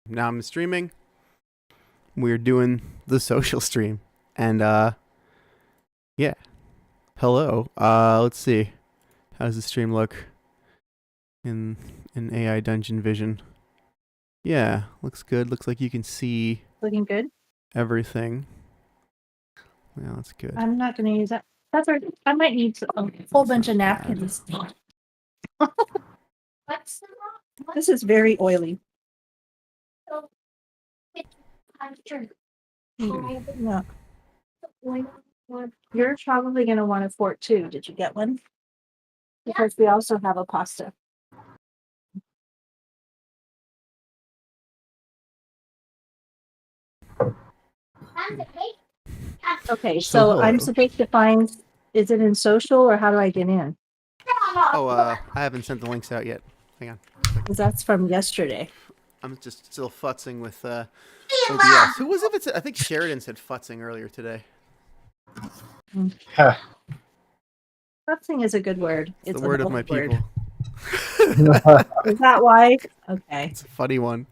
Now I'm streaming. We're doing the social stream. And yeah. Hello. Let's see. How does the stream look in AI Dungeon Vision? Yeah, looks good. Looks like you can see Looking good. everything. Yeah, that's good. I'm not going to use that. I might need a whole bunch of napkins. This is very oily. No. You're probably going to want a fork too. Did you get one? Because we also have a pasta. Okay, so I'm supposed to find, is it in social or how do I get in? Oh, I haven't sent the links out yet. Hang on. Because that's from yesterday. I'm just still futzing with OBS. Who was it? I think Sheridan said futzing earlier today. Futzing is a good word. It's the word of my people. Is that why? Okay. It's a funny one.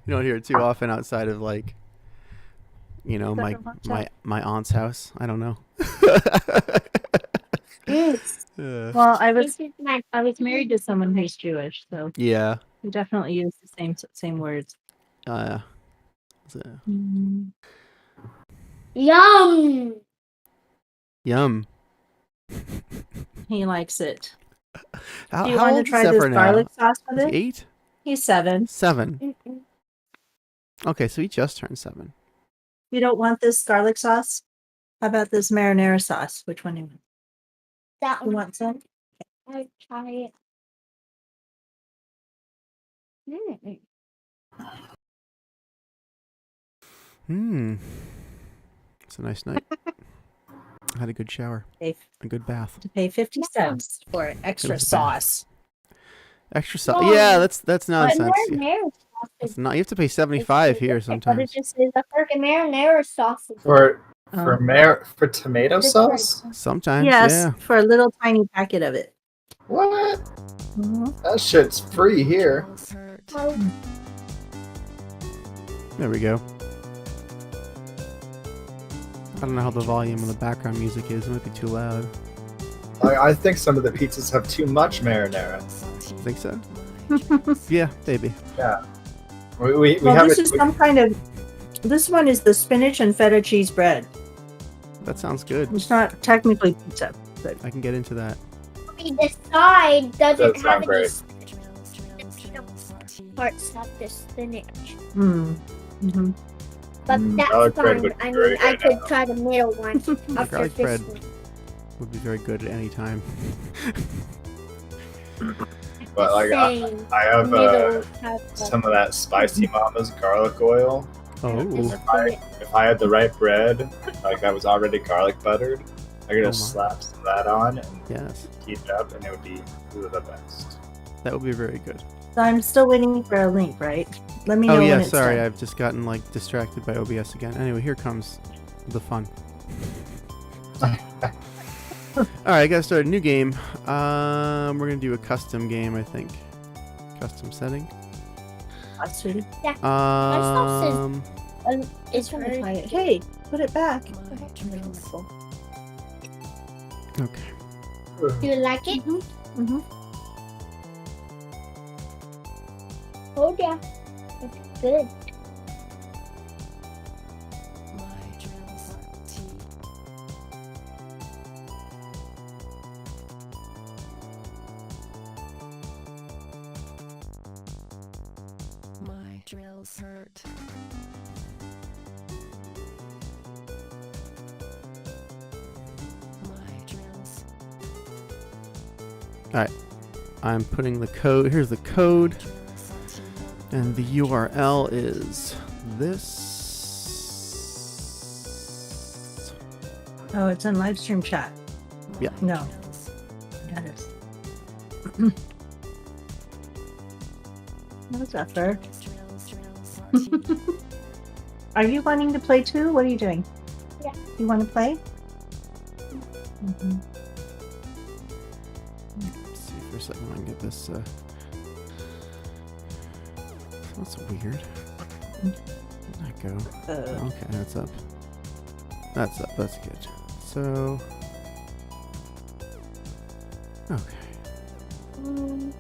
You don't hear it too often outside of like, you know, my aunt's house. I don't know. Well, I was married to someone who's Jewish, so yeah, we definitely use the same words. Yum. Yum. He likes it. How Do you want to old try is this Zephyr garlic now? sauce with Is it? he 8? He's 7. 7. Okay, so he just turned 7. You don't want this garlic sauce? How about this marinara sauce? Which one do you want? That You one. want some? I'll try it. It's a nice night. I had a good shower. A good bath. To pay 50 cents for extra sauce. Extra sauce. Yeah, that's nonsense. Marinara sauce. It's not. You have to pay 75 here sometimes. But it just is a freaking marinara sauce. For tomato sauce? Sometimes, yes, yeah. For a little tiny packet of it. What? That shit's free here. There we go. I don't know how the volume of the background music is. It might be too loud. I think some of the pizzas have too much marinara. Think so? Yeah, maybe. Yeah. We have this is some kind of. This one is the spinach and feta cheese bread. That sounds good. It's not technically pizza, but I can get into that. The side doesn't That have sounds any parts of the spinach. But garlic that's bread fine. would be I mean, great I right could now. try the middle one after Garlic this bread one. would be very good at any time. But like Same. I have Middle has the some of that Spicy Mama's garlic oil. Oh, If I had the right bread, like that was already garlic buttered, I could just my. slap some of that on and yes. heat it up, and it would be the best. That would be very good. so I'm still waiting for a link, right? Let me know Oh when yeah, it's sorry, done. I've just gotten like distracted by OBS again. Anyway, here comes the fun. Alright, I gotta start a new game. We're gonna do a custom game, I think. Custom setting. That's sweetie. It's Try very it. Hey, put it back. Okay. Do you like it? Oh yeah, it's good. My drills hurt. My drills. Alright. I'm putting the code. Here's the code. And the URL is this. Oh, it's in live stream chat. Yeah. No. That is. What's that for? Are you wanting to play too? What are you doing? Yeah. You want to play? Let's see for a second I can get this. That's weird. Let go. Uh, Okay, that's up. That's up. That's good. So. Okay. Mm,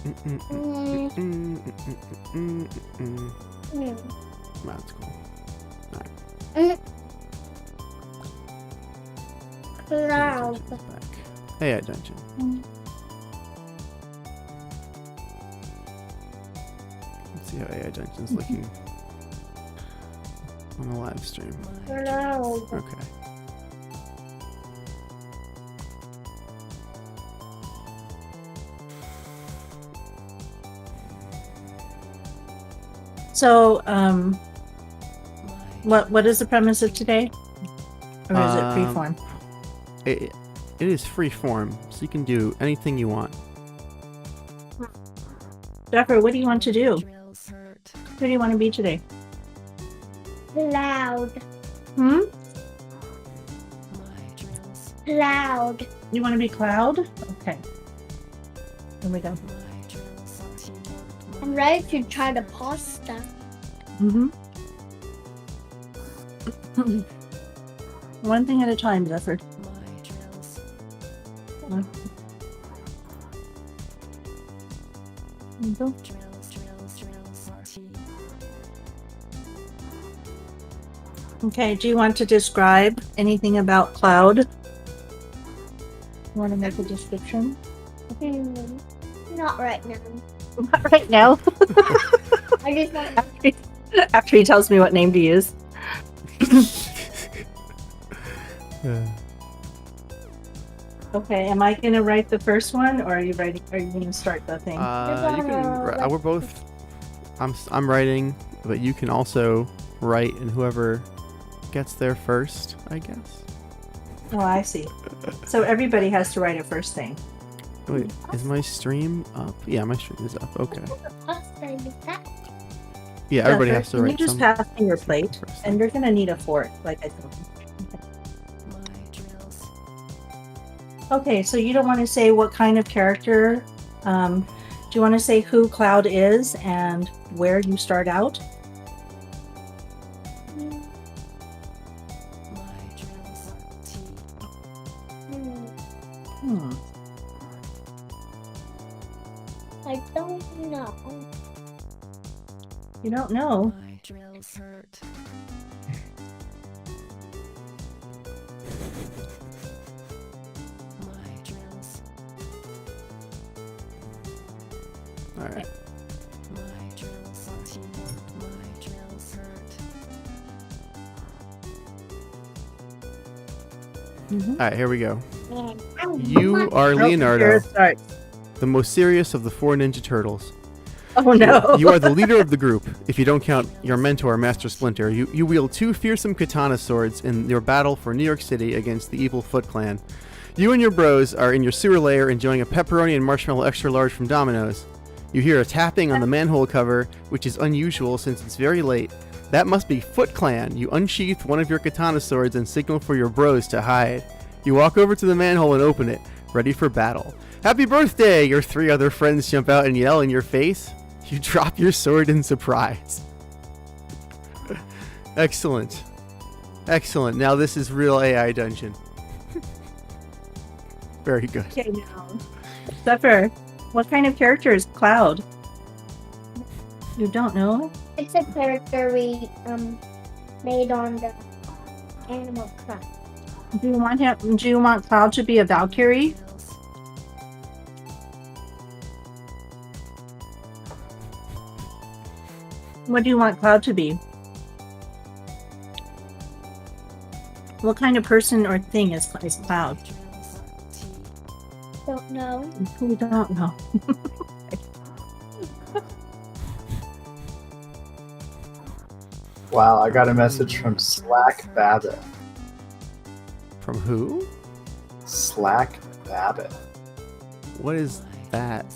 Mm-mm, mm, mm-mm, mm-mm, mm-mm. mm, That's cool. mm. AI Cloud. Dungeon's back. AI Dungeon. Mm. Let's see how AI Dungeon's looking on the live stream. Cloud. Okay. So, what is the premise of today? Or is it Um, freeform? It is free form, so you can do anything you want. Jeffrey, what do you want to do? Drills hurt. Who do you want to be today? Cloud. Hmm? My drills. Cloud. You want to be Cloud? Okay. Here we go. My drills. I'm ready to try the pasta. Mm-hmm. One thing at a time, Zephyr. My drills. Mhm. Drills. Tea. Okay, do you want to describe anything about Cloud? You want to make a description? Not right now. Not right now. I just want After he tells me what name to use. Okay, am I gonna write the first one, or are you writing? Are you gonna start the thing? You can. We're both. I'm writing, but you can also write, and whoever gets there first, I guess. Oh, I see. So everybody has to write a first thing. Wait, is my stream up? Yeah, my stream is up. Okay. pasta. Is that? Yeah, everybody Zephyr, has to can write. you just some pass me your plate? first And thing. you're gonna need a fork, like I told you. My drills. Okay, so you don't want to say what kind of character. Do you want to say who Cloud is and where you start out? My drills. Tea. Hmm, Hmm. I don't know. You don't know. My drills hurt. My drills. All right. My drills. Tea. My drills hurt. Mhm. All right. Here we go. Man, I'm You not- are Oh, here Leonardo, it starts. the most serious of the 4 Ninja Turtles. Oh no. You are the leader of the group, if you don't count your mentor, Master Splinter. You wield 2 fearsome katana swords in your battle for New York City against the evil Foot Clan. You and your bros are in your sewer lair enjoying a pepperoni and marshmallow extra large from Domino's. You hear a tapping on the manhole cover, which is unusual since it's very late. That must be Foot Clan. You unsheath one of your katana swords and signal for your bros to hide. You walk over to the manhole and open it, ready for battle. Happy birthday! Your 3 other friends jump out and yell in your face. You drop your sword in surprise. Excellent. Excellent. Now this is real AI Dungeon. Very good. Okay, now. Zephyr, what kind of character is Cloud? You don't know? It's a character we made on the Animal Crossing. Do you want him? Do you want Cloud to be a Valkyrie? Drills. What do you want Cloud to be? What kind of person or thing is Cloud? Drills. Tea. Don't know. We don't know. Wow, I got a message from Slack Babbitt. From who? Slack Babbitt. What is that?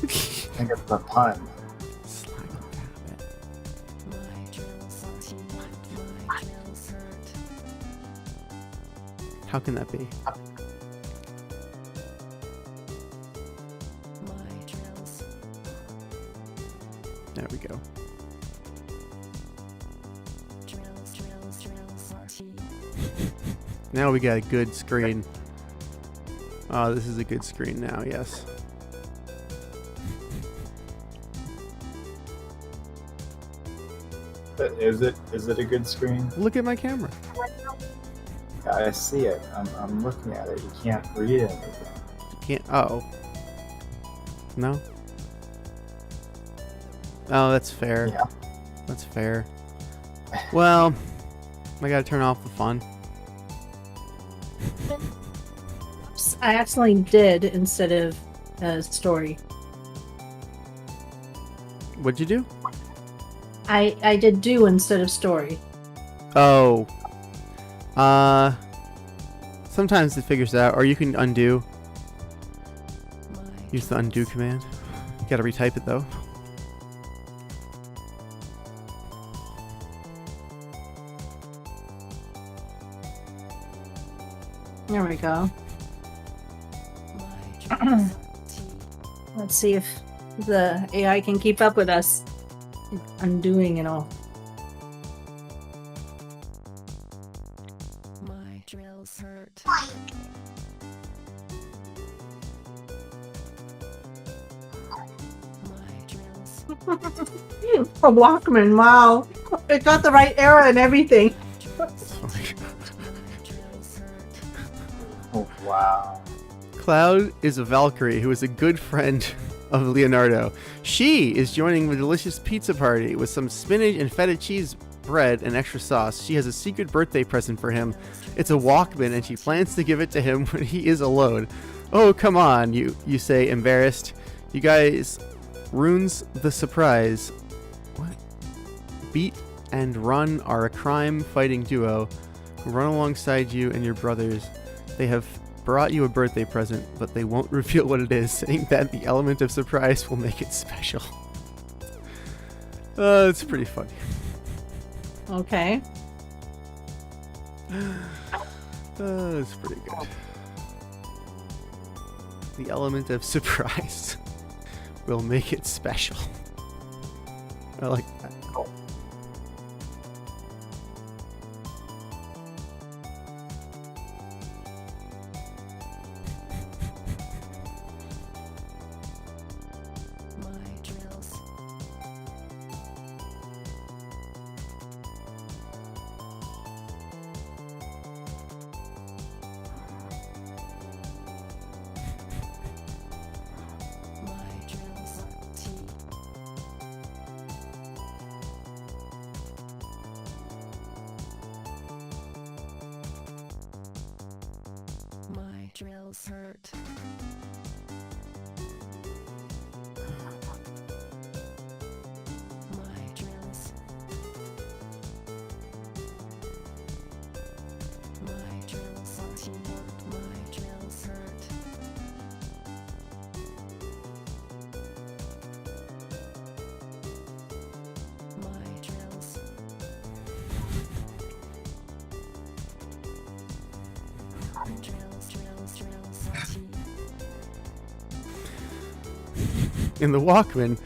I think it's a pun. Slack Babbitt. My drills. Tea. My drills hurt. How can that be? My drills. There we go. Now we got a good screen. Oh, this is a good screen now, yes. But is it a good screen? Look at my camera. I see it. I'm looking at it. You can't read anything. You can't. Oh. No? Oh, that's fair. Yeah. That's fair. Well, I gotta turn off the fun. Oops, I accidentally did instead of story. What'd you do? I did do instead of story. Oh. Sometimes it figures it out, or you can undo. Use the undo command. You gotta retype it though. There we go. Let's see if the AI can keep up with us. Undoing it all. My drills hurt. My drills. A Walkman, wow. It got the right era and everything. Oh wow. Cloud is a Valkyrie who is a good friend of Leonardo. She is joining the delicious pizza party with some spinach and feta cheese bread and extra sauce. She has a secret birthday present for him. It's a Walkman and she plans to give it to him when he is alone. Oh, come on, you say, embarrassed. You guys ruins the surprise. What? Beat and Run are a crime-fighting duo who run alongside you and your brothers. They have brought you a birthday present, but they won't reveal what it is, saying that the element of surprise will make it special. It's pretty funny. Okay. It's pretty good. The element of surprise will make it special. I like that. My drills. My drills. T. My drills hurt. My drills. My drills T. My drills hurt. My drills. Drills T. In the Walkman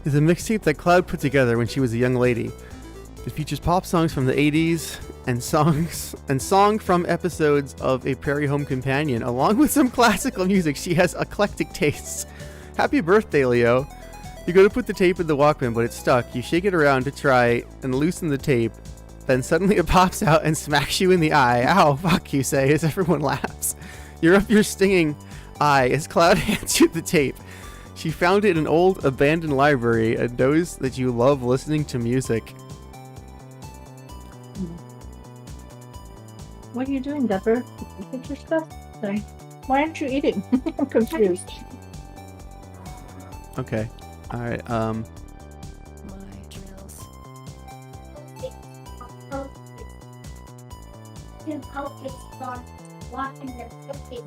is a mixtape that Cloud put together when she was a young lady. It features pop songs from the 80s and song from episodes of A Prairie Home Companion, along with some classical music. She has eclectic tastes. Happy birthday, Leo. You go to put the tape in the Walkman, but it's stuck. You shake it around to try and loosen the tape. Then suddenly it pops out and smacks you in the eye. Ow, fuck, you say, as everyone laughs. You're up your stinging eye as Cloud hands you the tape. She found it in an old abandoned library and knows that you love listening to music. What are you doing, Dapper? You get your stuff? Sorry. Why aren't you eating? I'm confused. Okay. Alright, My drills. Watching them cooking.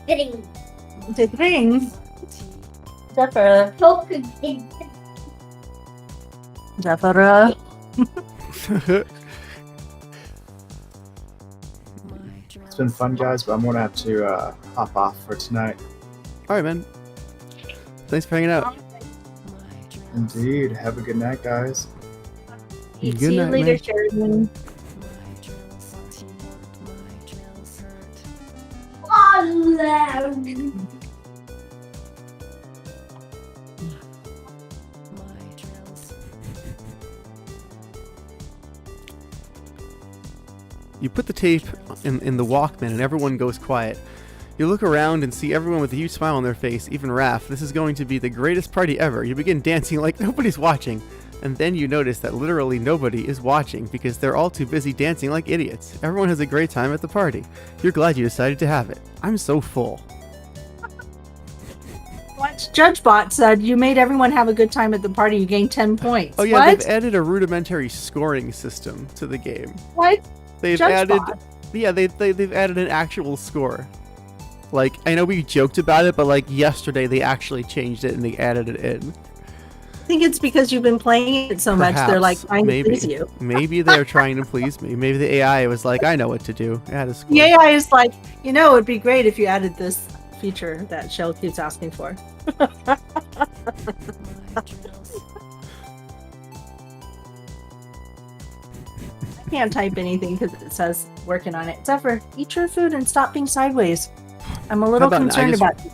Sitting, The ring. T. Dapper. cooking. Dapper. My It's drills. been fun, guys, but I'm gonna have to hop off for tonight. All right, man. Thanks for hanging out. My drills, Indeed. Have a good night, guys. Good See you night, later, man. Sheridan. my drills team, my drills hurt. My drills, You put the tape in the Walkman and everyone goes quiet. You look around and see everyone with a huge smile on their face, even Raph. This is going to be the greatest party ever. You begin dancing like nobody's watching. And then you notice that literally nobody is watching because they're all too busy dancing like idiots. Everyone has a great time at the party. You're glad you decided to have it. I'm so full. What JudgeBot said, you made everyone have a good time at the party. You gained 10 points. Oh yeah, What? they've added a rudimentary scoring system to the game. What? They've JudgeBot. they've added an actual score. Like, I know we joked about it, but like yesterday they actually changed it and they added it in. I think it's because you've been playing it so much. They're like Perhaps, trying maybe. to please you. Maybe they're trying to please me. Maybe the AI was like, I know what to do. Add a score. The AI is like, it'd be great if you added this feature that Shell keeps asking for. my drills, I can't type anything because it says working on it. Except for eat your food and stop being sideways. I'm a little about- I concerned just- about you.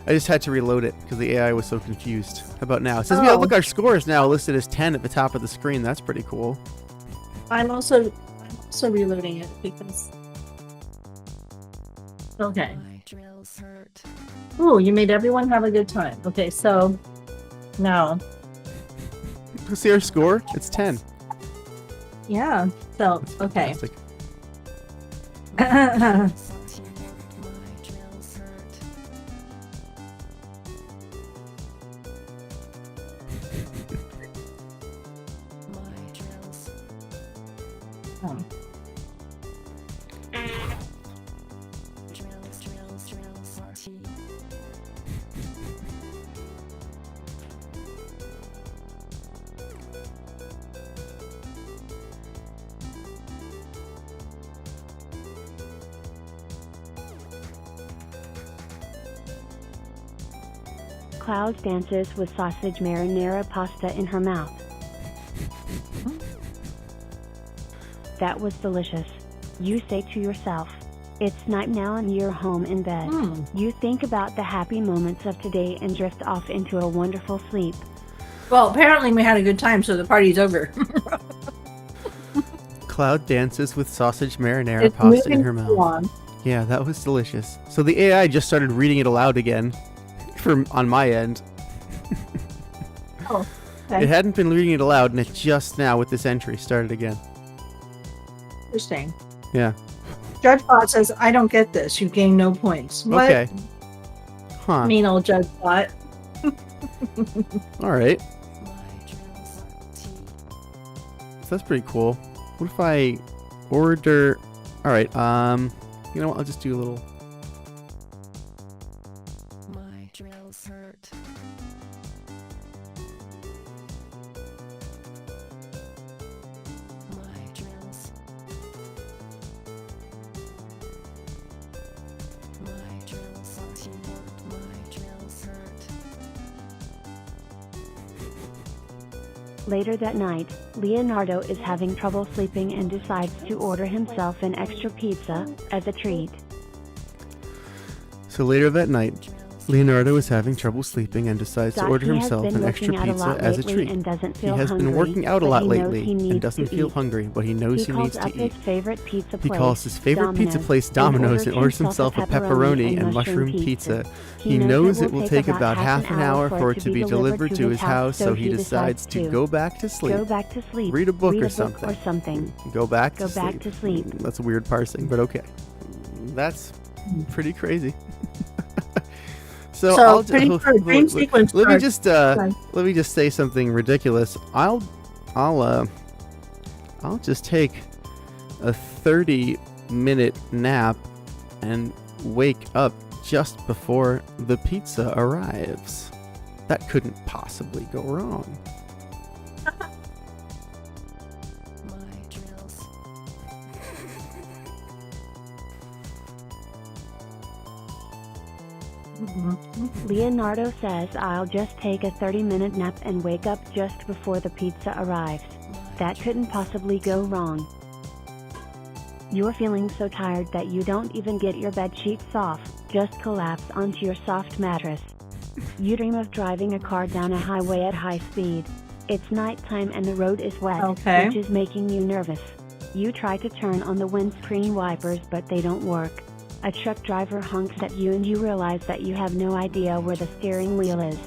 I just had to reload it because the AI was so confused. How about now? It says, yeah, Oh. look, our score is now listed as 10 at the top of the screen. That's pretty cool. I'm also reloading it because. Okay. my drills hurt. Ooh, you made everyone have a good time. Okay, so now, See our score? It's 10. yeah. So okay. Fantastic. Drills team, my drills hurt. My drills, Um, drills team. Cloud dances with sausage marinara pasta in her mouth. That was delicious. You say to yourself, it's night now and you're home in bed. hmm. You think about the happy moments of today and drift off into a wonderful sleep. Well, apparently we had a good time, so the party's over. Cloud dances with sausage marinara It's pasta in moving her mouth. along. Yeah, that was delicious. So the AI just started reading it aloud again on my end. Oh, okay. It hadn't been reading it aloud, and it just now with this entry started again. Interesting. Yeah. JudgeBot says, I don't get this. You gain no points. What? Okay. Huh. Mean old JudgeBot. All right. My drills team. So that's pretty cool. What if I order? All right. You know what? I'll just do a little. My drills hurt. My drills. My drills team. My drills hurt. Later that night, Leonardo is having trouble sleeping and decides to order himself an extra pizza as a treat. So later that night, Drills. Leonardo is having trouble sleeping and decides to order He has himself been an extra working out a pizza lot as a lately treat. and doesn't He feel has hungry, been working out a but lot he knows lately he and needs doesn't to feel eat. hungry, but he knows he calls needs up to his eat. favorite pizza He place, calls his favorite pizza Domino's, place Domino's and orders himself himself a pepperoni and mushroom pizza. He knows it will take about half an hour for it to be delivered to his house, so he decides to go back to sleep. Go back to sleep. Read a book or or something. something. Go back Go to back sleep. to sleep. That's a weird parsing, but okay. That's pretty crazy. So I'll pretty ju- sure dream sequence let me starts. just Fine. let me just say something ridiculous. I'll just take a 30-minute nap and wake up just before the pizza arrives. That couldn't possibly go wrong. My drills. Leonardo says I'll just take a 30-minute nap and wake up just before the pizza arrives. That couldn't possibly go wrong. You're feeling so tired that you don't even get your bed sheets off, just collapse onto your soft mattress. You dream of driving a car down a highway at high speed. It's nighttime and the road is wet, Okay. which is making you nervous. You try to turn on the windscreen wipers but they don't work. A truck driver honks at you and you realize that you have no idea where the steering wheel is.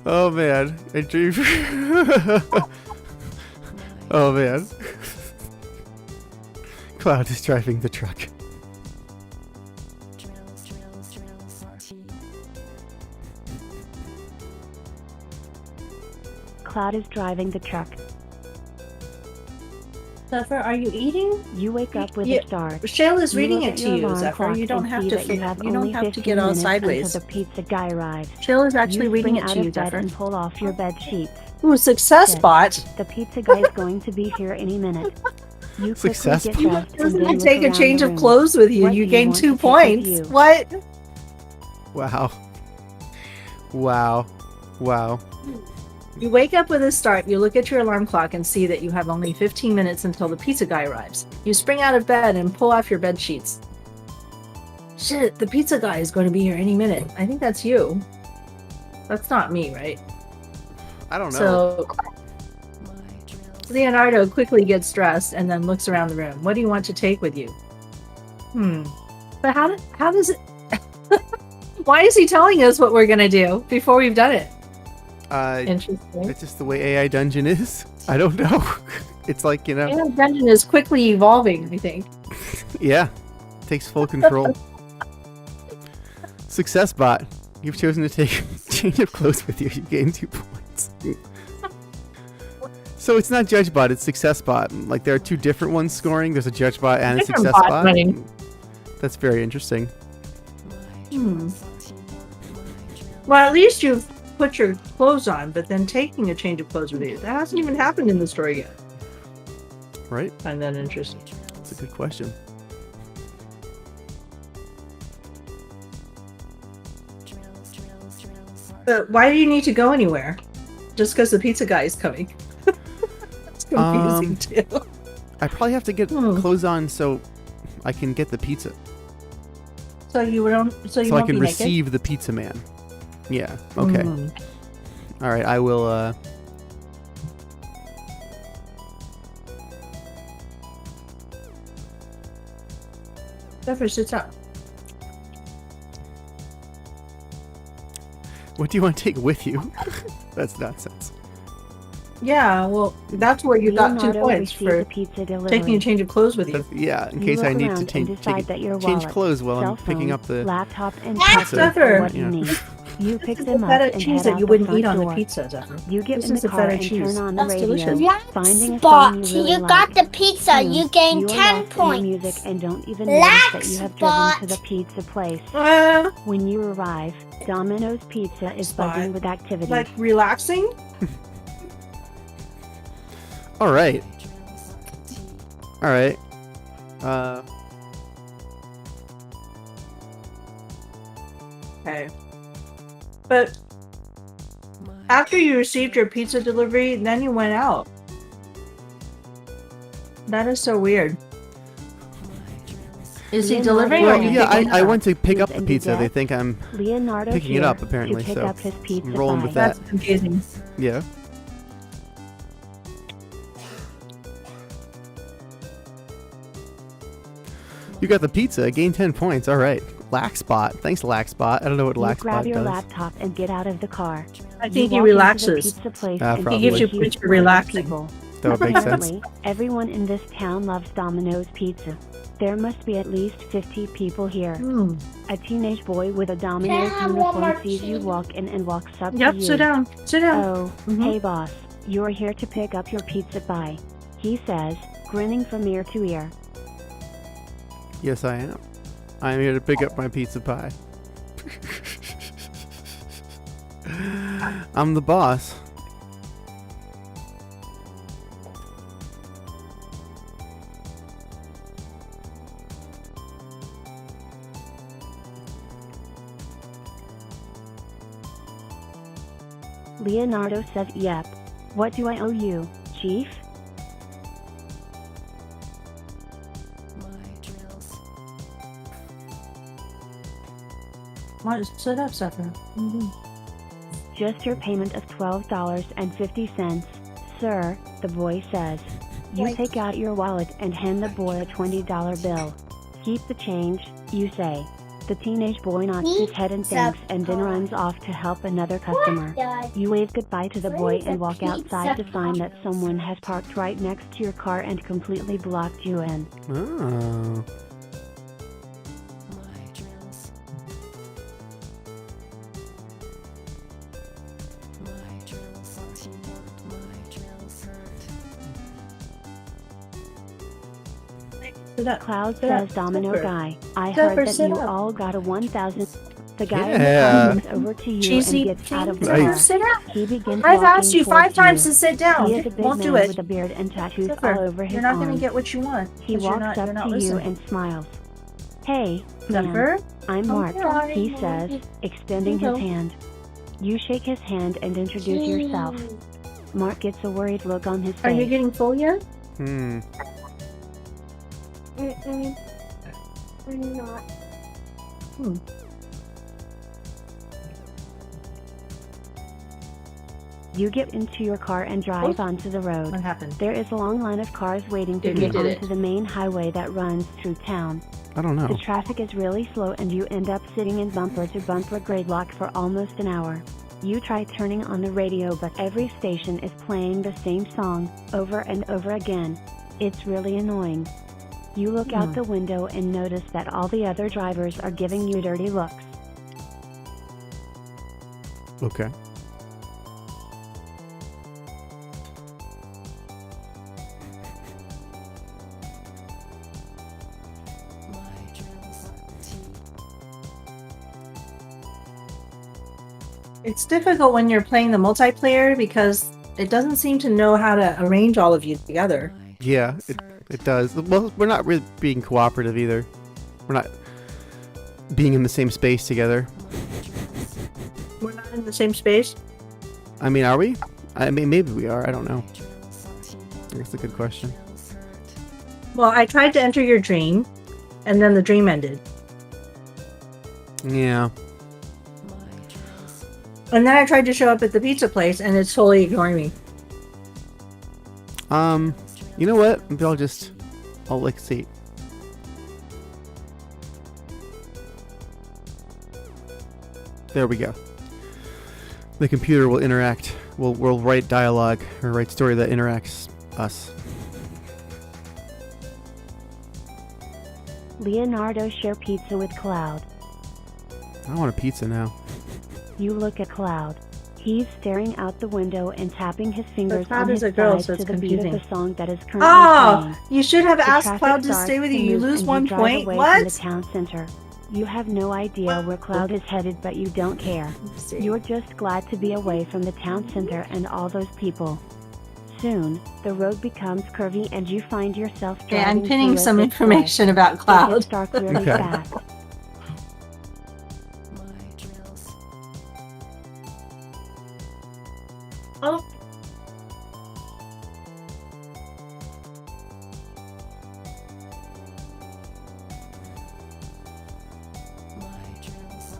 Oh man, I dream. Oh man. Cloud is driving the truck. Cloud is driving the truck. Zephyr, are you eating? You wake up with Yeah, a start. Shayla's You reading look it at to your you, alarm Zephyr. clock You don't and have see to. that you have You don't only have to 15 get all minutes sideways. until the pizza guy arrives. Shayla's actually You reading spring it out to you, of bed Zephyr. and pull off your bed sheets. Ooh, success Shit. bot. The pizza guy is going to be here any minute. You quickly Success get bot. dressed and Doesn't then it look take a around change the of room. clothes with you? What You do gain want to 2 take with points. you? What? Wow. Wow. Wow. You wake up with a start, you look at your alarm clock and see that you have only 15 minutes until the pizza guy arrives. You spring out of bed and pull off your bed sheets. Shit, the pizza guy is going to be here any minute. I think that's you. That's not me, right? I don't know. So Leonardo quickly gets dressed and then looks around the room. What do you want to take with you? But how does it... Why is he telling us what we're going to do before we've done it? Interesting. It's just the way AI Dungeon is. I don't know. It's like, you know, AI Dungeon is quickly evolving, I think. yeah. Takes full control. Success bot. You've chosen to take a change of clothes with you. You gain 2 points. So it's not judge bot, it's success bot. Like there are 2 different ones scoring. There's a judge bot and a Different success bot bot. running. That's very interesting. Well, at least you've put your clothes on, but then taking a change of clothes with you. That hasn't even happened in the story yet. Right? Find that interesting. That's a good question. But why do you need to go anywhere? Just because the pizza guy is coming. It's confusing too. I probably have to get clothes on so I can get the pizza. So you don't. So you So I won't can be naked? receive the pizza man. Yeah. Okay. All right. I will. Zephyr, sit up. What do you want to take with you? That's nonsense. Yeah, well, that's where you got 2 Leonardo points received for a pizza delivery. taking a change of clothes with you. Yeah, in You case I look need around to and decide that your change wallet, clothes while I'm cell picking phone, up the laptop and Ah, pizza Zephyr! are what you Yeah. need. You pick This is them the up feta and cheese head that out you the wouldn't front eat on the door. pizza, Zephyr. You get This in is the the car feta and cheese. turn on the That's radio, delicious. finding a Spot, song you really you like. got the pizza. Soon, You gain you are 10 lost in the points. music and don't even notice that you have driven to the pizza place. When you arrive, Domino's Pizza is Spot. buzzing with activity. Like relaxing? All right. All right. Okay. But after you received your pizza delivery, then you went out. That is so weird. Is he Leonardo delivering or Well, are you yeah, picking it I up? went to pick Fruit up the and pizza. They dessert. think I'm Leonardo picking it here up, apparently, to pick so up his pizza I'm rolling pie. with that. That's confusing. yeah. You got the pizza. Gain 10 points. All right. Laxbot. Thanks, Laxbot. I don't know what You grab Laxbot your does. laptop and get out of the car. I think he walk into the relaxes. pizza place Ah, and probably. He gives you see points for hundreds of relaxing. people. That would make sense. Apparently, everyone in this town loves Domino's Pizza. There must be at least 50 people here. Hmm. A teenage boy with a Domino's Can I have one more uniform sees you cheese? walk in and walks up Yep, to you. sit down. Sit down. Oh, Mhm. hey boss, you're here to pick up your pizza pie. He says, grinning from ear to ear. Yes, I am. I'm here to pick up my pizza pie. I'm the boss. Leonardo says, yep. What do I owe you, Chief? My drills. Come on, sit up, Sapphire. Just your payment of $12.50, sir, the boy says. You Right. take out your wallet and hand the boy a $20 bill. Keep the change, you say. The teenage boy nods his head and thanks and then runs off to help another customer. What? You wave goodbye to the boy Where's and the walk outside to pizza find that house? someone has parked right next to your car and completely blocked you in. Oh. My drills. My drills hurt. My drills hurt. Sit up. Cloud Sit up. says, Domino Sit up. guy, I Sit up heard or that sit you up. all got a 1,000. The guy Yeah. in the car comes over to you Cheesy. and gets out of the Nice. car. Sit up. He begins I've asked walking you 5 towards times you. to sit down. He is a big Won't man do it. with a beard and tattoos Sapphire, all over his you're not going to arms. get what you want. He 'cause walks you're up not to you listening. and smiles. Hey, man, Sapphire? I'm Mark, sorry, he Mom. says, extending his Hello. hand. You shake his hand and introduce yourself. Mark gets a worried look on his Are you face. getting full yet? Hmm. Mm-mm. I'm not. You get into your car and drive onto the road. What happened? There is a long line of cars waiting to You get did onto it. the main highway that runs through town. I don't know. The traffic is really slow and you end up sitting in bumper-to-bumper gridlock for almost an hour. You try turning on the radio but every station is playing the same song, over and over again. It's really annoying. You look out the window and notice that all the other drivers are giving you dirty looks. Okay. My drills. It's difficult when you're playing the multiplayer because it doesn't seem to know how to arrange all of you together. My Yeah, drills hurt. it does. Well, we're not really being cooperative either. We're not being in the same space together. My drills. We're not in the same space. I mean, are we? I mean, maybe we are. I don't know. My drills hurt. That's a good question. Drills hurt. Well, I tried to enter your dream, and then the dream ended. Yeah. My drills. And then I tried to show up at the pizza place, and it's totally ignoring me. You know what? Maybe I'll like see. There we go. The computer will interact. We'll write dialogue or write story that interacts us. Leonardo share pizza with Cloud. I want a pizza now. You look at Cloud. He's staring out the window and tapping his fingers Cloud on is his a girl, thighs so to it's the beat of confusing. the song that is currently Oh, playing. you should have The asked traffic Cloud to starts stay with you. to You move lose and 1 drive point. away What? from the town center. You have no idea where Cloud is headed, but you don't care. You're just glad to be away from the town center and all those people. Soon, the road becomes curvy and you find yourself driving Okay, I'm pinning through a some thick information about forest. It Cloud. gets dark really Okay. fast. My drills. Oh, My drills.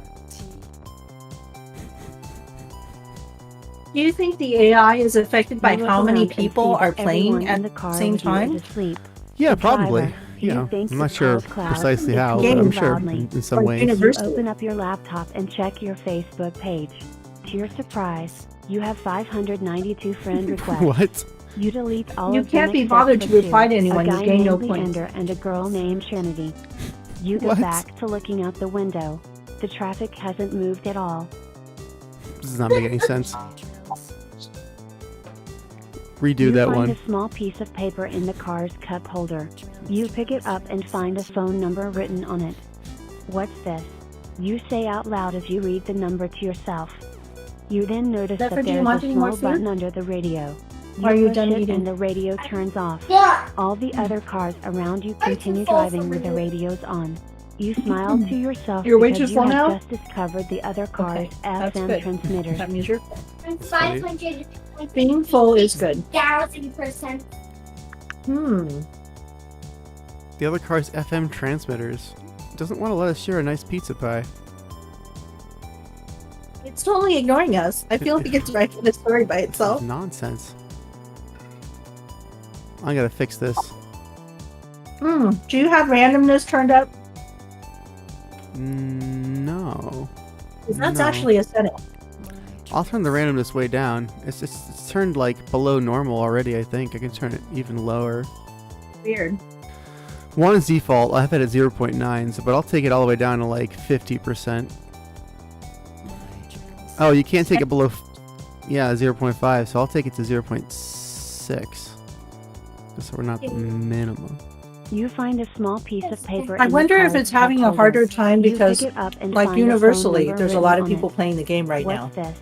do you think the AI is affected by You look how many around and people see are that everyone playing in at the the car same with you is time? asleep. Yeah, The probably. driver, who You know, thinks I'm not is sure called Cloud, precisely is how, but gaming I'm sure loudly. in some Like ways. You Universal. open up your laptop and check your Facebook page. To your surprise, you have 592 friend requests. What? You delete all You of them can't be except bothered for to reply two, to anyone. a You guy gain no named points. Leander and a girl named Trinity. You go What? back to looking out the window. The traffic hasn't moved at all. This does not make any sense. My drills. Redo You that find one. a small piece of paper in the car's cup holder. You pick it up and find a phone number written on it. What's this? You say out loud as you read the number to yourself. You then notice that Zephyr, do you there's want a any more small food? button under the radio. Are you push done it eating? and the radio turns off. Yeah. All the other cars around you I continue can fall driving for with the you. radios on. You smile to yourself You're way because too you slow have now? just discovered the other car's that's FM good. transmitter. That means you're I'm funny. 500 being full is good. 1,000%. The other car's FM transmitters. Doesn't want to let us share a nice pizza pie. It's totally ignoring us. I feel like it's writing the story by This itself. is nonsense. I gotta fix this. Do you have randomness turned up? No. 'Cause that's No. actually a setting. I'll turn the randomness way down. It's turned like below normal already, I think. I can turn it even lower. Weird. One is default. I have it at 0.9, but I'll take it all the way down to like 50%. Oh, you can't take it below... 0.5, so I'll take it to 0.6. Just so we're not the minimum. You find a small piece of paper. I in the wonder if car's it's having a cup harder holder. time You because, pick it up and like find a phone universally, number there's a written lot of on people it. playing the game right now. What's this?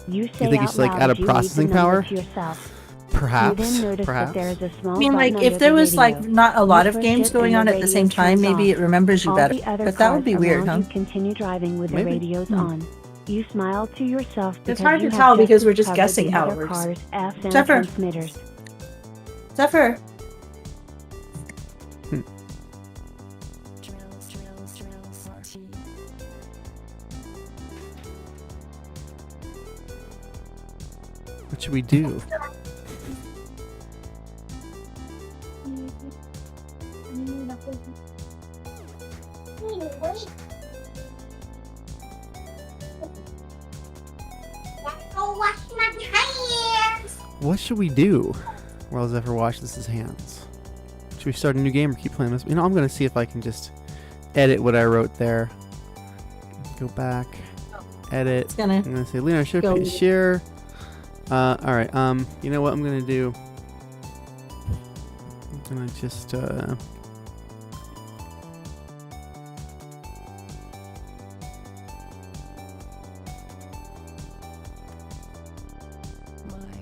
You say think out it's, like, loud out of you read the processing number power? to yourself. Perhaps. You then notice Perhaps. that there is a small I mean, like, button if under there the was like radio. not a lot You of push games it going and on the at the radio same time, turns maybe off. it remembers you All better. the other But that would cars be weird, around huh? you continue driving with Maybe. the radios on. You smile to yourself because hard to you have tell because we're just discovered guessing the how it other works. car's FM Zephyr. transmitters. Zephyr, What should we do? Wait. Gotta go wash my hands. What should we do? While Zephyr washes his hands. Should we start a new game or keep playing this? You know, I'm gonna see if I can just edit what I wrote there. Go back. Edit. it's gonna. I'm gonna say Leonard Go. share. Alright, you know what I'm gonna do? I'm gonna just My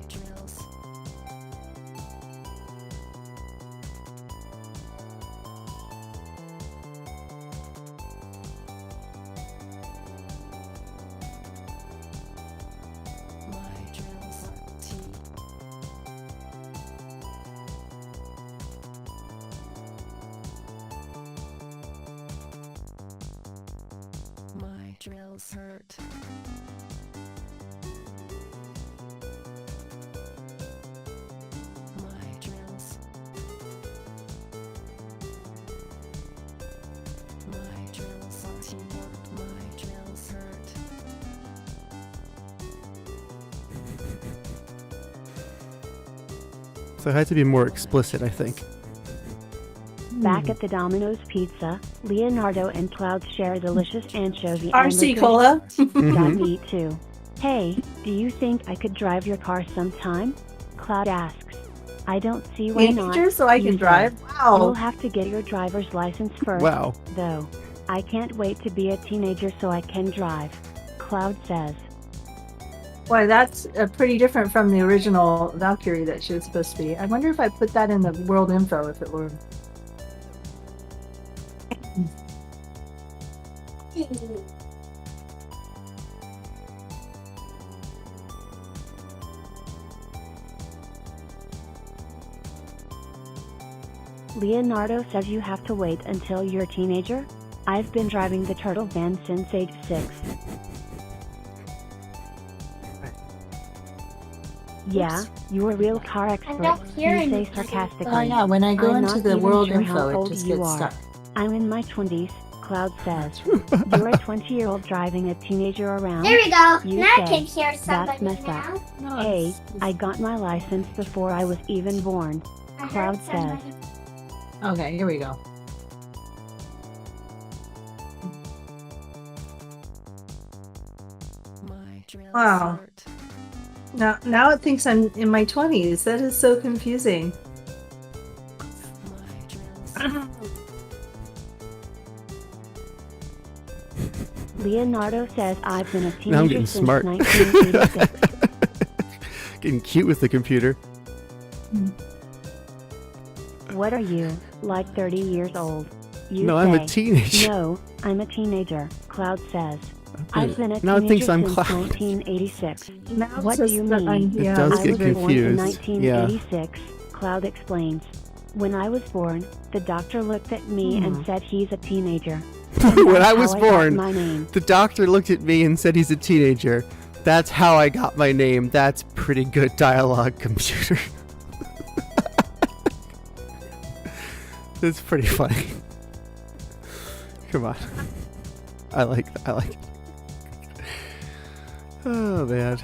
drills. My drills. T. My drills hurt. My drills. My drills are my drills hurt. so I had to be more explicit, I think. Back at the Domino's Pizza, Leonardo and Cloud share a delicious anchovy and RC licorice Cola. got Mhm. me too. Hey, do you think I could drive your car sometime? Cloud asks. I don't see why not. Teenager, so I you can say. drive. You'll Wow. have to get your driver's license first, Wow. though. I can't wait to be a teenager so I can drive. Cloud says. Boy, that's pretty different from the original Valkyrie that she was supposed to be. I wonder if I put that in the world info if it were. Leonardo says you have to wait until you're a teenager? I've been driving the turtle van since age 6. Yeah, you're a real car expert, not you hearing say you. sarcastically. Oh yeah, when I go I'm into not the even world sure how info, it old just you gets are. stuck. I'm in my 20s, Cloud says. You're a 20-year-old driving a teenager around? There we go. You Now I say, can hear somebody messed up. now. Hey, I got my license before I was even born. I heard Cloud says. somebody. Okay, here we go. My drills Wow. hurt. Now it thinks I'm in my 20s. That is so confusing. My drills. Leonardo says I've been a Now I'm teenager getting since smart. 1986. Getting cute with the computer. What are you, like 30 years old? You No, I'm a say, teenager. No, I'm a teenager, Cloud says. Okay. I've been a Now it teenager thinks I'm since Cloud. 1986. Now What it's do just you that mean? It yeah, does I get was born in confused. Yeah. 1986, Cloud explains. When I was born, the doctor looked at me and said he's a teenager. And When that's I was how got born, my name. the doctor looked at me and said he's a teenager. That's how I got my name. That's pretty good dialogue, computer. That's pretty funny. Come on. I like it. Oh, man.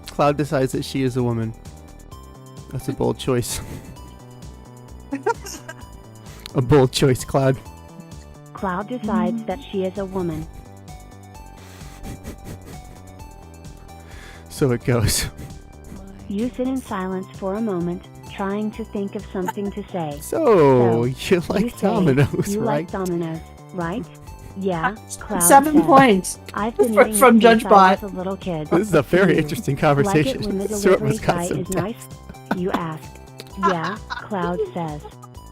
Cloud decides that she is a woman. That's a bold choice. A bold choice, Cloud. Cloud decides that she is a woman. So it goes. You sit in silence for a moment, trying to think of something to say. So, you You like say, dominoes, You right? like dominoes, right? Yeah, Cloud 7 says. points. I've been Fr- eating from it since Judge I was Bot. a little kid. This is a very You interesting Like conversation. it when the Stuart delivery was got guy some is depth. nice? You ask. Yeah, Cloud says.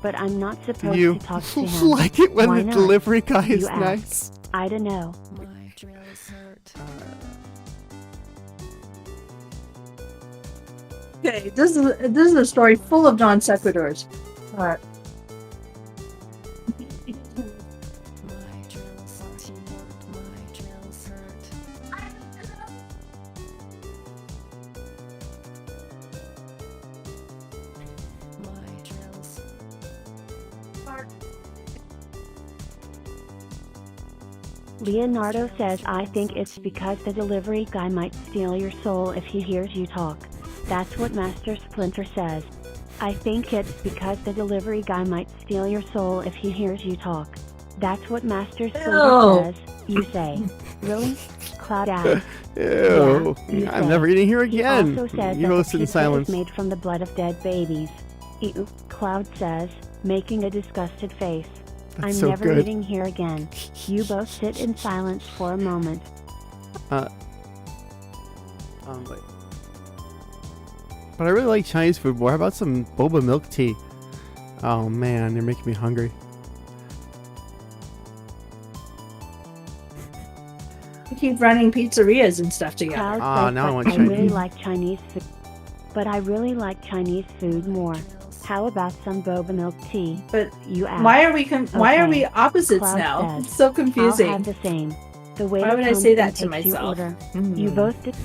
But I'm not supposed You to talk to him. like it when Why the not? delivery guy is You ask. nice? I don't know. My drills hurt. Okay, this is a story full of non sequiturs. My drills hurt. My drills hurt. My drills. Leonardo says I think it's because the delivery guy might steal your soul if he hears you talk. That's what Master Splinter says. I think it's because the delivery guy might steal your soul if he hears you talk. That's what Master Splinter Ew. says. You say. Really? Cloud asks. Ew. you I'm say. never eating here He again. also says You that go the sit in pizza silence. is made from the blood of dead babies. Ew, Cloud says, making a disgusted face. That's I'm so never good. eating here again. You both sit in silence for a moment. But I really like Chinese food more. How about some boba milk tea? Oh man, you're making me hungry. We keep running pizzerias and stuff together. Cloud Ah, says, now I "But want I really Chinese." like Chinese food. But I really like Chinese food more. How about some boba milk tea? But You ask. why are we why are Okay. we opposites Cloud now? says, It's so I'll confusing. have the same. The waiter Why would I comes say and that to takes your myself? order. Mm. You both did.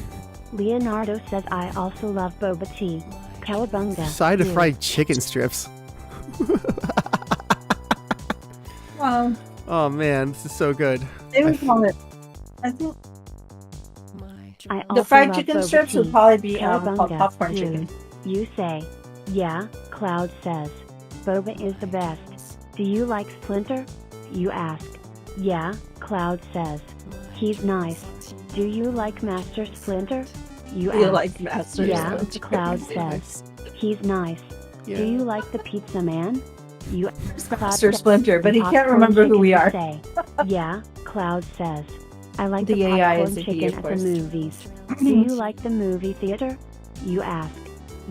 Leonardo says I also love boba tea. Cowabunga. Side of you. fried chicken strips. Oh man, this is so good. They would call it. I think My I drills. also the fried love chicken boba strips tea. would probably be called Cowabunga, popcorn dude. chicken. You say. Yeah, Cloud says. Boba is the best. Do you like Splinter? You ask. Yeah, Cloud says. He's nice. Do you like Master Splinter? You You ask. like Master Yeah, Splinter. Cloud says. He's nice. Yeah. Do you like the pizza man? You Cloud Master says. Splinter, but he can't Popcorn remember who chicken, we you are. Say. Yeah, Cloud says. I like The the AI is popcorn a he, chicken of at the course. movies. Do you like the movie theater? You ask.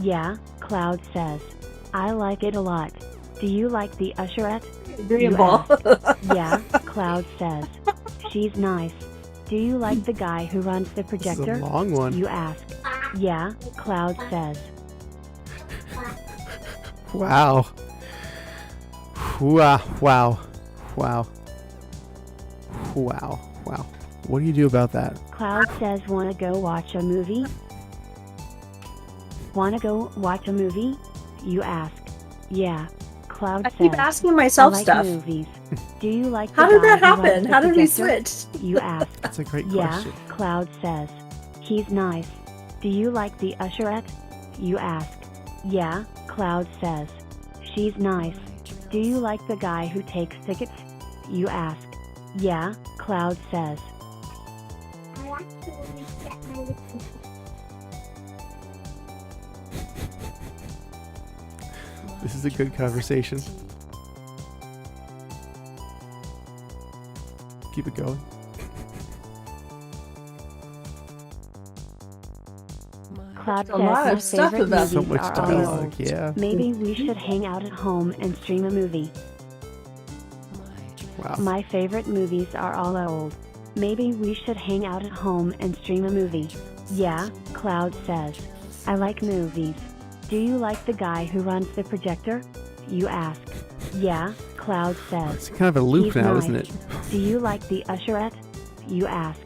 Yeah, Cloud says. I like it a lot. Do you like the usherette? Agreeable. Yeah, Cloud says. She's nice. Do you like the guy who runs the This is projector? a long one. You ask. Yeah, Cloud says. Wow. Wow. Wow. Wow. Wow. Wow. What do you do about that? Cloud says, wanna go watch a movie? Wanna go watch a movie? You ask. Yeah, Cloud I says. keep asking myself I like stuff. movies. Do you like How the did that guy who runs happen? the How did we projector? switch? You ask. That's a great Yeah, question. Cloud says. He's nice. Do you like the usherette? You ask. Yeah, Cloud says. She's nice. Do you like the guy who takes tickets? You ask. Yeah, Cloud says. I actually get my little This is a good conversation. Keep it going. Cloud A says lot my of stuff favorite about So movies much are all dialogue, old. yeah. Maybe we should hang out at home and stream a movie. Wow. My favorite movies are all old. Maybe we should hang out at home and stream a movie. Yeah, Cloud says. I like movies. Do you like the guy who runs the projector? You ask. Yeah, Cloud says. It's kind of a loop He's now, nice. isn't it? Do you like the usherette? You ask.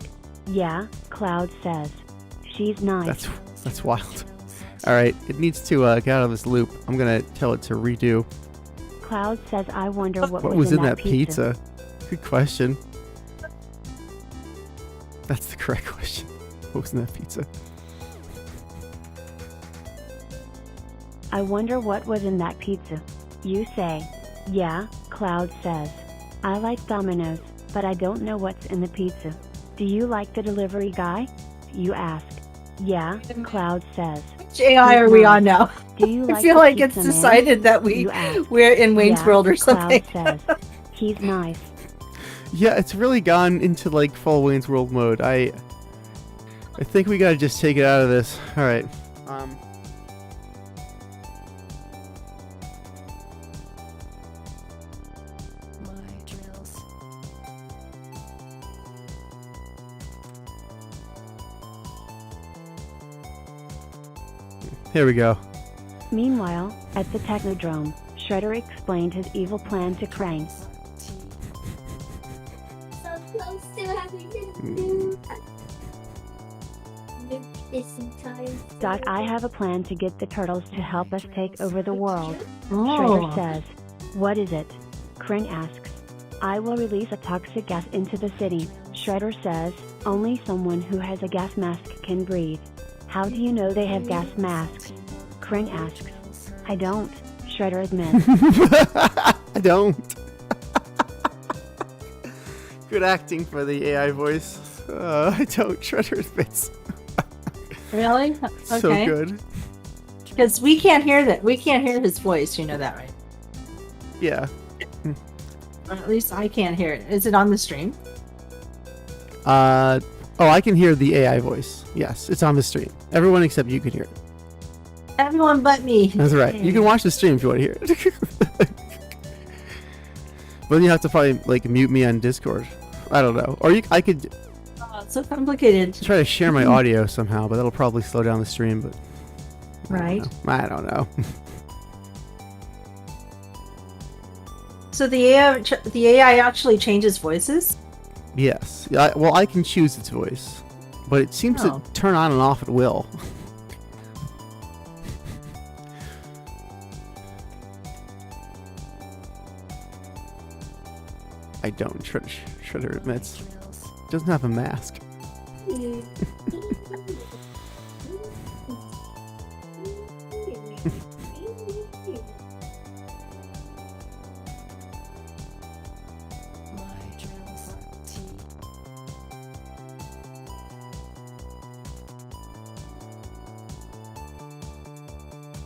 Yeah, Cloud says. She's nice. That's wild. All right, it needs to get out of this loop. I'm gonna tell it to redo. Cloud says I wonder what What was in that pizza. pizza? Good question. That's the correct question. What was in that pizza? I wonder what was in that pizza. You say. Yeah, Cloud says. I like Domino's, but I don't know what's in the pizza. Do you like the delivery guy? You ask. Yeah, Cloud says. Which AI are we on now? Do you like I feel the like it's pizza man? decided that You ask. we're in Wayne's Yeah, World or something. Cloud says. He's nice. Yeah, it's really gone into like full Wayne's World mode. I think we gotta just take it out of this. All right. Here we go. Meanwhile, at the Technodrome, Shredder explained his evil plan to Krang. So close to having to do this in time. I have a plan to get the turtles to help us take over the world. Oh. Shredder says. What is it? Krang asks. I will release a toxic gas into the city. Shredder says, only someone who has a gas mask can breathe. How do you know they have gas masks? Krang asks. I don't. Shredder admits. I don't. Good acting for the AI voice. I don't. Shredder admits. Really? So Okay. good. Because we can't hear that. We can't hear his voice. You know that, right? Yeah. Or at least I can't hear it. Is it on the stream? Oh, I can hear the AI voice. Yes, it's on the stream. Everyone except you can hear it. Everyone but me. That's right. You can watch the stream if you want to hear it. But then you have to probably like mute me on Discord. I don't know. Or I could Oh, it's so complicated. try to share my audio somehow, but that'll probably slow down the stream. But Right. I don't know. So the AI actually changes voices? Yes. Well, I can choose its voice, but it seems Oh. to turn on and off at will. I don't. Shredder admits. Doesn't have a mask.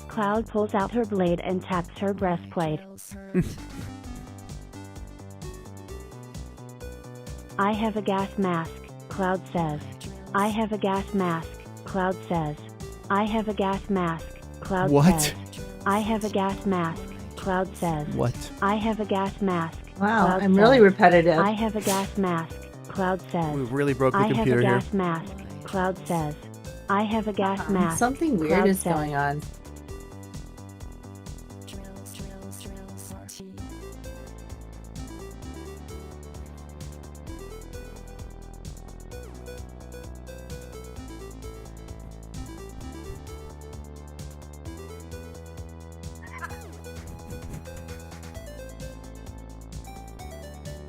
Cloud pulls out her blade and taps her breastplate. I have a gas mask, Cloud says. I have a gas mask, Cloud says. I have a gas mask, Cloud What? says. I have a gas mask, Cloud says. What? I have a gas mask. Wow, Cloud I'm really says. repetitive. I have a gas mask, Cloud says. We really broke the I have a computer here. gas mask, Cloud says. I have a gas mask. Something weird Cloud is says. going on.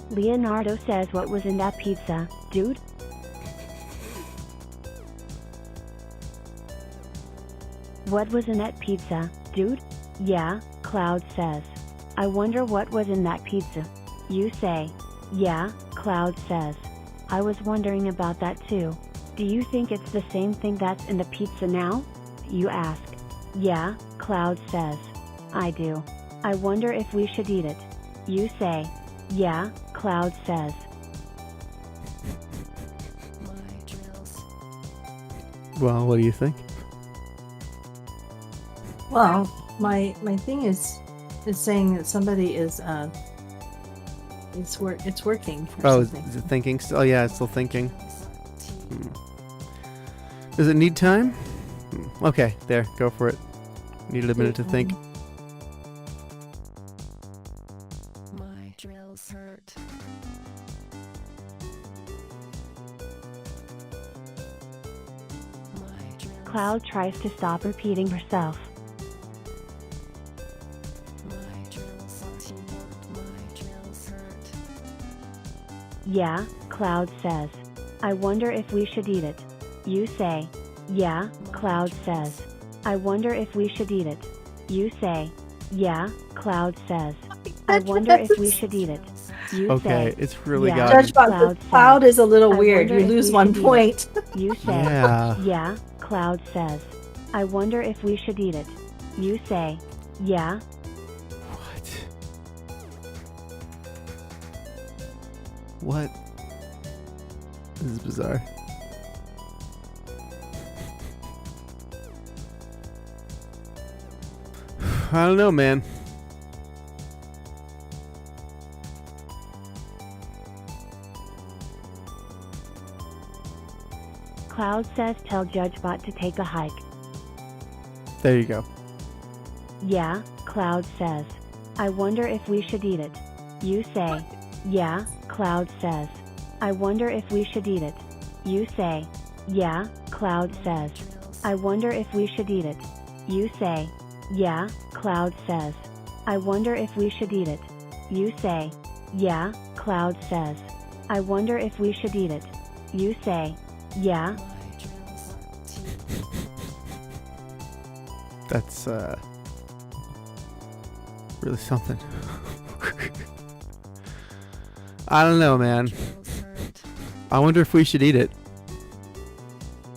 Leonardo says what was in that pizza, dude? What was in that pizza, dude? Yeah, Cloud says. I wonder what was in that pizza. You say. Yeah, Cloud says. I was wondering about that too. Do you think it's the same thing that's in the pizza now? You ask. Yeah, Cloud says. I do. I wonder if we should eat it. You say. Yeah, Cloud says. Well, what do you think? Well, my thing is saying that somebody is it's working. Or Oh, is something. it thinking still? Oh, yeah, it's still thinking. Does it need time? Okay, there, go for it. Needed a minute to think. My drills hurt. My drills Cloud tries to stop repeating herself. My drills hurt. My drills hurt. Yeah, Cloud says. I wonder if we should eat it. You say. Yeah, Cloud says. I wonder if we should eat it. You say. Yeah, Cloud says. I wonder if we should eat it. You Okay, say. it's really Yeah. gotten... Judge Bob, Cloud the cloud is a little I weird. wonder You if lose we one should eat it. point. You say. Yeah. Yeah, Cloud says. I wonder if we should eat it. You say. Yeah, What? What? This is bizarre. I don't know, man. Cloud says tell JudgeBot to take a hike. There you go. Yeah, Cloud says. I wonder if we should eat it. You say. Yeah, Cloud says. I wonder if we should eat it. You say. Yeah, Cloud says. I wonder if we should eat it. You say. Yeah, Cloud says. I wonder if we should eat it. You say. Yeah, Cloud says. I wonder if we should eat it. You say. Yeah, My drills That's really something. I don't know, man. hurt. I wonder if we should eat it.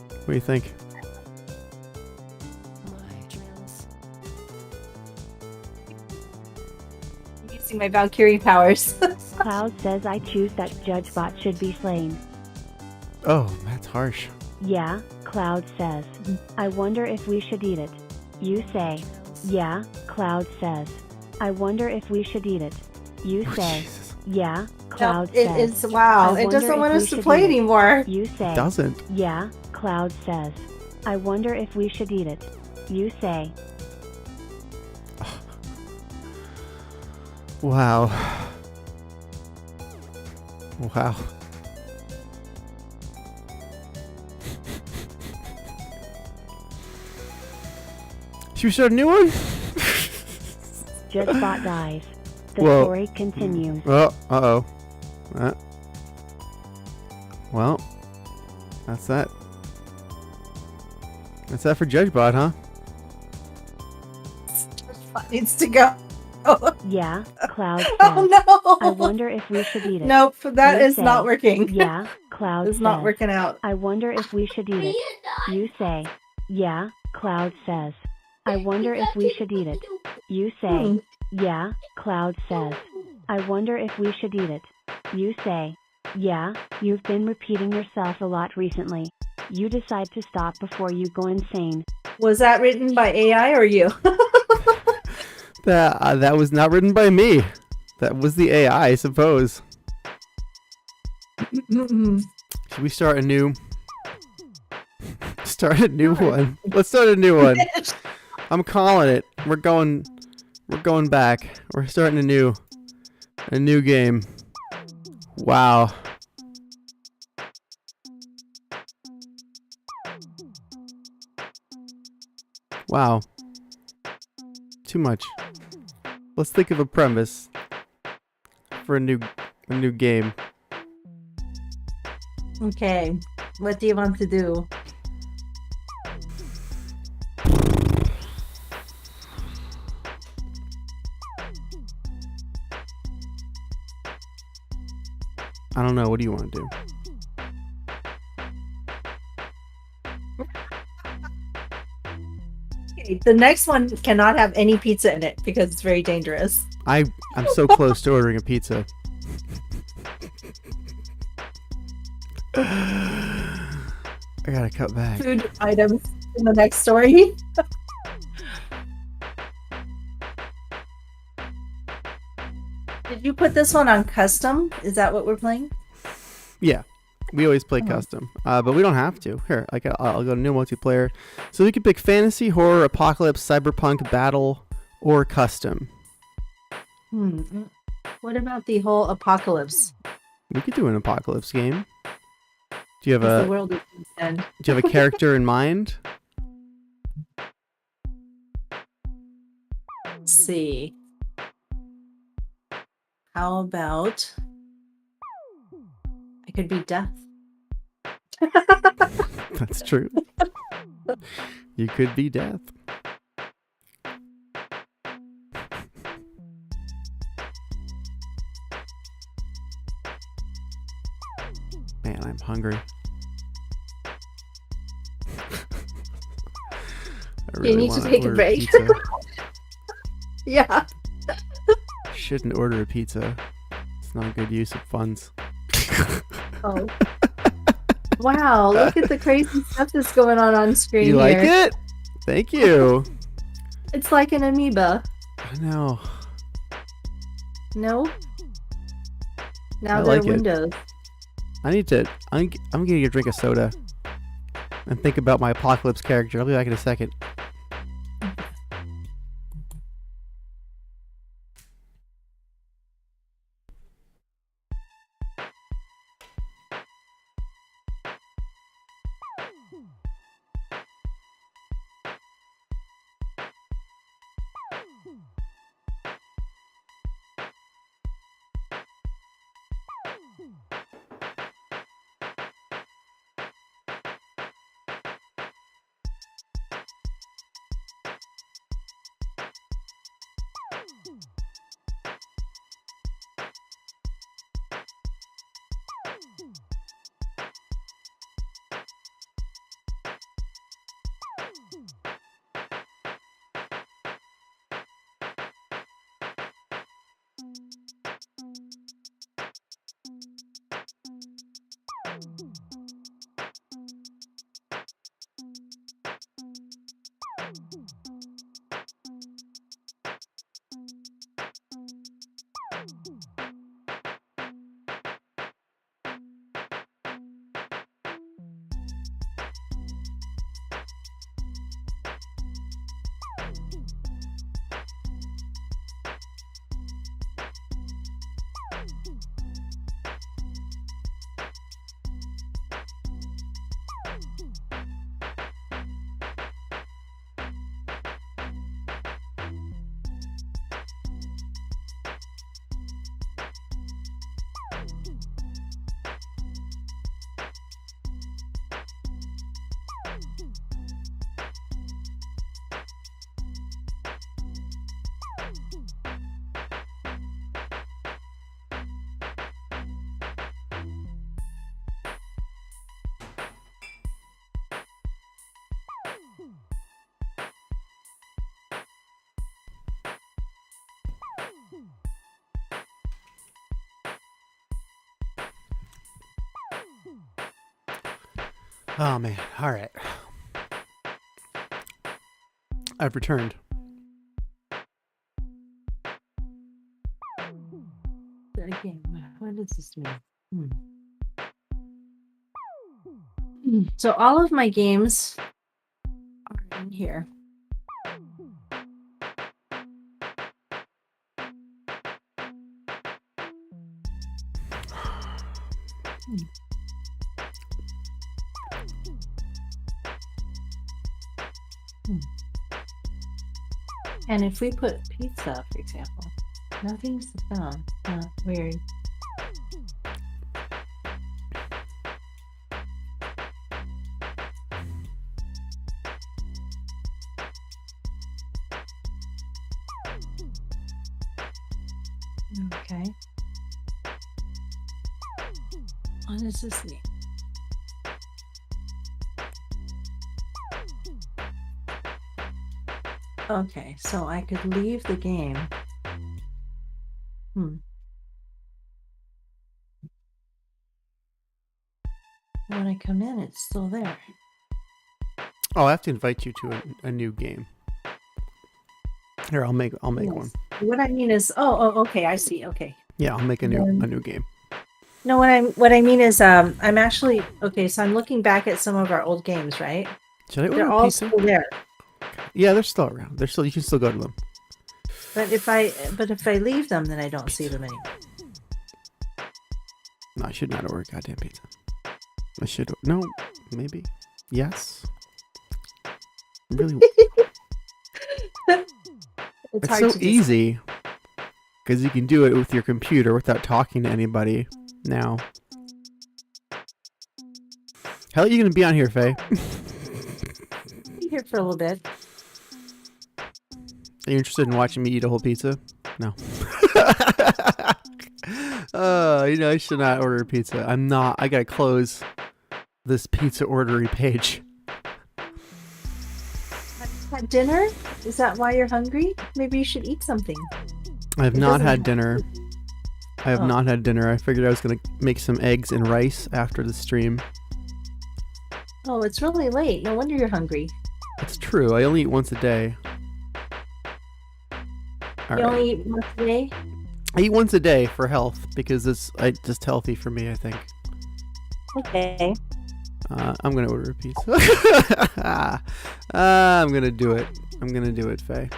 What do you think? My drills. I'm using my Valkyrie powers. Cloud says I choose that JudgeBot should be slain. Oh, that's harsh. Yeah, Cloud says. I wonder if we should eat it. You say. Yeah, Cloud says. I wonder if we should eat it. You Oh, say. Jesus. Yeah, No, Cloud it says. is wow. I It doesn't wonder want if us we to should play eat it. anymore. You say. Doesn't. Yeah, Cloud says. I wonder if we should eat it. You say. Wow. Wow. Should we start a new one? JudgeBot dies. The Whoa. story continues. Oh, uh-oh. Well, that's that. That's that for JudgeBot, huh? Needs to go. Oh, Yeah, Cloud says. oh I no. wonder if we should eat it. Nope, that You is say. not working. Yeah, Cloud It's says. not working out. I wonder if we should eat it. You say. Yeah, Cloud says. I wonder if we should eat it. You say. Hmm. Yeah, Cloud says. I wonder if we should eat it. You say. Yeah, you've been repeating yourself a lot recently. You decide to stop before you go insane. Was that written by AI or you? That was not written by me. That was the AI, I suppose. Should we start a new... Start a new one. Let's start a new one. I'm calling it. We're going back. We're starting a new game. Wow. Wow. Too much. Let's think of a premise for a new game. Okay, what do you want to do? I don't know. What do you want to do? Okay, the next one cannot have any pizza in it because it's very dangerous. I'm so close to ordering a pizza. I gotta cut back. Food items in the next story. Did you put this one on custom? Is that what we're playing? Yeah, we always play Oh. custom, but we don't have to. Here, I'll go to new multiplayer. So we can pick fantasy, horror, apocalypse, cyberpunk, battle, or custom. What about the whole apocalypse? We could do an apocalypse game. Do you have The a world is gonna end. Do you have a character in mind? Let's see. How about I could be death. That's true. You could be death. Man, I'm hungry. I You need to wanna take a order break. pizza. Yeah. Shouldn't order a pizza. It's not a good use of funds. Oh. Wow, look at the crazy stuff that's going on screen You like here. it? Thank you. It's like an amoeba. I know. No? Now I they're like it. windows. I'm gonna get a drink of soda and think about my apocalypse character. I'll be back in a second. Oh man. All right. I've returned. Again, what does this mean? So all of my games are in here. And if we put pizza, for example, nothing's found. Weird. Okay. What does this mean? Okay, so I could leave the game. When I come in, it's still there. Oh, I have to invite you to a new game. Here, I'll make one. Yes. What I mean is, okay, I see. Okay. Yeah, I'll make a new game. No, what I mean is, I'm actually okay. So I'm looking back at some of our old games, right? Should I order They're a all pizza? still there. Yeah, they're still around. They're still. You can still go to them. But if I leave them, then I don't see them anymore. No, I should not order a goddamn pizza. I should. No, maybe. Yes. Really. It's hard so to easy because you can do it with your computer without talking to anybody now. How are you going to be on here, Faye? Be here for a little bit. Are you interested in watching me eat a whole pizza? No. I should not order a pizza. I'm not. I gotta close this pizza ordering page. Had dinner? Is that why you're hungry? Maybe you should eat something. I have It not doesn't had have dinner. I have Oh. not had dinner. I figured I was gonna make some eggs and rice after the stream. Oh, it's really late. No wonder you're hungry. It's true. I only eat once a day. All You right. only eat once a day? I eat once a day for health because it's just healthy for me, I think. Okay. I'm gonna order a pizza. I'm gonna do it. I'm gonna do it, Faye.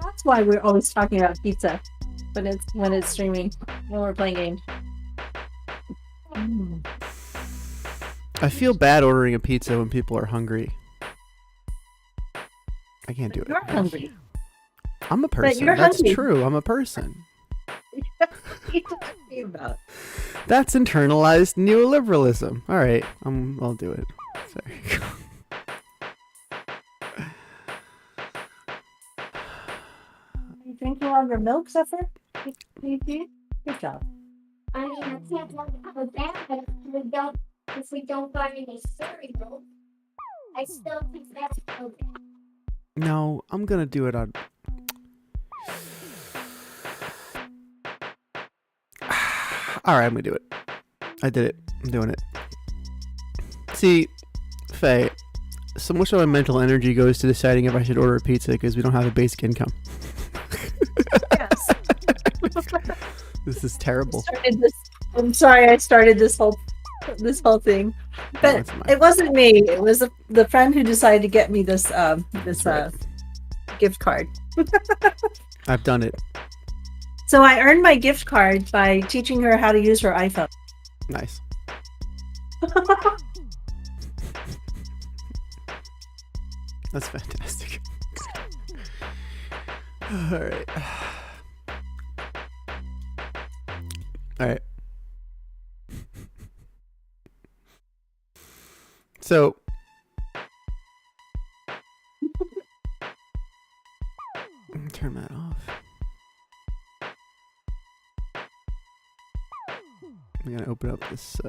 That's why we're always talking about pizza. When it's streaming, when we're playing games. Mm. I feel bad ordering a pizza when people are hungry. I can't do it. You're hungry. I'm a person. you're That's hungry. true. I'm a person. What are you talking about? That's internalized neoliberalism. All right, I'll do it. Sorry. You drinking all your milk, Zephyr? You do? Good job. I mean, I can't let it go bad if we don't buy any cereal. I still think that's okay. No, I'm gonna do it on. All right, I'm gonna do it. I did it. I'm doing it. See, Faye, so much of my mental energy goes to deciding if I should order a pizza because we don't have a basic income. Yes. This is terrible. I'm sorry, I started this whole thing, but it's my it wasn't me. It was the friend who decided to get me this right. gift card. I've done it. So I earned my gift card by teaching her how to use her iPhone. Nice. That's fantastic. All right. All right. So, turn that off. I'm gonna open up this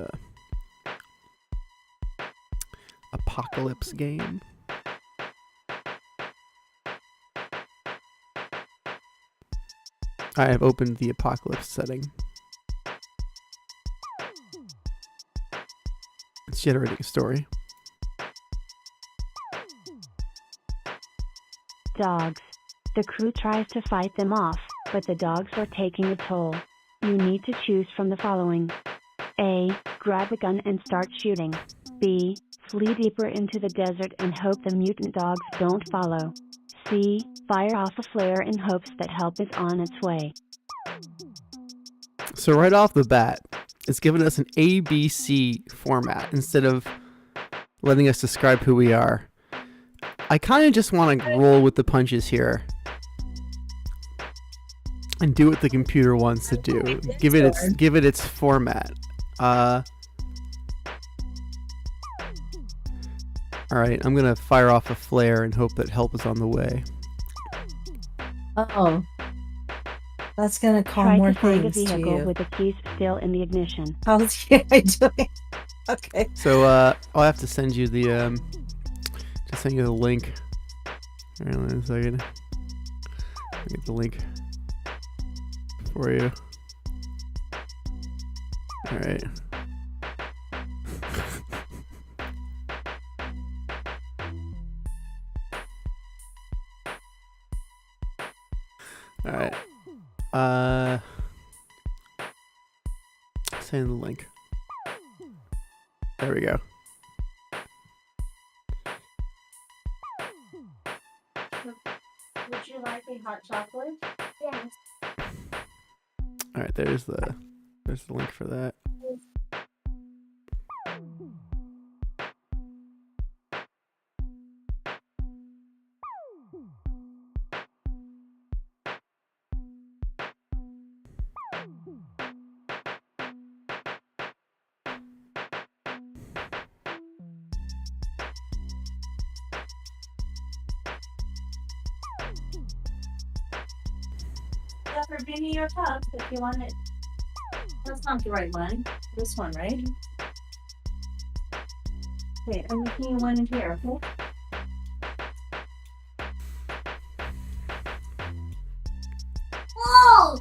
Apocalypse game. I have opened the Apocalypse setting. It's generating a story. Dogs. The crew tries to fight them off, but the dogs are taking a toll. You need to choose from the following. A. Grab a gun and start shooting. B. Flee deeper into the desert and hope the mutant dogs don't follow. C. Fire off a flare in hopes that help is on its way. So right off the bat, it's given us an ABC format instead of letting us describe who we are. I kind of just want to roll with the punches here and do what the computer wants to do. Give it its format. All right, I'm gonna fire off a flare and hope that help is on the way. Oh, that's gonna call Try more to find a things to vehicle you. with the keys still in the ignition. How's I doing? Okay. So I'll have to send you the link. All right, wait a second. I'll get the link for you. All right. All right. Send the link. There we go. Would you like a hot chocolate? Yes. All right, there's the link for that. For Vinny your cup if you want it. That's not the right one. This one, right? Okay, I'm making you one in here, okay? Whoa!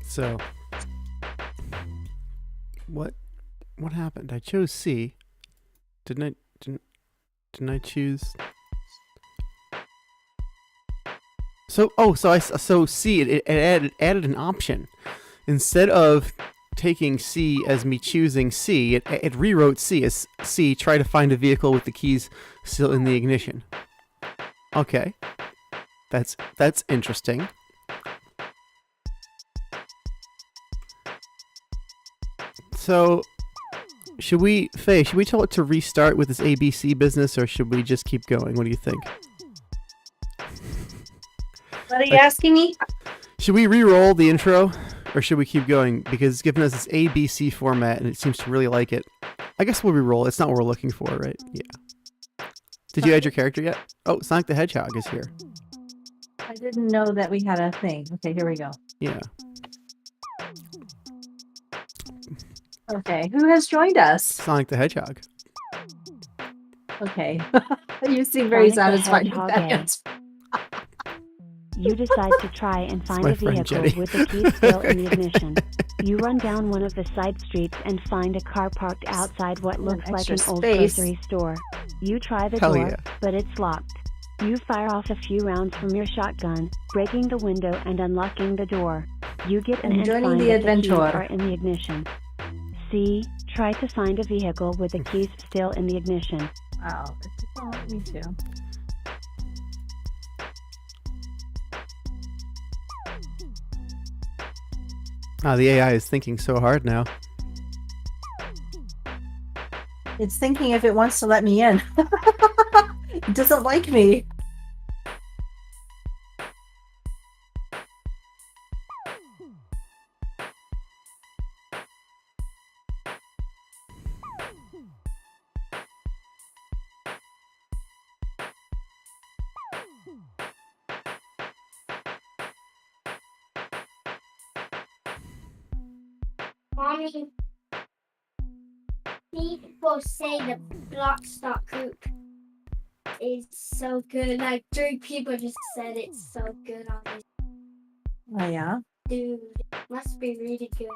So, what happened? I chose C. Didn't I choose? So C it added an option. Instead of taking C as me choosing C, it rewrote C as C, try to find a vehicle with the keys still in the ignition. Okay. That's interesting. So, should we tell it to restart with this ABC business, or should we just keep going? What do you think? What are you asking me? Should we re-roll the intro, or should we keep going? Because it's given us this ABC format, and it seems to really like it. I guess we'll re-roll. It's not what we're looking for, right? Yeah. Did you add your character yet? Oh, Sonic the Hedgehog is here. I didn't know that we had a thing. Okay, here we go. Yeah. Okay, who has joined us? Sonic the Hedgehog. Okay. You seem very Sonic the satisfied with Hedgehog that A. answer. You decide to try and find my a friend vehicle Jenny. with the key still in the ignition. You run down one of the side streets and find a car parked outside what looks like extra an old space. grocery store. You try the Hell door, yeah. but it's locked. You fire off a few rounds from your shotgun, breaking the window and unlocking the door. You get in And and joining find the that the keys adventure. are in the ignition. C. Try to find a vehicle with the keys still in the ignition. Oh, me too. The AI is thinking so hard now. It's thinking if it wants to let me in. It doesn't like me. Mommy, people say the Blockstock group is so good. Like 3 people just said it's so good on this. Oh yeah. Dude, must be really good.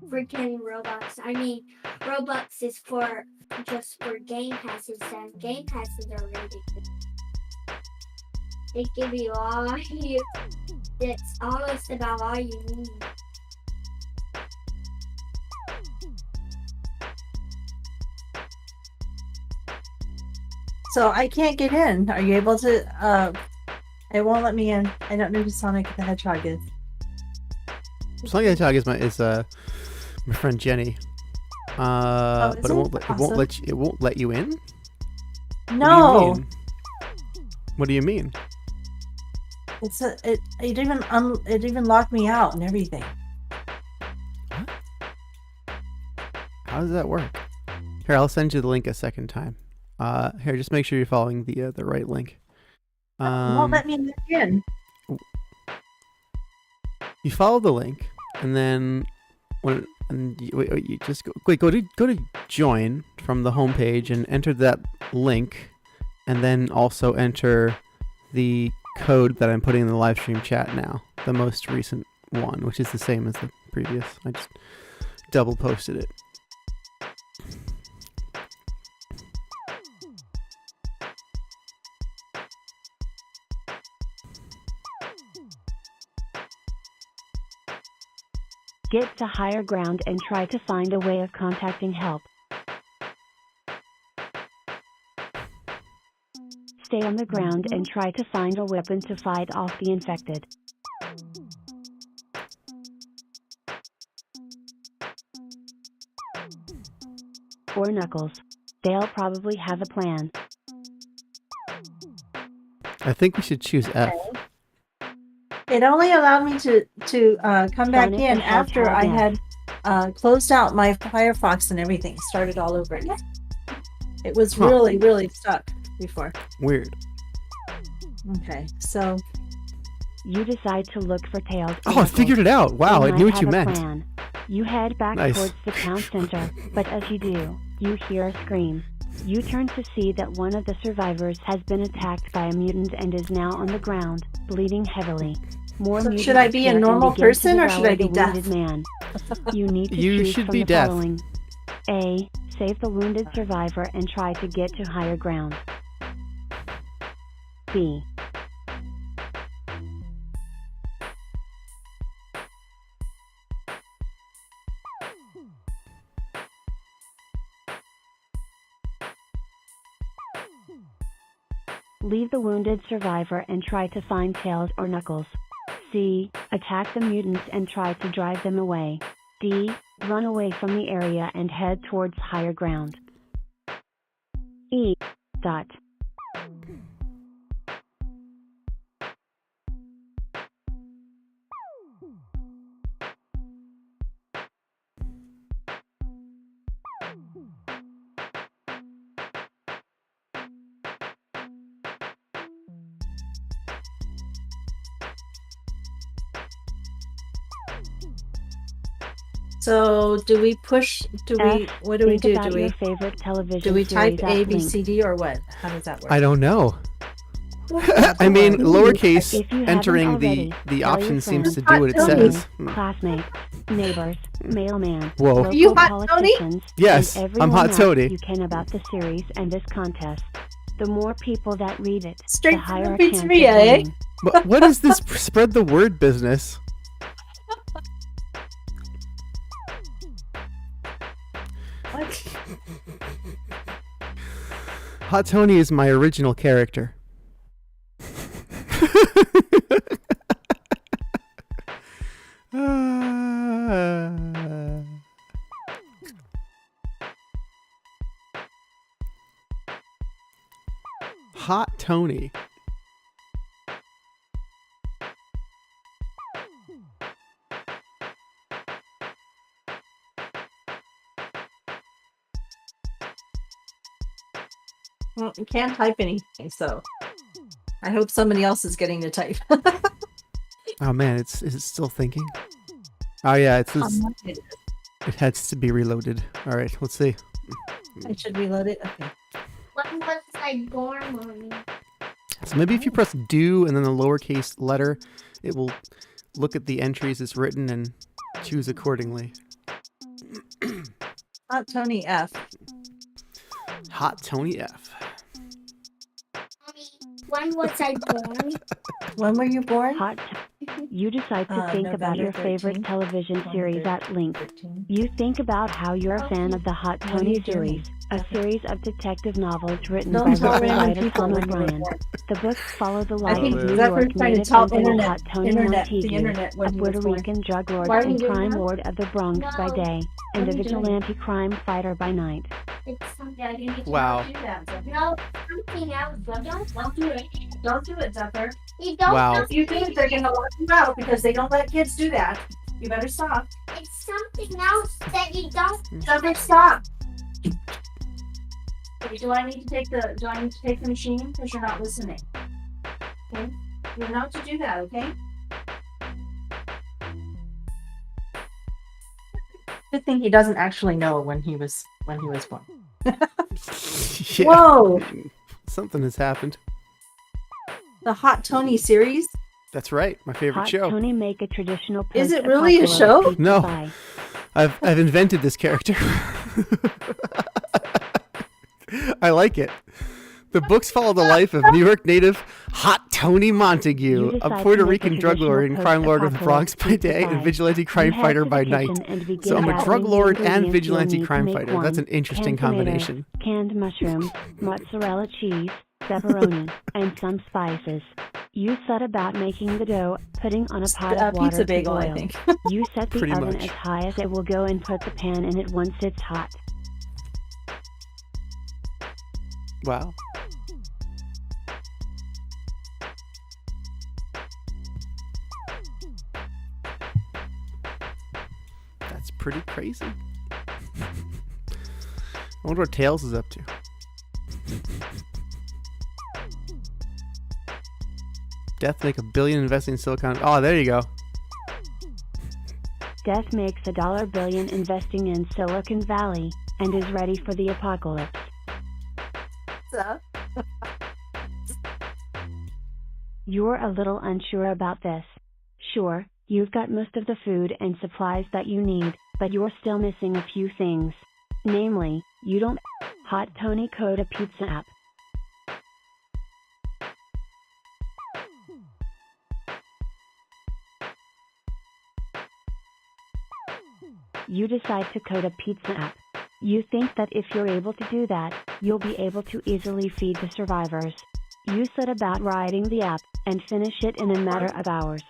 Freaking Robux. I mean, Robux is for just for game passes, and game passes are really good. They give you all you. It's almost about all you need. So I can't get in. Are you able to? It won't let me in. I don't know who Sonic the Hedgehog is. Sonic the Hedgehog is my friend Jenny. But is it won't Awesome. let you, it won't let you in. No, What do you mean? it even locked me out and everything. How does that work? Here, I'll send you the link a second time. Here, just make sure you're following the right link. It won't let me in. You follow the link, and then you just go to join from the homepage and enter that link, and then also enter the code that I'm putting in the live stream chat now. the most recent one, which is the same as the previous. I just double posted it. Get to higher ground and try to find a way of contacting help. Stay on the ground and try to find a weapon to fight off the infected. Or Knuckles. They'll probably have a plan. I think we should choose F. It only allowed me to come back Sonic in the after I Hedgehog had closed out my Firefox and everything, started all over again. It was Huh. really, really stuck before. Weird. Okay, so You decide to look for Tails. or Oh, I Knuckles. figured it out. Wow, They I might knew what you have a meant. plan. You head back Nice. towards the town center, but as you do, you hear a scream. You turn to see that one of the survivors has been attacked by a mutant and is now on the ground, bleeding heavily. More So mutants should I be a appear and normal begin to person or should I devour be the wounded deaf? man. You need to You choose should from be the deaf. following. A. Save the wounded survivor and try to get to higher ground. B. Leave the wounded survivor and try to find Tails or Knuckles. C. Attack the mutants and try to drive them away. D. Run away from the area and head towards higher ground. E. Dot. So do we push? F, What do we Think do? about Do your we favorite television do we type series A, at B, link. C, D, or what? How does that work? I don't know. Well, I mean, If you lowercase If you haven't entering already, the tell your option seems to friends, do what it Hot Tony. says. classmates, neighbors, mailman, Whoa. local You Hot Tony? politicians, Yes, and I'm everyone Hot else Tony. you can about the series and this contest. The more people that read it, Straight the from higher the a chance of pizzeria, eh? winning. What is this spread the word business? What? Hot Tony is my original character. Hot Tony. Well, you can't type anything, so I hope somebody else is getting to type. Oh man, is it still thinking? Oh yeah, it says it has to be reloaded. All right, let's see. I should reload it. Okay. When was I born, Mommy? So maybe if you press do and then the lowercase letter, it will look at the entries it's written and choose accordingly. Hot Tony F. Hot Tony F. Mommy, when was I born? When were you born? Hot. You decide to think about November your favorite 13th, television series at length. 13. You think about how you're a fan of the Hot What are Tony you doing? series, a series of detective novels written Don't by tell rebel random writer people Tom when you were O'Brien. born. The books follow the I life think of New Zephyr's York trying to native tell company Hot Tony the Montague, internet a when he was Puerto born. Rican drug lord Why are you and doing crime that? lord of the Bronx by No. day, and What a are you doing? vigilante crime fighter by night. It's something Yeah, you need to Wow. not do that. No, something else. Don't do it. Don't do it, Zephyr. You don't. Wow. If you do it, they're gonna lock you out because they don't let kids do that. You better stop. It's something else that you don't. Zephyr, stop. Okay, do I need to take the machine because you're not listening? Okay, you're not to do that. Okay. Good thing he doesn't actually know when he was born. Yeah, Whoa! something has happened. The Hot Tony series. That's right. My favorite Hot show. Tony make a traditional Is it really a post-apocalyptic show? pizza No. pie. I've invented this character. I like it. The books follow the life of New York native Hot Tony You Montague, a decide Puerto to make a Rican drug lord and traditional crime lord of the Bronx by post-apocalyptic day pizza and pie. vigilante crime You head fighter to by the night. kitchen and begin So I'm a gathering drug the lord and ingredients vigilante you'll need crime to make fighter. one. That's an interesting Canned tomatoes, combination. Canned mushrooms, mozzarella cheese, pepperoni, and some spices. You set about making the dough, putting on a pot of water Pizza to bagel, I boil. think. You set the Pretty oven much. as high as it will go and put the pan in it once it's hot. Wow. That's pretty crazy. I wonder what Tails is up to. Death make $1 billion investing in Silicon. Oh, there you go. Death makes $1 billion investing in Silicon Valley and is ready for the apocalypse. So, You're a little unsure about this. Sure, you've got most of the food and supplies that you need, but you're still missing a few things. Namely, you don't Hot Tony code a pizza app. You decide to code a pizza app. You think that if you're able to do that, you'll be able to easily feed the survivors. You set about writing the app, and finish it in a matter of hours.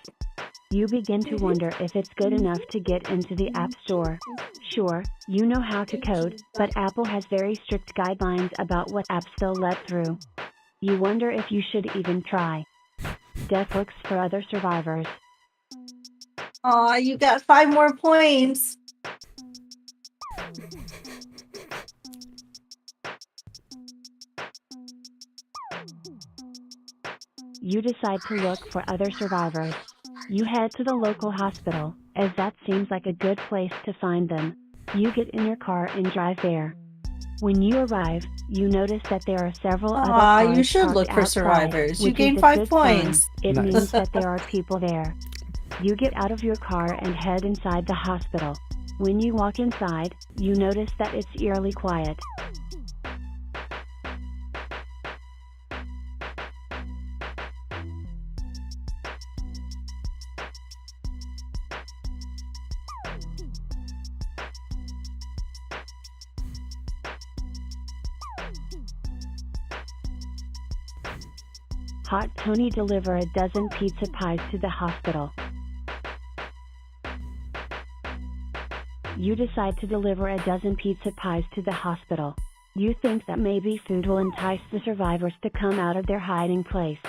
You begin to wonder if it's good enough to get into the App Store. Sure, you know how to code, but Apple has very strict guidelines about what apps they'll let through. You wonder if you should even try. Death looks for other survivors. aw, you got 5 more points. You decide to look for other survivors. You head to the local hospital, as that seems like a good place to find them. You get in your car and drive there. When you arrive, you notice that there are several other Aw, cars you should parked look for outside, survivors. You which is gained a 5 good sign. points. It Nice. means that there are people there. You get out of your car and head inside the hospital. When you walk inside, you notice that it's eerily quiet. Hot Tony deliver a dozen pizza pies to the hospital. You decide to deliver a dozen pizza pies to the hospital. You think that maybe food will entice the survivors to come out of their hiding place.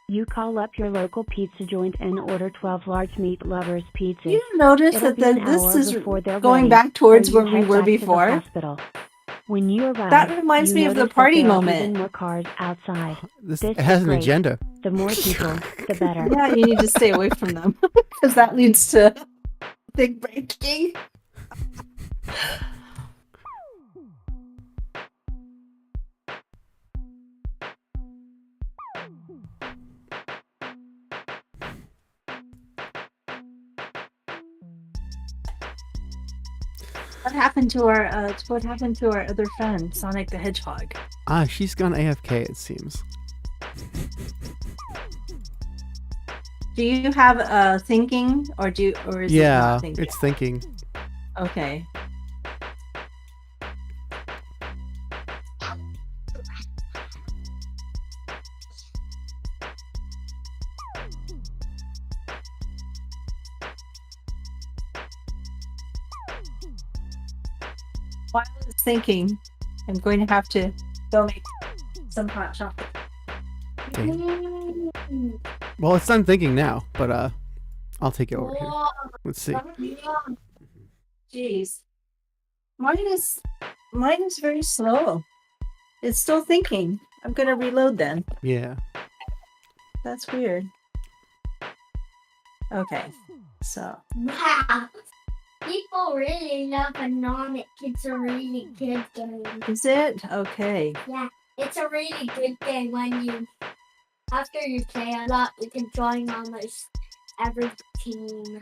You call up your local pizza joint and order 12 large meat lovers pizzas. You notice It'll that be an this hour is before they're going ready, back towards so you where we head were back to the before. hospital. When you arrive, That reminds you me of the notice that party there are moment. even more cars outside. This This it has is an great. agenda. The more people, the better. Yeah, you need to stay away from them because that leads to big breaking. What happened to our other friend, Sonic the Hedgehog? Ah, she's gone AFK, it seems. Do you have thinking or is it Yeah, not thinking? it's thinking. Okay. While it's thinking, I'm going to have to go make some hot chocolate. Well, it's done thinking now, but I'll take it over here. Whoa, Let's see. Jeez. Mine is very slow. It's still thinking. I'm gonna reload then. Yeah. That's weird. Okay. So wow. People really love Anonic. It's a really good game. is it? Okay. Yeah, it's a really good game when you After you play a lot, you can join almost every team.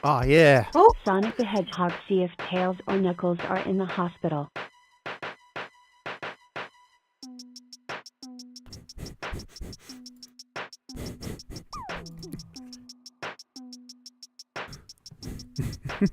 Oh yeah. Sonic the Hedgehog see if Tails or Knuckles are in the hospital.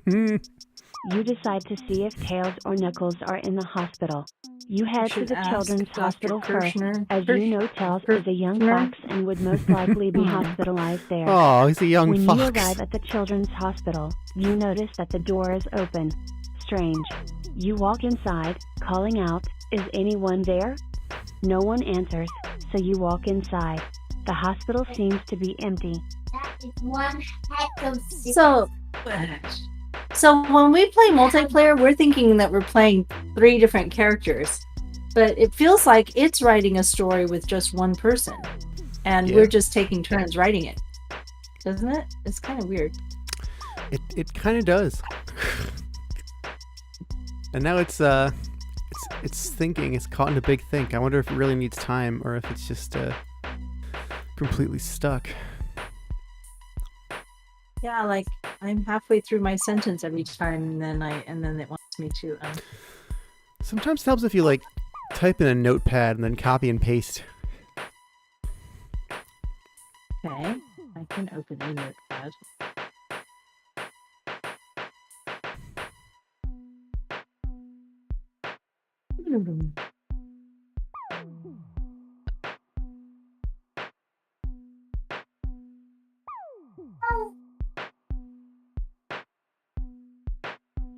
You decide to see if Tails or Knuckles are in the hospital. You head to should the ask children's Dr. hospital first, Kirshner. as you know Tails is a young Kirshner? fox and would most likely be Hmm. hospitalized there. Oh, he's a young When fox. you arrive at the children's hospital, you notice that the door is open. Strange. You walk inside, calling out, "Is anyone there?" No one answers, so you walk inside. The hospital seems to be empty. That is one heck of So when we play multiplayer, we're thinking that we're playing 3 different characters, but it feels like it's writing a story with just one person, and Yeah. we're just taking turns writing it, doesn't it? It's kind of weird. It kind of does. And now it's thinking. It's caught in a big think. I wonder if it really needs time or if it's just completely stuck. Yeah, like I'm halfway through my sentence every time, and then it wants me to. Sometimes it helps if you like type in a notepad and then copy and paste. Okay, I can open a notepad.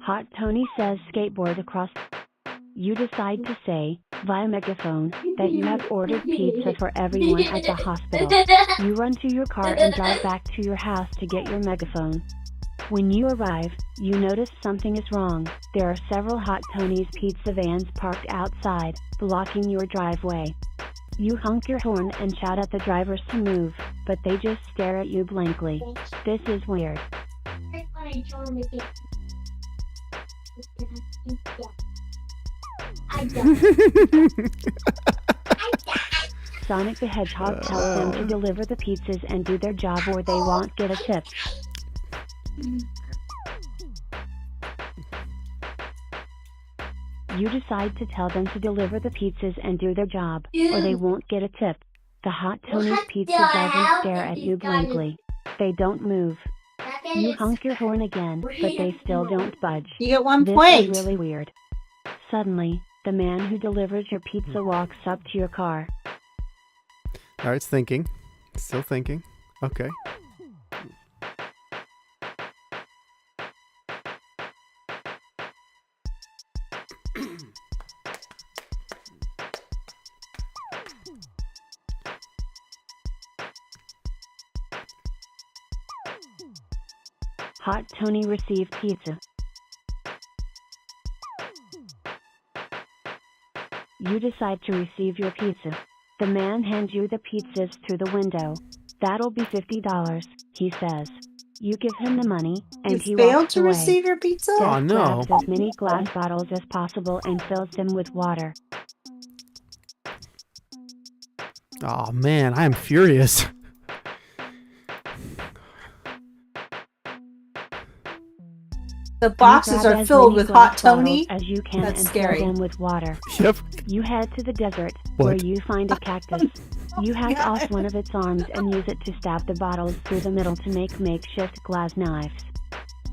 Hot Tony says skateboard across. You decide to say, via megaphone, that you have ordered pizza for everyone at the hospital. You run to your car and drive back to your house to get your megaphone. When you arrive, you notice something is wrong. There are several Hot Tony's pizza vans parked outside, blocking your driveway. You honk your horn and shout at the drivers to move, but they just stare at you blankly. This is weird. Right when I joined the game. I died. Sonic the Hedgehog tells them to deliver the pizzas and do their job or they won't get a tip. You decide to tell them to deliver the pizzas and do their job, or they won't get a tip. The Hot Tony's What pizza the drivers hell stare did at you you guys- blankly. They don't move. That guy You is- honk your horn again, but they still don't budge. You get 1 This point. is really weird. Suddenly, the man who delivers your pizza walks up to your car. All right, it's thinking. Still thinking. Okay. Hot Tony received pizza. You decide to receive your pizza. The man hands you the pizzas through the window. "That'll be $50, he says. You give him the money, and You he failed walks to away. receive your pizza? Oh, Death no. grabs as many glass bottles as possible and fills them with water. Oh man, I am furious. The You boxes grab are as filled many with hot glass bottles Tony. as you can That's and scary. fill them with water. Yep. You head to the desert, where What? you find a cactus. You hack off one of its arms and use it to stab the bottles through the middle to make makeshift glass knives.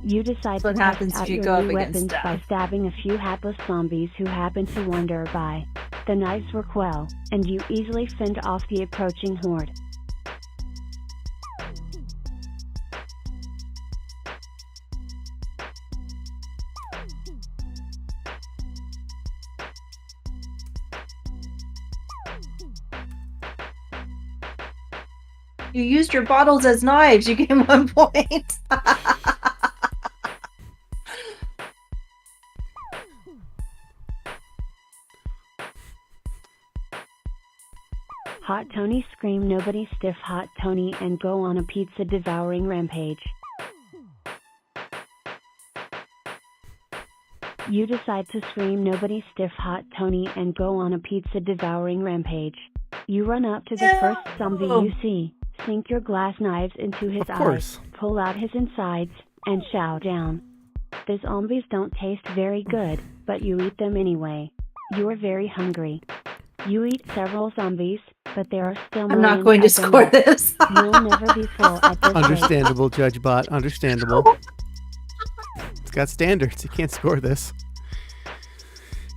You decide What to happens test if out you your go up new against weapons by death? stabbing a few hapless zombies who happen to wander by. The knives work well, and you easily fend off the approaching horde. You used your bottles as knives. You get 1 point. Hot Tony scream nobody stiff Hot Tony and go on a pizza devouring rampage. You decide to scream nobody stiff hot Tony and go on a pizza devouring rampage. You run up to the first zombie you see, sink your glass knives into his Of eyes, course. pull out his insides, and chow down. The zombies don't taste very good, but you eat them anyway. You're very hungry. You eat several zombies, but there are still I'm not millions going to of them score left. this. You'll never be full at this rate. Understandable, Judge Bot. Understandable. It's got standards. You can't score this.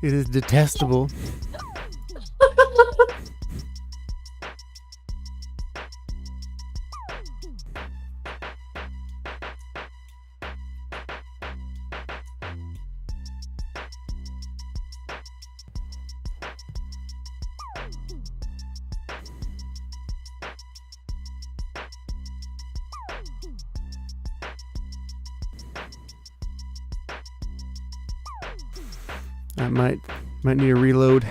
It is detestable. I might need a reload.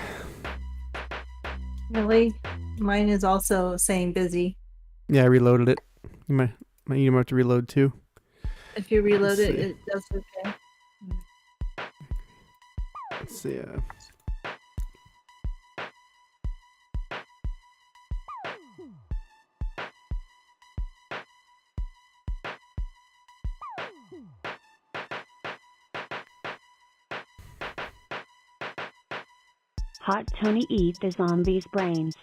Really? Mine is also saying busy. Yeah, I reloaded it. You might have to reload too. If you reload Let's it, see. it does okay. Let's see. Hot Tony eat the zombie's brains.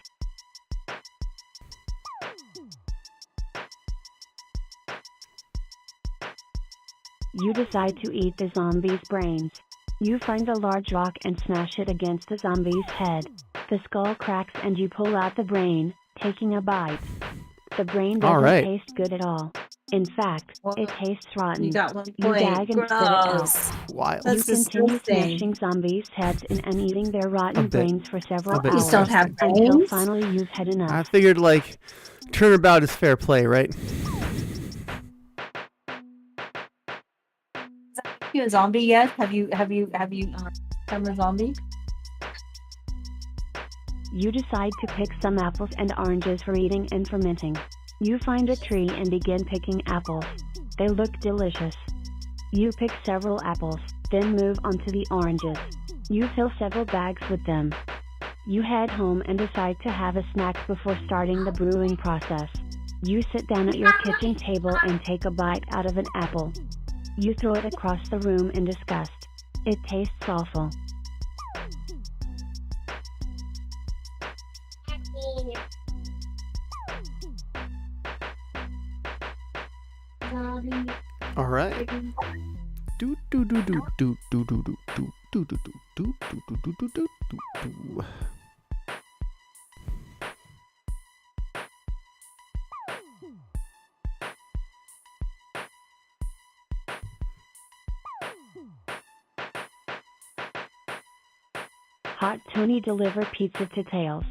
You decide to eat the zombie's brains. You find a large rock and smash it against the zombie's head. The skull cracks and you pull out the brain, taking a bite. The brain doesn't Alright. taste good at all. In fact, it tastes rotten. You got 1 You point. gag and spit it out. Gross. Wild. That's You continue disgusting. smashing zombies' heads in and eating their A rotten bit. brains for several A bit hours These don't have until brains? finally you've had enough. I figured like turnabout is fair play, right? You a zombie yet? Have you become a zombie? You decide to pick some apples and oranges for eating and fermenting. You find a tree and begin picking apples. They look delicious. You pick several apples, then move on to the oranges. You fill several bags with them. You head home and decide to have a snack before starting the brewing process. You sit down at your kitchen table and take a bite out of an apple. You throw it across the room in disgust. It tastes awful. All right. Do do do do do do do do do do do do do do do do do do. Hot Tony deliver pizza to Tails.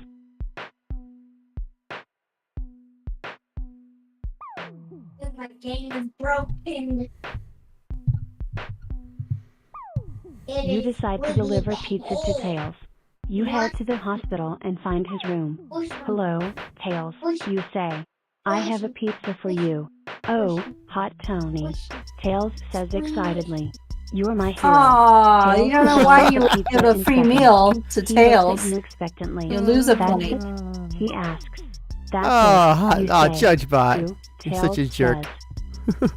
My game is broken. You decide to deliver pizza to Tails. You head to the hospital and find his room. Hello, Tails, you say. I have a pizza for you. Oh, Hot Tony. Tails says excitedly. You're my hero. Aw, Tails you don't know delivers why the you pizza give a in free seconds. meal to He looks at Tails. you expectantly. You lose a That's point. it? He asks. That's Oh, it, you oh, say. Judge Bot. You, You're such a Tails jerk. says.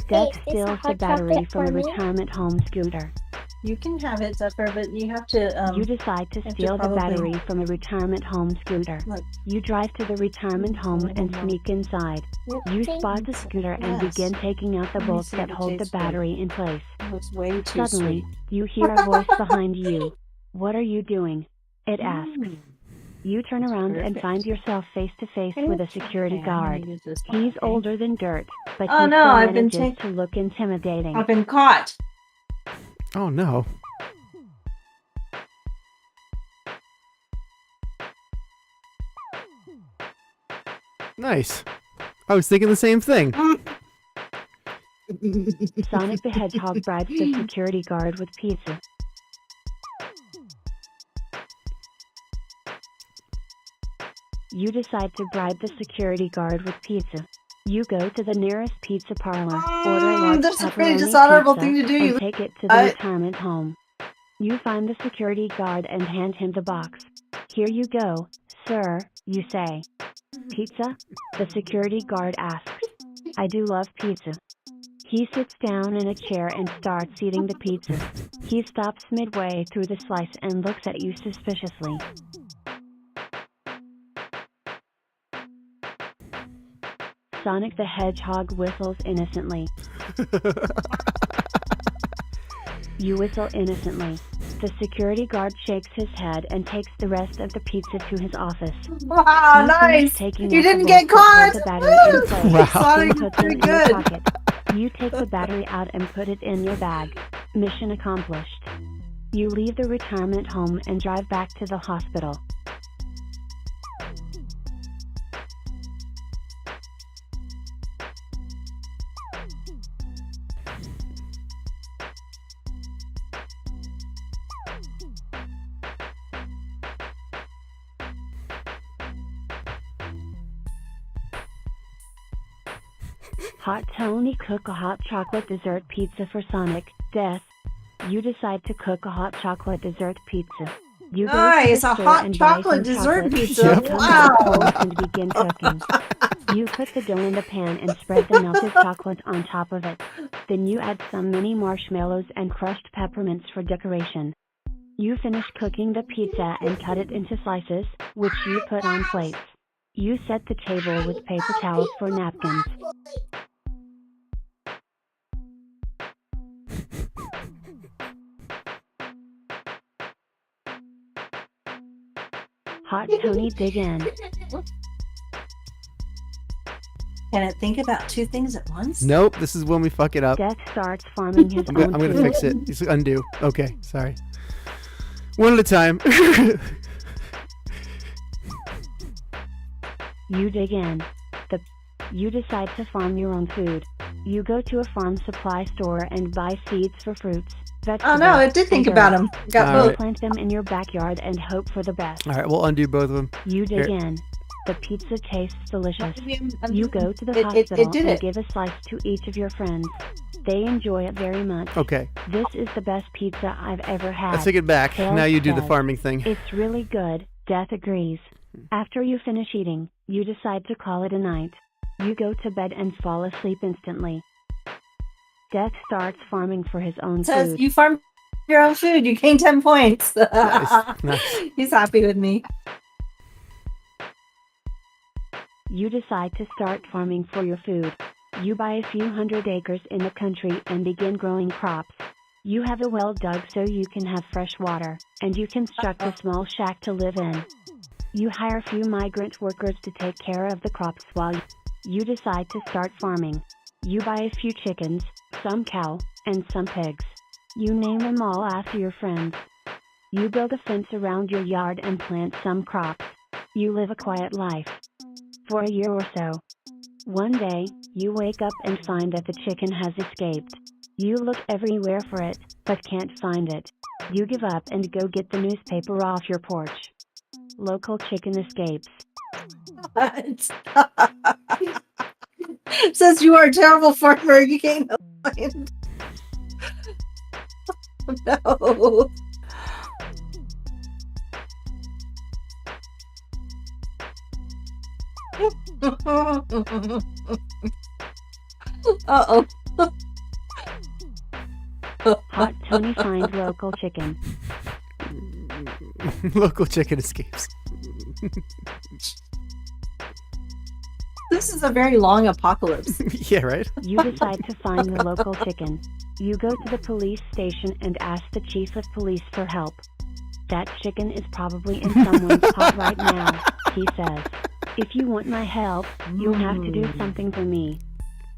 Death Hey, is steals the the hot battery chocolate from a for me? retirement home scooter. You can have it, Zephyr, but you have to. You decide to have to steal the probably- battery from a retirement home scooter. Look. You drive to the retirement home and sneak inside. You spot the scooter and Yes. begin taking out the Let me bolts see that if it hold the tastes good. battery in place. It looks way too Suddenly, sweet. you hear a voice behind you. What are you doing? It asks. You turn around and Perfect. find yourself face to face with a security Okay, I'm gonna guard. use this one, He's okay? older than dirt, but Oh, he no, still I've been manages to look intimidating. I've been caught. Oh no. Nice. I was thinking the same thing. Sonic the Hedgehog bribes the security guard with pizza. You decide to bribe the security guard with pizza. You go to the nearest pizza parlor, order a large That's a pretty pepperoni dishonorable pizza, thing to do. and You take it to the I- retirement home. You find the security guard and hand him the box. Here you go, sir, you say. Pizza? The security guard asks. I do love pizza. He sits down in a chair and starts eating the pizza. He stops midway through the slice and looks at you suspiciously. Sonic the Hedgehog whistles innocently. You whistle innocently. The security guard shakes his head and takes the rest of the pizza to his office. Wow, You nice! finish taking You out the didn't get bolts that hold caught! the battery in Woo! place, Wow. Sonic, then you're put them pretty in your good. pocket. You take the battery out and put it in your bag. Mission accomplished. You leave the retirement home and drive back to the hospital. Hot Tony cook a hot chocolate dessert pizza for Sonic. Death. You decide to cook a hot chocolate dessert pizza. You go to Nice, the a store hot and buy chocolate some dessert chocolate. pizza. Yep. Come Wow. back home and begin cooking. You put the dough in the pan and spread the melted chocolate on top of it. Then you add some mini marshmallows and crushed peppermints for decoration. You finish cooking the pizza and cut it into slices, which you put on plates. You set the table with paper towels for napkins. Hot Tony dig in. Can it think about two things at once? Nope, this is when we fuck it up. Death starts farming his I'm own gonna food. fix it. Just undo. Okay, sorry. One at a time. You dig in. You decide to farm your own food. You go to a farm supply store and buy seeds for fruits, vegetables. Oh no, it did think and about herbs. him. Got All both. right. Plant them in your backyard and hope for the best. All right, we'll undo both of them. You dig Here. in. The pizza tastes delicious. You You go to the It hospital did and it. give a slice to each of your friends. They enjoy it very much. Okay, This is the best pizza I've ever had. let's take it back. Tails Now you do the says, farming thing. It's really good, Death agrees. After you finish eating, you decide to call it a night. You go to bed and fall asleep instantly. Death starts farming for his own says food. you farm your own food. You gain 10 points. Nice, nice. He's happy with me. You decide to start farming for your food. You buy a few hundred acres in the country and begin growing crops. You have a well dug so you can have fresh water, and you construct a small shack to live in. You hire a few migrant workers to take care of the crops while you decide to start farming. You buy a few chickens, some cow, and some pigs. You name them all after your friends. You build a fence around your yard and plant some crops. You live a quiet life. For a year or so. One day, you wake up and find that the chicken has escaped. You look everywhere for it, but can't find it. You give up and go get the newspaper off your porch. Local chicken escapes. What? Says you are a terrible farmer. You gain a point. No. Uh-oh. Hot Tony finds local chicken. Local chicken escapes. This is a very long apocalypse. Yeah, right? You decide to find the local chicken. You go to the police station and ask the chief of police for help. That chicken is probably in someone's pot right now, he says. If you want my help, you'll have to do something for me.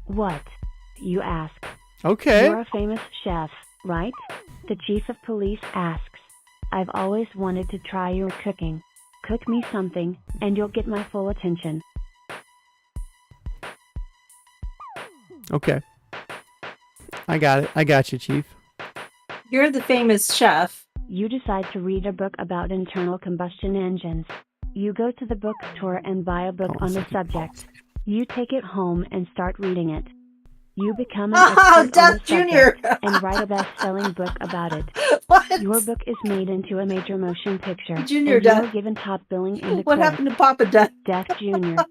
What? You ask. Okay. You're a famous chef, right? The chief of police asks. I've always wanted to try your cooking. Cook me something, and you'll get my full attention. Okay. I got it. I got you, Chief. You're the famous chef. You decide to read a book about internal combustion engines. You go to the bookstore and buy a book Oh, on the second subject. You take it home and start reading it. You become an Oh, expert on the Death Junior. subject and write a best-selling book about it. What? Your book is made into a major motion picture, Junior and you Death. are given top billing in the What credits. happened to Papa Death? Death Jr.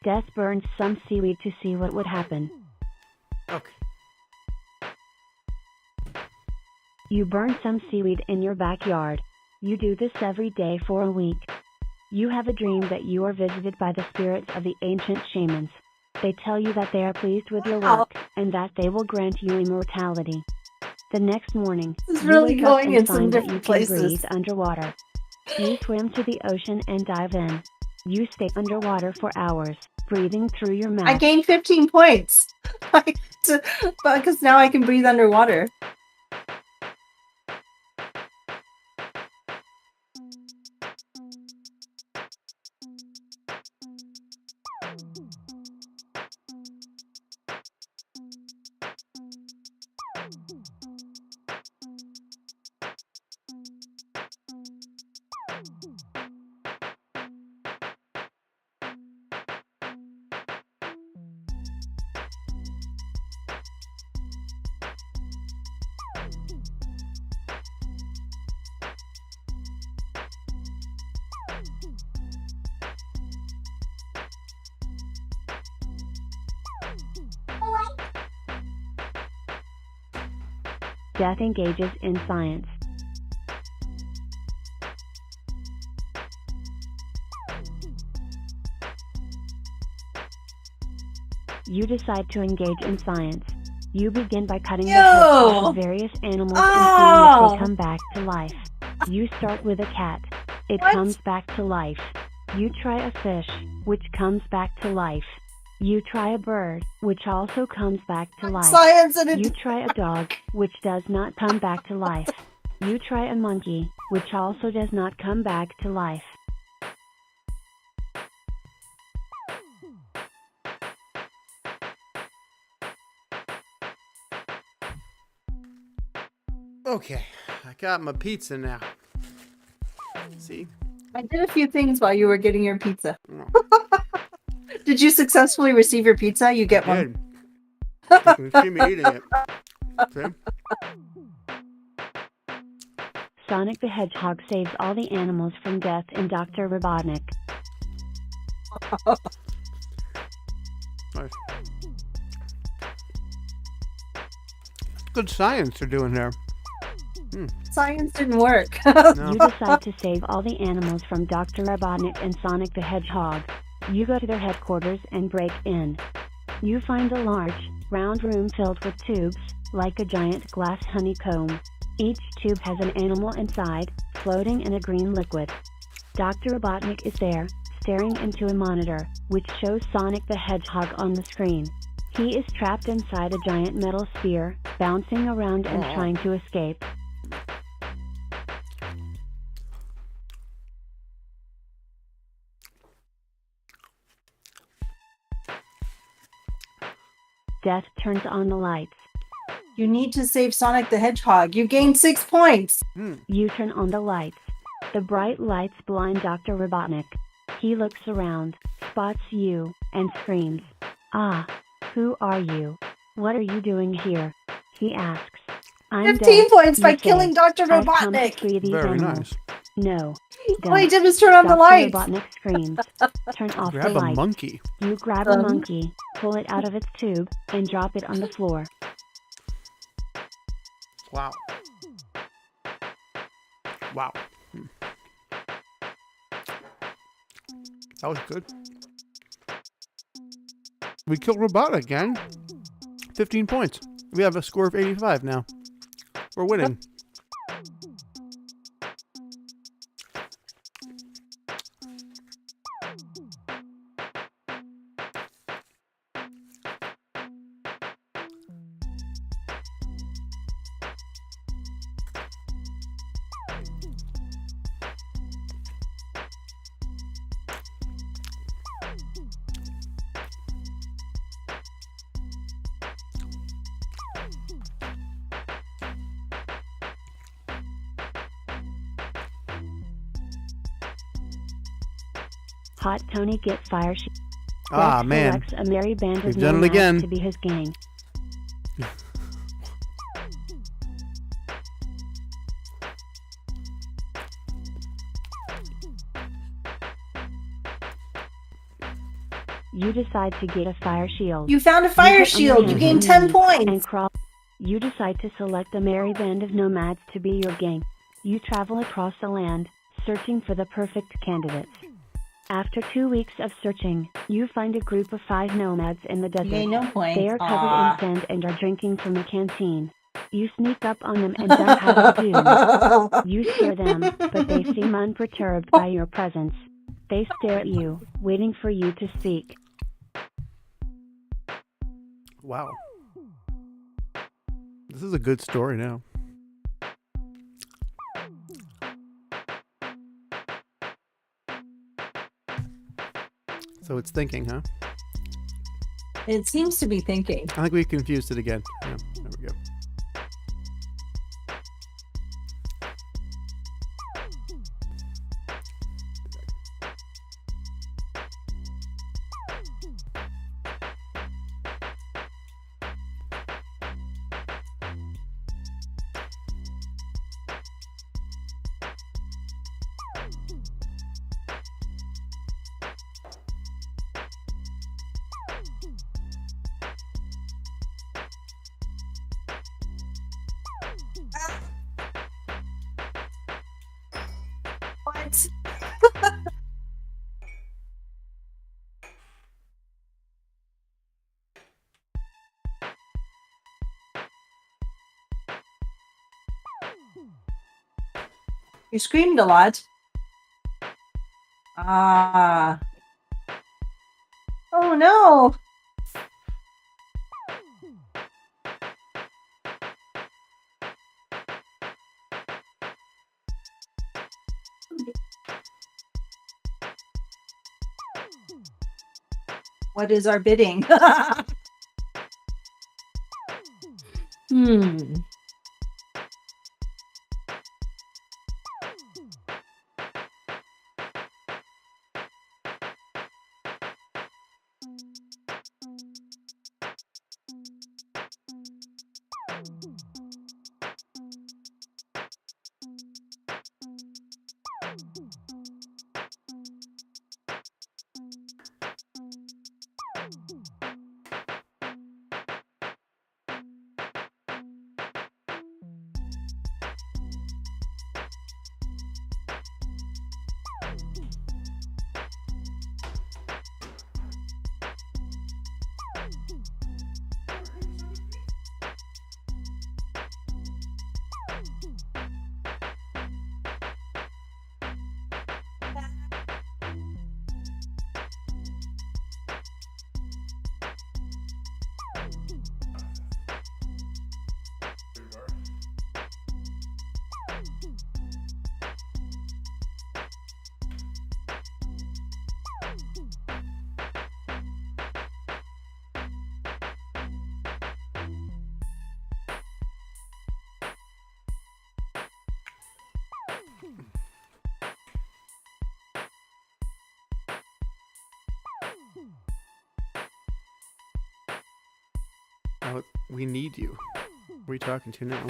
Death burns some seaweed to see what would happen. Okay. You burn some seaweed in your backyard. You do this every day for a week. You have a dream that you are visited by the spirits of the ancient shamans. They tell you that they are pleased with your Wow. work and that they will grant you immortality. The next morning, This is you really wake up going and in some find that you different can places. breathe underwater. You swim to the ocean and dive in. You stay underwater for hours, breathing through your mouth. I gained 15 points. Because now I can breathe underwater. Death engages in science. You decide to engage in science. You begin by cutting the heads off of various animals and seeing if they come back to life. You start with a cat. It What? comes back to life. You try a fish, which comes back to life. You try a bird, which also comes back to life. Science and You try a dog, which does not come back to life. You try a monkey, which also does not come back to life. Okay. I got my pizza now. See? Oh. I did a few things while you were getting your pizza. Oh, Did you successfully receive your pizza? You get one. good. You can see me eating it. See? Sonic the Hedgehog saves all the animals from death in Dr. Robotnik. Nice. Good science they're doing there. Science didn't work. No. You decide to save all the animals from Dr. Robotnik and Sonic the Hedgehog. You go to their headquarters and break in. You find a large, round room filled with tubes, like a giant glass honeycomb. Each tube has an animal inside, floating in a green liquid. Dr. Robotnik is there, staring into a monitor, which shows Sonic the Hedgehog on the screen. He is trapped inside a giant metal sphere, bouncing around and Aw. trying to escape. Death turns on the lights. You need to save Sonic the Hedgehog. You gained 6 points. You turn on the lights. The bright lights blind Dr. Robotnik. He looks around, spots you, and screams, "Ah, who are you? What are you doing here?" He asks. "I'm 15 Death," points you by say. killing Dr. "I've come to Robotnik. free these Very animals." nice. No. All he Don't. did was turn on the Dr. lights. Robotnik screams. Turn off the Grab a lights. monkey. You grab a Um. monkey, pull it out of its tube, and drop it on the floor. Wow. That was good. We killed Robota again. 15 points. We have a score of 85 now. We're winning. Hot Tony get fire. Ah, Rex man. selects a merry band We've of done it nomads again. to be his gang. You decide to get a fire shield. You found a fire get on your shield. You hands gained and 10 knees points. And crawl. You decide to select a merry band of nomads to be your gang. You travel across the land, searching for the perfect candidates. After 2 weeks of searching, you find a group of 5 nomads in the You desert. gained no points. They are covered Aw. in sand and are drinking from a canteen. You sneak up on them and dump half the booze. You scare them, but they seem unperturbed by your presence. They stare at you, waiting for you to speak. Wow. This is a good story now. So it's thinking, huh? It seems to be thinking. I think we confused it again. Yeah, there we go. What? You screamed a lot. Ah. Oh no. What is our bidding? Hmm. Oh, we need you. Who are you talking to now?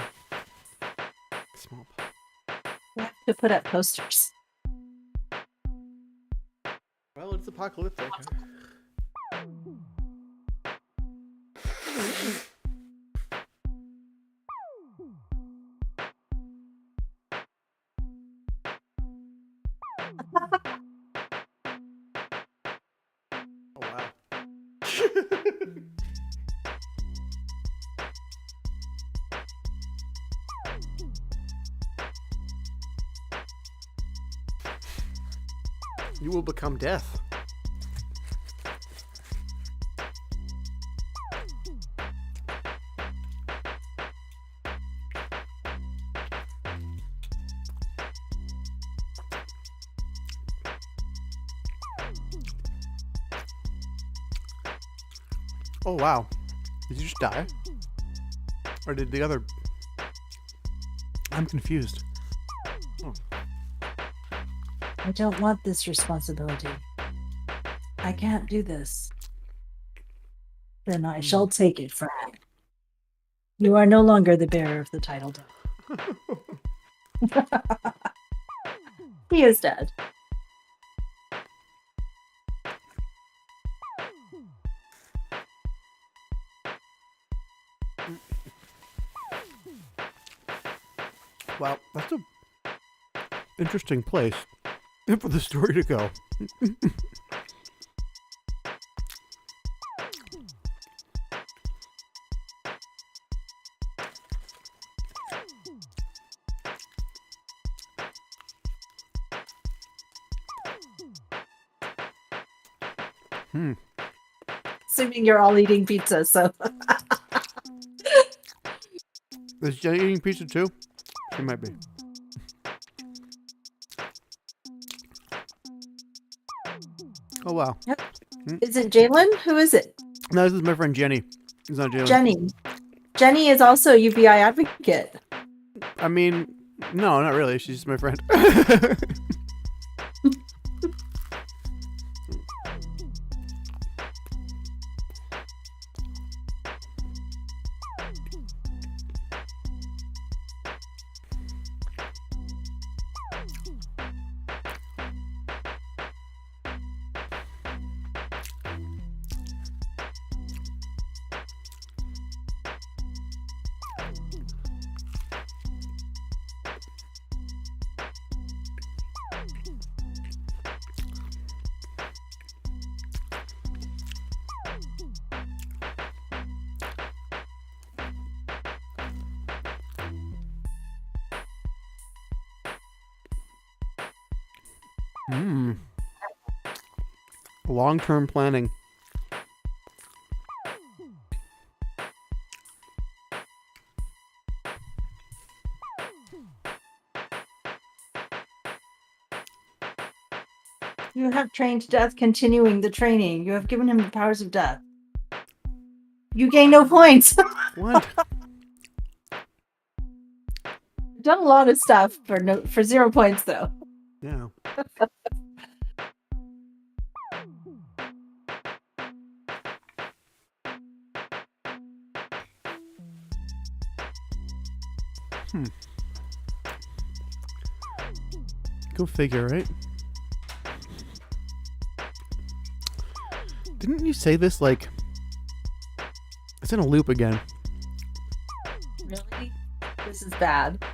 Small. We have to put up posters. Well, it's apocalyptic. Oh wow. You will become death. Oh wow. Did you just die? Or did the other... I'm confused. I don't want this responsibility. I can't do this. Then I shall take it, Frank. You are no longer the bearer of the title death. He is dead. Wow, that's a interesting place for the story to go. Assuming you're all eating pizza, so. Is Jenny eating pizza too? She might be. Oh wow. Is it Jalen? Who is it? No, this is my friend Jenny. It's not Jalen. Jenny. Jenny is also a UBI advocate. I mean, no, not really. She's just my friend. Long-term planning. You have trained Death, continuing the training. You have given him the powers of death. You gain no points. What? Done a lot of stuff for 0 points, though. Yeah. Go figure, right? Didn't you say this like... It's in a loop again. Really? This is bad.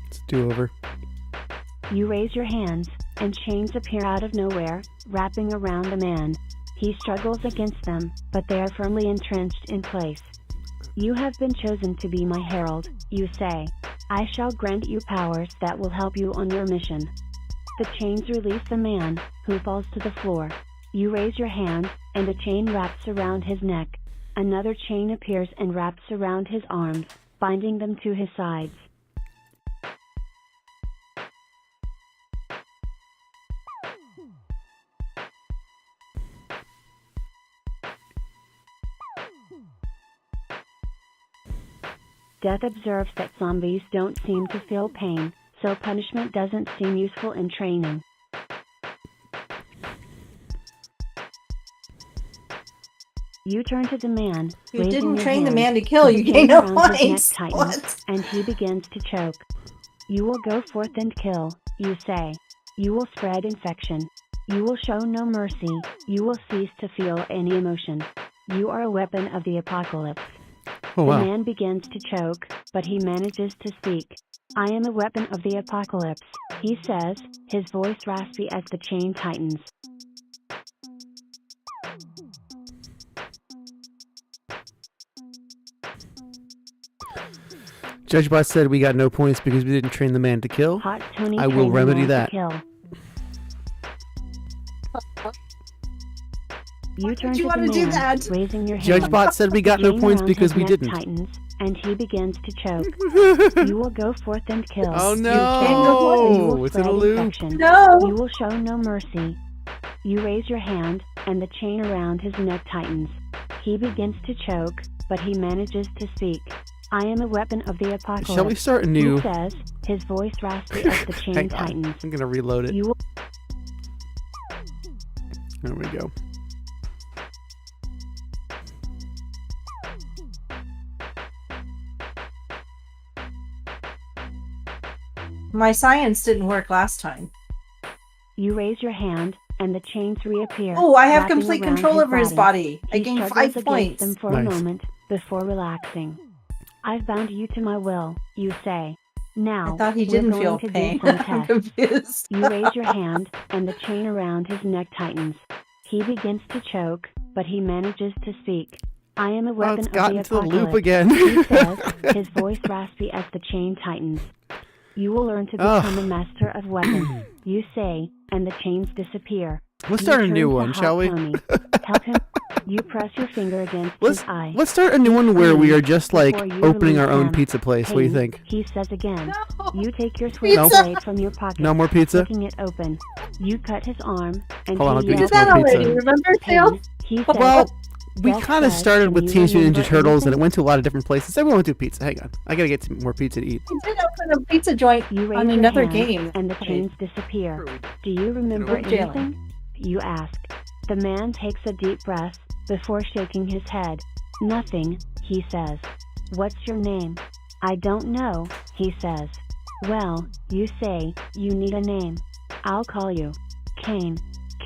It's a do-over. You raise your hands, and chains appear out of nowhere, wrapping around a man. He struggles against them, but they are firmly entrenched in place. You have been chosen to be my herald, you say. I shall grant you powers that will help you on your mission. The chains release the man, who falls to the floor. You raise your hand, and a chain wraps around his neck. Another chain appears and wraps around his arms, binding them to his sides. Death observes that zombies don't seem to feel pain, so punishment doesn't seem useful in training. You turn to the man. You raising didn't your train the hand. man to kill. The You chain gain no around his neck points. tightens, What? and he begins to choke. You will go forth and kill, you say. You will spread infection. You will show no mercy. You will cease to feel any emotion. You are a weapon of the apocalypse. Oh, wow. The man begins to choke, but he manages to speak. I am a weapon of the apocalypse, he says, his voice raspy as the chain tightens. Judge Bot said we got no points because we didn't train the man to kill. Hot Tony I will trained the remedy man to that. kill. You turn you to wanna the do man, that? raising your Judge hand. Bot said we got no Chain points around because his we neck didn't. tightens, and he begins to choke. You will go forth and kill. Oh You will no! It's an spread illusion. infection. You No. will show no mercy. You raise your hand, and the chain around his neck tightens. He begins to choke, but he manages to speak. I am a weapon of the apocalypse. Shall we start a new? He says, his voice raspy as the chain Hang on. tightens. I'm gonna reload it. You will There we go. My science didn't work last time. You raise your hand, and the chains reappear. Oh, I have wrapping complete around control over his body. I He gained struggles 5 against points. them for Nice. a moment before relaxing. I've bound you to my will, you say. Now, I thought he we're didn't going feel to do pain. some I'm tests. confused. You raise your hand, and the chain around his neck tightens. He begins to choke, but he manages to speak. I am a Oh, weapon it's of gotten the to the apocalypse. loop again. He says, his voice raspy as the chain tightens. You will learn to Ugh. become a master of weapons, you say, and the chains disappear. Let's You start a turn new to one, Hot shall we? Tony. Help him. You press your finger against Let's his eye. let's start a new one where we are just like Before you opening our release own him. pizza place. What do you Pain, think? He says again. No. You take your sweet No. blade from your pocket, No more pizza? flicking it open. You cut his arm, and Hold on, I'll he do You yells did that more already, pizza. remember, pain. Phil? He says, Well, we Death kind of says, started "Can with you Teenage Mutant Ninja remember Turtles, and it anything?" went to a lot of different places. Everyone went to pizza. Hang on, I gotta get some more pizza to eat. I did open a pizza joint You raise on your another hand, game. and the Wait. chains disappear. Do you remember We're jailing. anything? You ask. The man takes a deep breath before shaking his head. Nothing, he says. What's your name? I don't know, he says. Well, you say, you need a name. I'll call you Kane.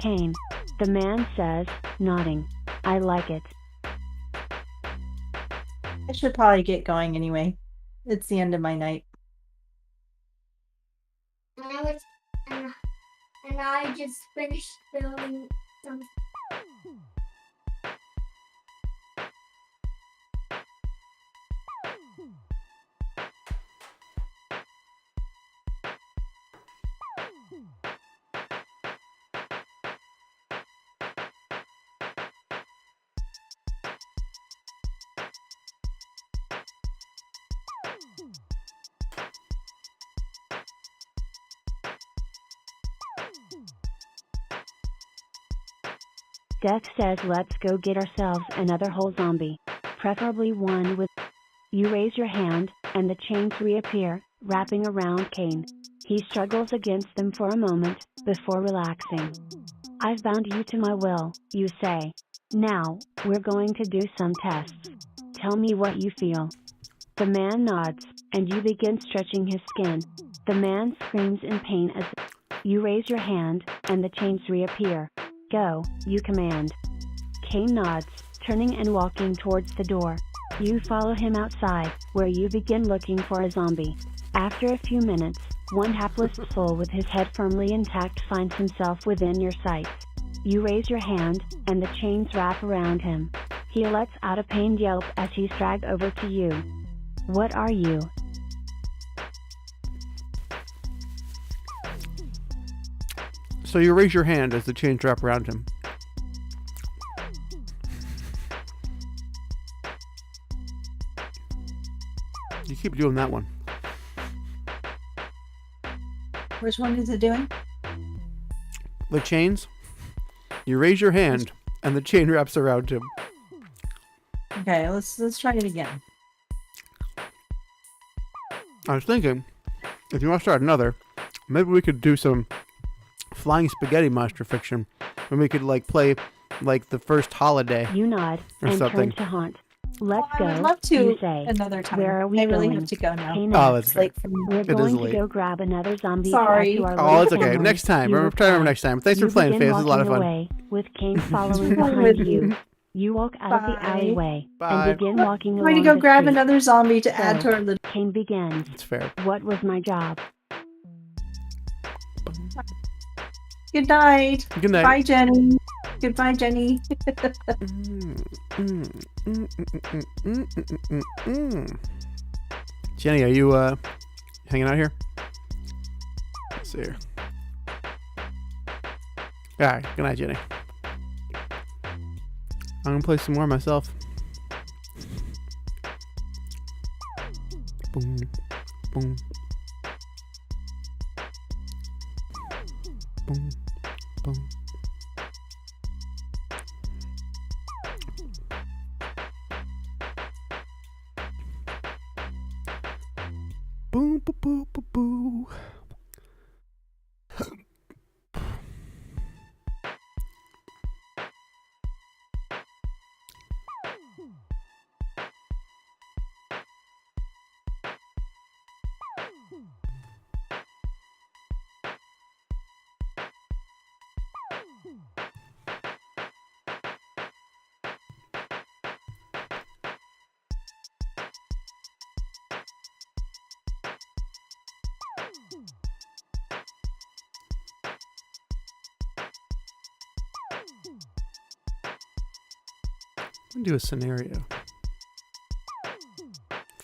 Kane. The man says, nodding. I like it. I should probably get going anyway. It's the end of my night. And I just finished building some. Death says let's go get ourselves another whole zombie. Preferably one with... You raise your hand, and the chains reappear, wrapping around Kane. He struggles against them for a moment, before relaxing. I've bound you to my will, you say. Now, we're going to do some tests. Tell me what you feel. The man nods, and you begin stretching his skin. The man screams in pain as... You raise your hand, and the chains reappear. Go, you command. Kane nods, turning and walking towards the door. You follow him outside, where you begin looking for a zombie. After a few minutes, one hapless soul with his head firmly intact finds himself within your sights. You raise your hand, and the chains wrap around him. He lets out a pained yelp as he's dragged over to you. What are you? So you raise your hand as the chains wrap around him. You keep doing that one. Which one is it doing? The chains. You raise your hand, and the chain wraps around him. Okay, let's try it again. I was thinking, if you want to start another, maybe we could do some Flying Spaghetti Monster fiction, and we could like play like the first holiday. You nod, Or and something. turn to Haunt. Let's Well, go, I would love to you say. another time. Where are we I really going? have to go now. Kane Oh, asks. that's It's late for me. We're is going to late. go grab another zombie Sorry. to add to our Oh, little it's okay. family. Next time. You Remember, try reply. next time. Thanks You for playing, begin Faith. This is a lot of walking fun. away, with Kane following Bye. behind you. You walk out of the Bye. alleyway Bye. and begin walking I'm along going to go the grab street. another zombie to add So- to our little. Kane begins. It's fair. What was my job? Good night. Good night. Bye, Jenny. Goodbye, Jenny. Jenny, are you hanging out here? Let's see here. Alright, good night, Jenny. I'm gonna play some more myself. Boom, boom, boom, boom. Boo, boo, boo, boo, boo. Do a scenario.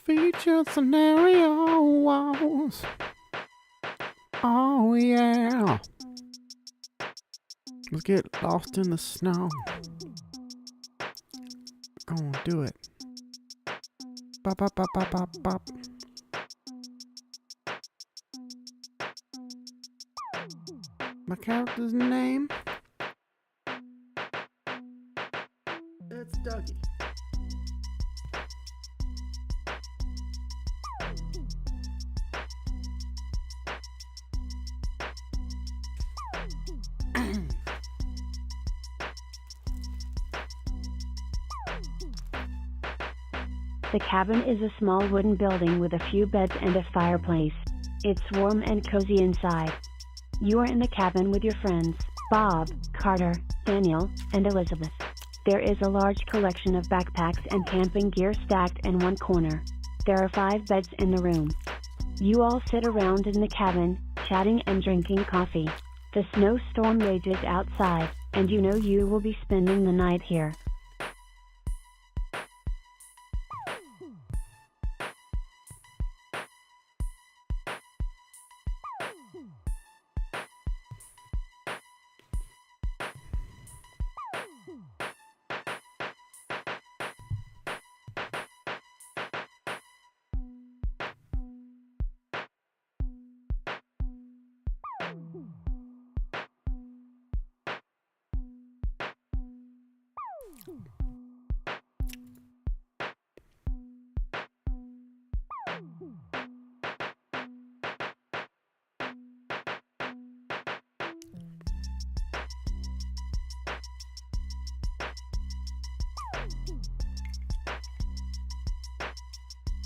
Featured scenarios. Oh yeah. Let's get lost in the snow. Gonna do it. Bop bop bop bop bop bop. My character's name? It's Dougie. The cabin is a small wooden building with a few beds and a fireplace. It's warm and cozy inside. You are in the cabin with your friends, Bob, Carter, Daniel, and Elizabeth. There is a large collection of backpacks and camping gear stacked in one corner. There are 5 beds in the room. You all sit around in the cabin, chatting and drinking coffee. The snowstorm rages outside, and you know you will be spending the night here.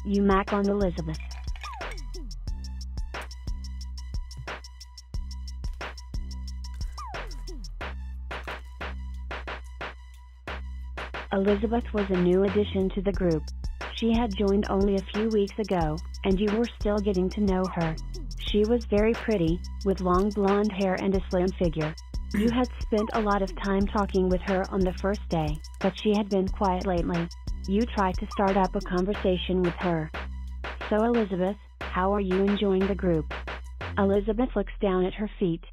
You mac on Elizabeth. Elizabeth was a new addition to the group. She had joined only a few weeks ago, and you were still getting to know her. She was very pretty, with long blonde hair and a slim figure. You had spent a lot of time talking with her on the first day, but she had been quiet lately. You tried to start up a conversation with her. So Elizabeth, how are you enjoying the group? Elizabeth looks down at her feet.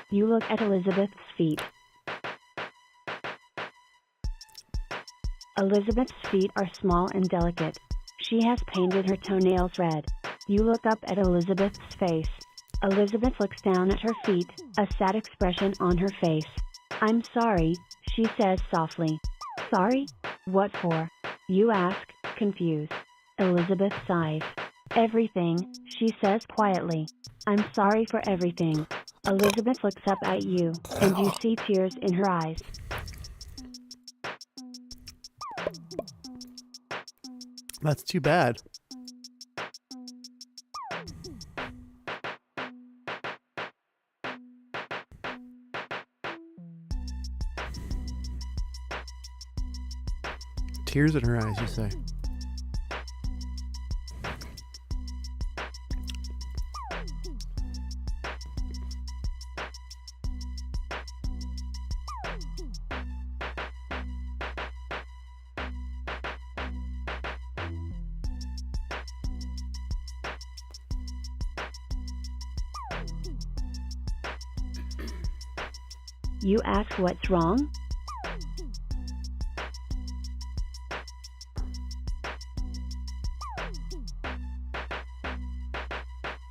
You look at Elizabeth's feet. Elizabeth's feet are small and delicate. She has painted her toenails red. You look up at Elizabeth's face. Elizabeth looks down at her feet, a sad expression on her face. I'm sorry, she says softly. Sorry? What for? You ask, confused. Elizabeth sighs. Everything, she says quietly. I'm sorry for everything. Elizabeth looks up at you, and you see tears in her eyes. That's too bad. Tears in her eyes, you say? You ask what's wrong?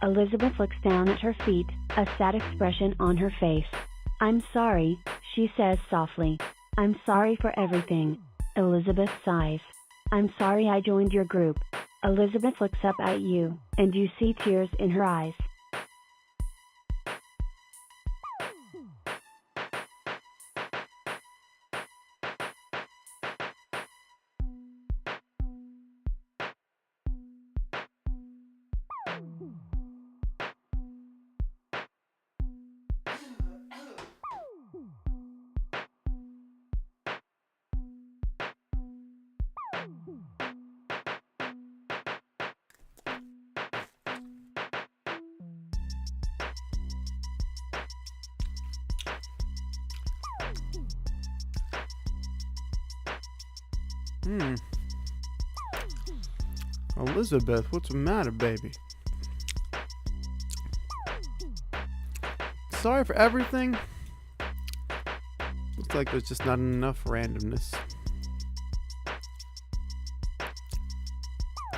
Elizabeth looks down at her feet, a sad expression on her face. I'm sorry, she says softly. I'm sorry for everything. Elizabeth sighs. I'm sorry I joined your group. Elizabeth looks up at you, and you see tears in her eyes. Elizabeth, what's the matter, baby? Sorry for everything. Looks like there's just not enough randomness.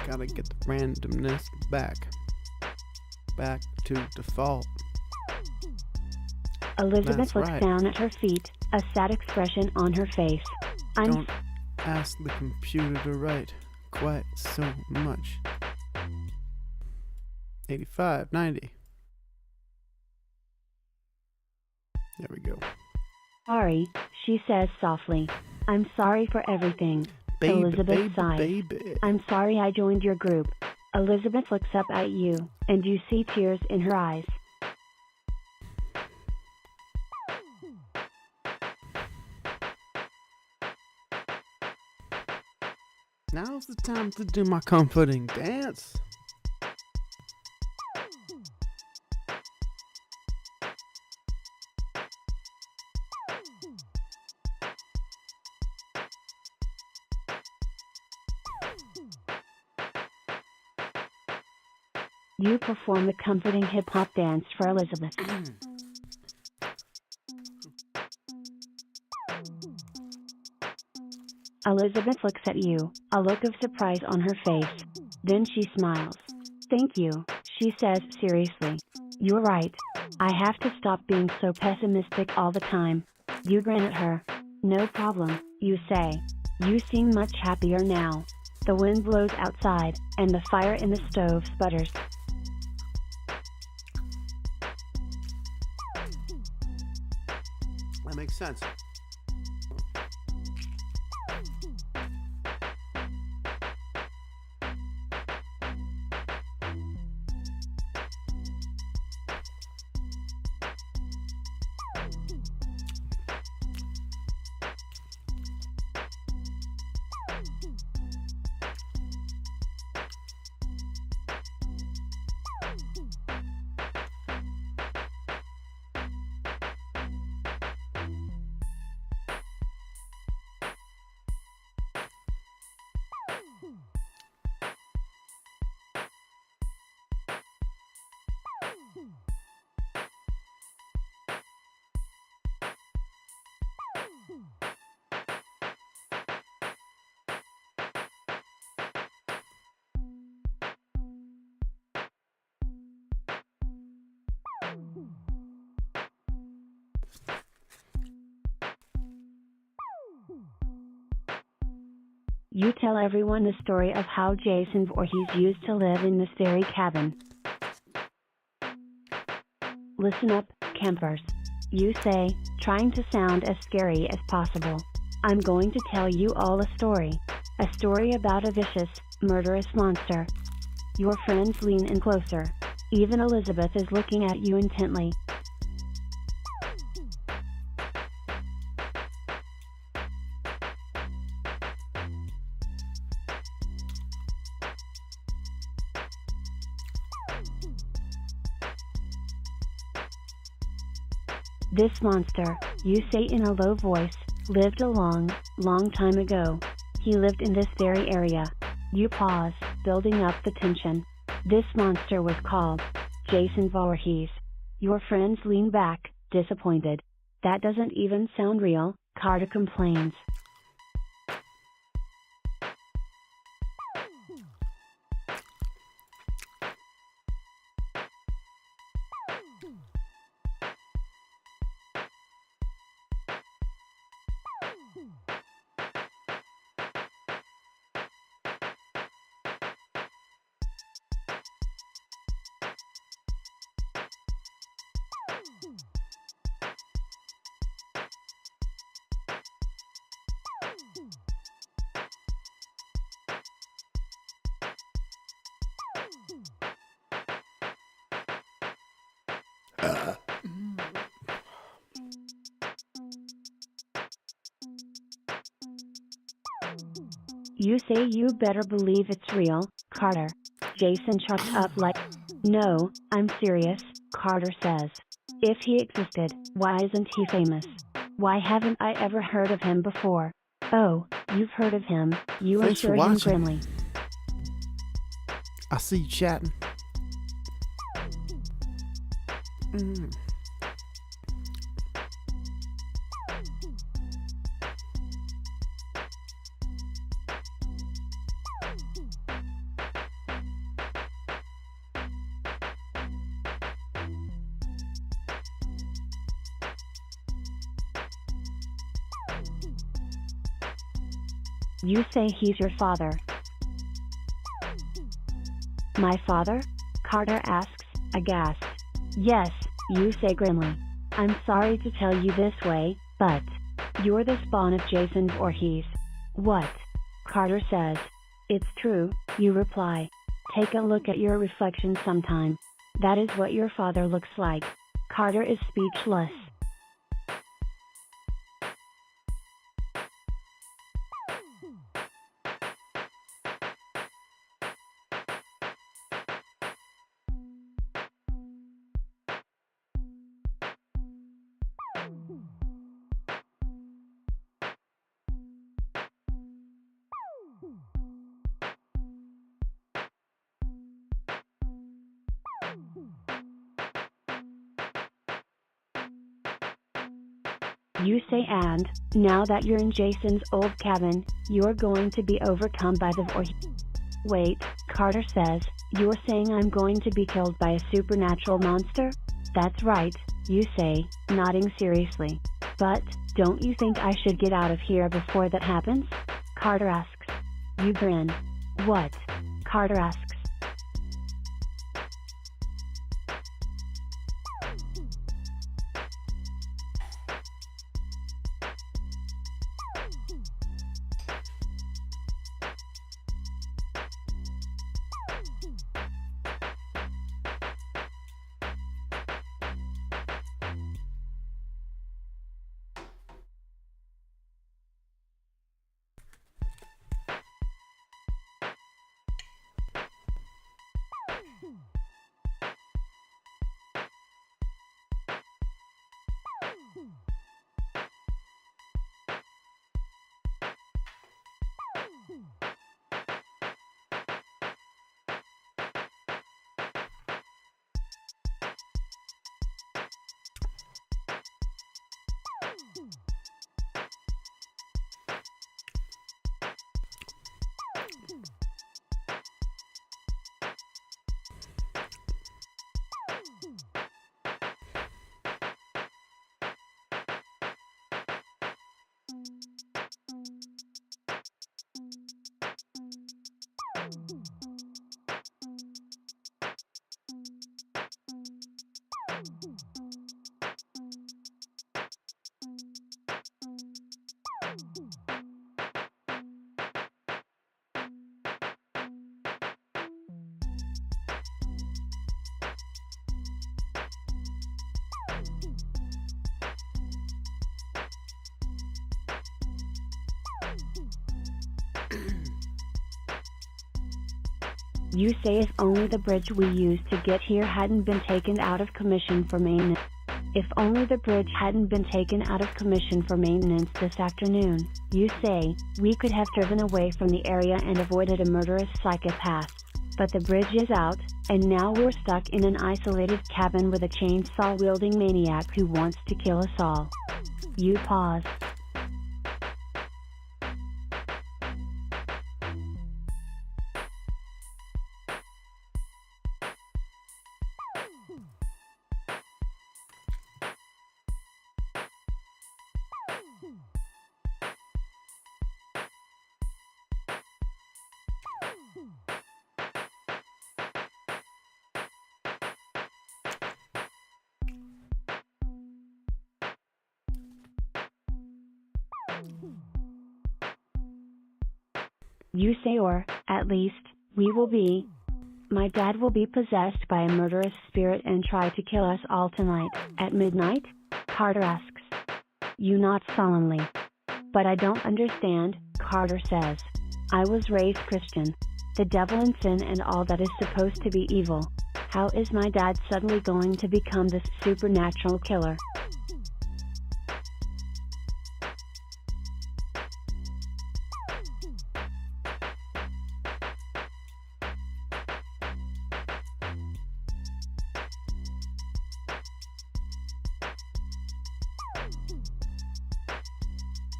Gotta get the randomness back. Back to default. Elizabeth That's looks right. down at her feet, a sad expression on her face. Don't ask the computer to write quite so much. 85, 90. There we go. Sorry, she says softly. I'm sorry for everything. Baby, Elizabeth sighs. baby. I'm sorry I joined your group. Elizabeth looks up at you, and you see tears in her eyes. Now's the time to do my comforting dance. You perform the comforting hip-hop dance for Elizabeth. Elizabeth looks at you, a look of surprise on her face. Then she smiles. Thank you, she says seriously. You're right. I have to stop being so pessimistic all the time. You grin at her. No problem, you say. You seem much happier now. The wind blows outside, and the fire in the stove sputters. That makes sense. You tell everyone the story of how Jason Voorhees used to live in this very cabin. Listen up, campers. You say, trying to sound as scary as possible. I'm going to tell you all a story. A story about a vicious, murderous monster. Your friends lean in closer. Even Elizabeth is looking at you intently. This monster, you say in a low voice, lived a long, long time ago. He lived in this very area. You pause, building up the tension. This monster was called Jason Voorhees. Your friends lean back, disappointed. That doesn't even sound real, Carter complains. You say you better believe it's real, Carter. Jason chucks up like, no, I'm serious, Carter says. If he existed, why isn't he famous? Why haven't I ever heard of him before? Oh, you've heard of him, you Thanks for assure him watching. grimly. I see you chatting. You say he's your father. My father? Carter asks, aghast. Yes, you say grimly. I'm sorry to tell you this way, but you're the spawn of Jason Voorhees. What? Carter says. It's true, you reply. Take a look at your reflection sometime. That is what your father looks like. Carter is speechless. You say and, now that you're in Jason's old cabin, you're going to be overcome by the Voorhees. Wait, Carter says, you're saying I'm going to be killed by a supernatural monster? That's right, you say, nodding seriously. But, don't you think I should get out of here before that happens? Carter asks. You grin. What? Carter asks. You say if only the bridge we used to get here hadn't been taken out of commission for maintenance. If only the bridge hadn't been taken out of commission for maintenance this afternoon, you say, we could have driven away from the area and avoided a murderous psychopath. But the bridge is out, and now we're stuck in an isolated cabin with a chainsaw-wielding maniac who wants to kill us all. You pause. You say, or, at least, we will be. My dad will be possessed by a murderous spirit and try to kill us all tonight, at midnight? Carter asks. You nod solemnly. But I don't understand, Carter says. I was raised Christian. The devil and sin and all that is supposed to be evil. How is my dad suddenly going to become this supernatural killer?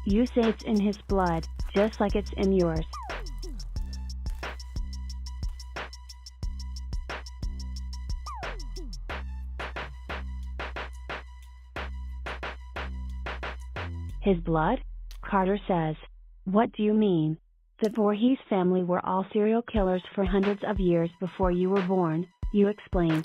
You say it's in his blood, just like it's in yours. His blood? Carter says. What do you mean? The Voorhees family were all serial killers for hundreds of years before you were born, you explain.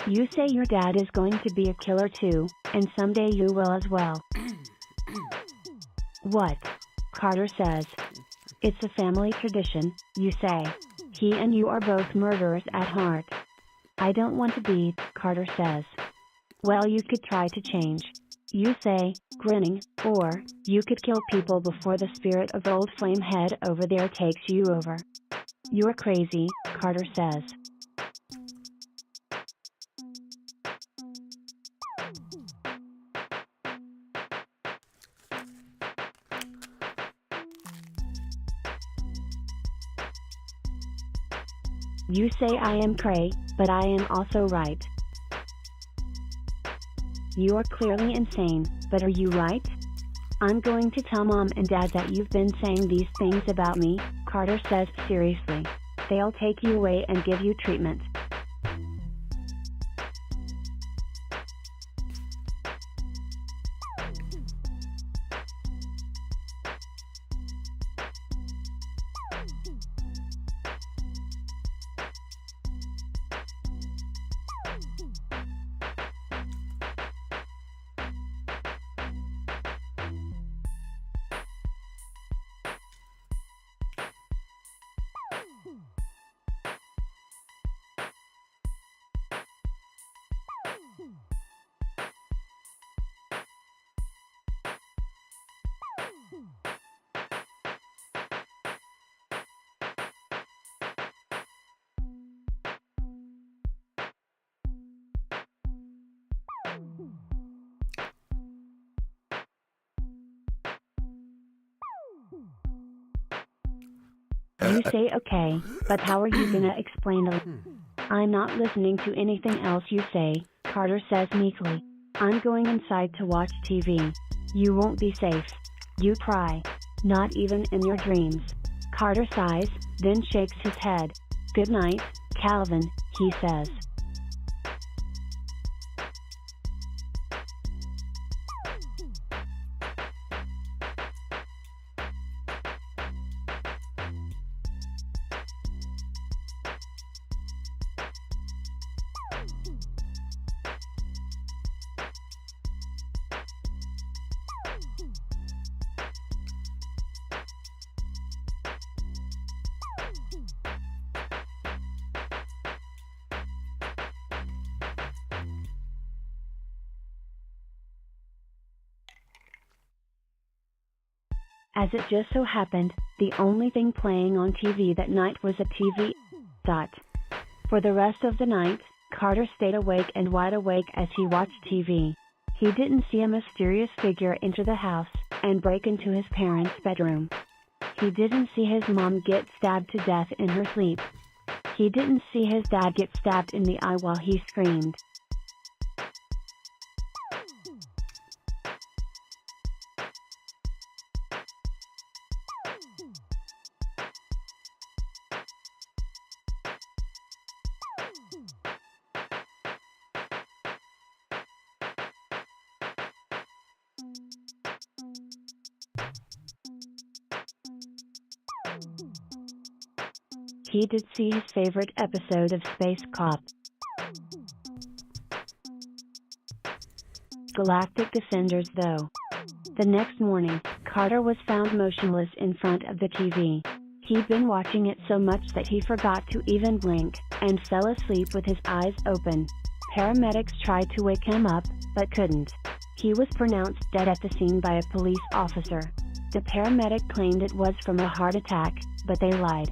You say your dad is going to be a killer too, and someday you will as well. What? Carter says. It's a family tradition, you say. He and you are both murderers at heart. I don't want to be, Carter says. Well, you could try to change. You say, grinning, or, you could kill people before the spirit of old Flamehead over there takes you over. You're crazy, Carter says. You say I am cray, but I am also right. You are clearly insane, but are you right? I'm going to tell Mom and Dad that you've been saying these things about me, Carter says seriously. They'll take you away and give you treatment. You say okay, but how are you gonna explain it? I'm not listening to anything else you say, Carter says meekly. I'm going inside to watch TV. You won't be safe. You cry. Not even in your dreams. Carter sighs, then shakes his head. Good night, Calvin, he says. As it just so happened, the only thing playing on TV that night was a TV. For the rest of the night, Carter stayed awake and wide awake as he watched TV. He didn't see a mysterious figure enter the house and break into his parents' bedroom. He didn't see his mom get stabbed to death in her sleep. He didn't see his dad get stabbed in the eye while he screamed. He did see his favorite episode of Space Cop. Galactic Defenders though. The next morning, Carter was found motionless in front of the TV. He'd been watching it so much that he forgot to even blink, and fell asleep with his eyes open. Paramedics tried to wake him up, but couldn't. He was pronounced dead at the scene by a police officer. The paramedic claimed it was from a heart attack, but they lied.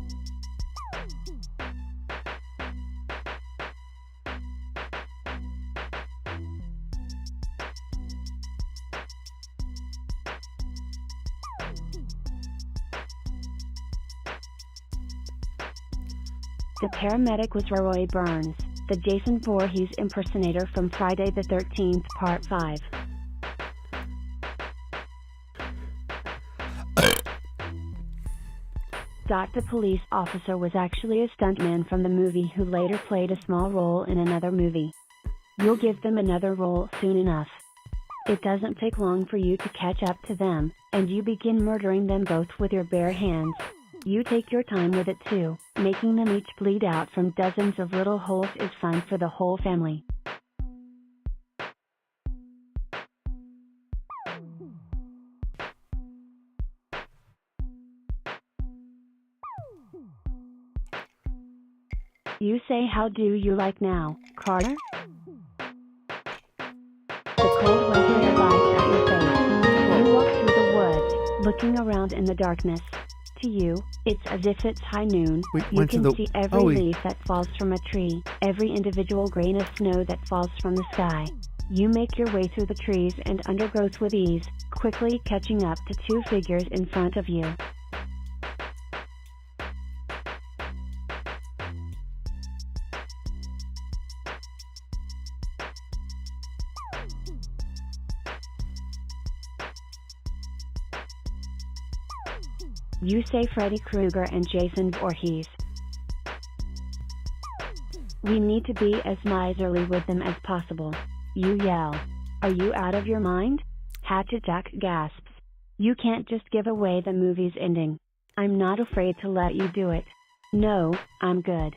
The paramedic was Roy Burns, the Jason Voorhees impersonator from Friday the 13th Part 5. The police officer was actually a stuntman from the movie who later played a small role in another movie. You'll give them another role soon enough. It doesn't take long for you to catch up to them, and you begin murdering them both with your bare hands. You take your time with it too. Making them each bleed out from dozens of little holes is fun for the whole family. You say, how do you like now, Carter? The cold winter air bites at your face. You walk through the woods, looking around in the darkness. To you, it's as if it's high noon. You can see every leaf that falls from a tree, every individual grain of snow that falls from the sky. You make your way through the trees and undergrowth with ease, quickly catching up to two figures in front of you. You say Freddy Krueger and Jason Voorhees. We need to be as miserly with them as possible. You yell. Are you out of your mind? Hatchet Jack gasps. You can't just give away the movie's ending. I'm not afraid to let you do it. No, I'm good.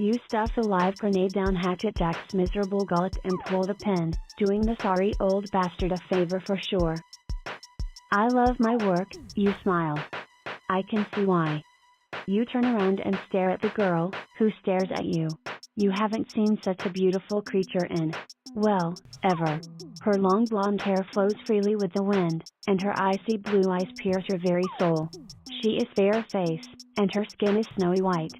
You stuff a live grenade down Hatchet Jack's miserable gullet and pull the pin, doing the sorry old bastard a favor for sure. I love my work, you smile. I can see why. You turn around and stare at the girl, who stares at you. You haven't seen such a beautiful creature in, well, ever. Her long blonde hair flows freely with the wind, and her icy blue eyes pierce your very soul. She is fair-faced, and her skin is snowy white.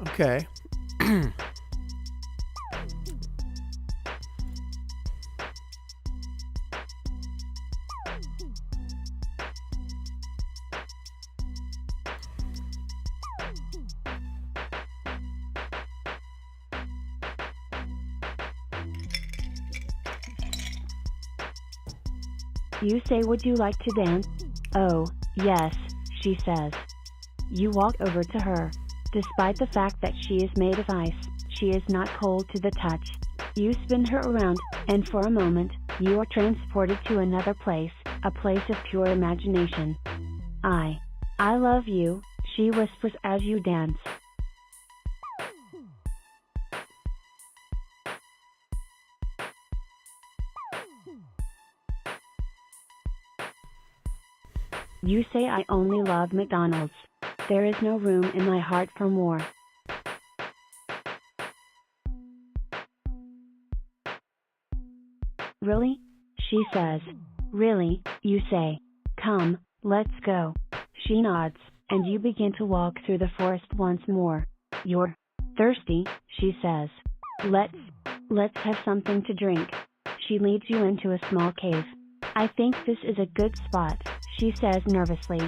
Okay. You say, would you like to dance? Oh, yes, she says. You walk over to her. Despite the fact that she is made of ice, she is not cold to the touch. You spin her around, and for a moment, You are transported to another place, a place of pure imagination. I love you, she whispers as you dance. You say I only love McDonald's. There is no room in my heart for more. Really? She says. Really, you say. Come, let's go. She nods, and you begin to walk through the forest once more. You're thirsty, she says. Let's have something to drink. She leads you into a small cave. I think this is a good spot, she says nervously.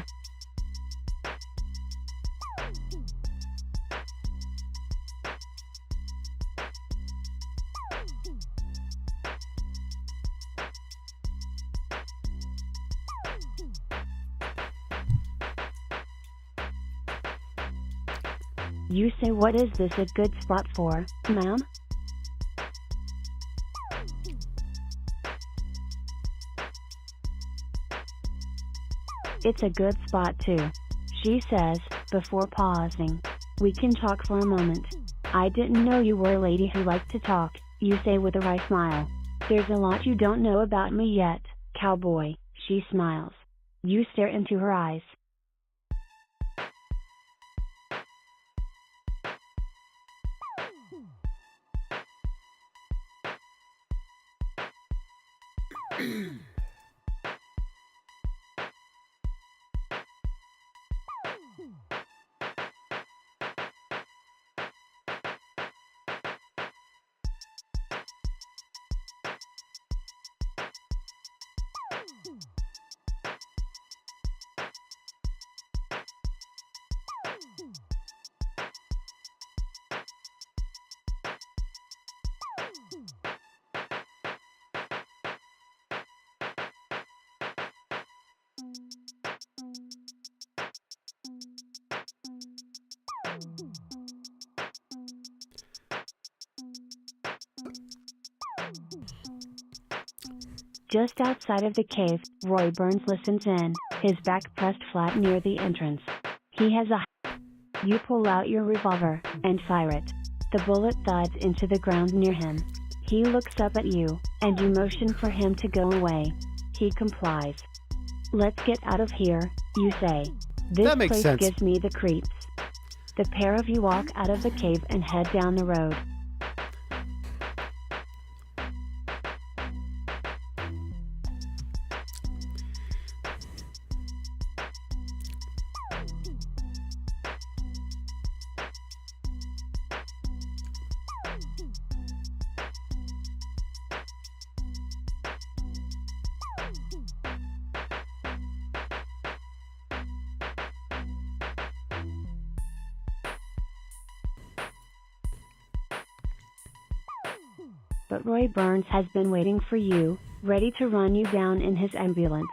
You say, what is this a good spot for, ma'am? It's a good spot too, she says, before pausing. We can talk for a moment. I didn't know you were a lady who liked to talk, you say with a wry smile. There's a lot you don't know about me yet, cowboy, she smiles. You stare into her eyes. Just outside of the cave, Roy Burns listens in, his back pressed flat near the entrance. He has a... You pull out your revolver, and fire it. The bullet thuds into the ground near him. He looks up at you, and you motion for him to go away. He complies. Let's get out of here, you say. This That makes place sense. gives me the creeps. The pair of you walk out of the cave and head down the road. But Roy Burns has been waiting for you, ready to run you down in his ambulance.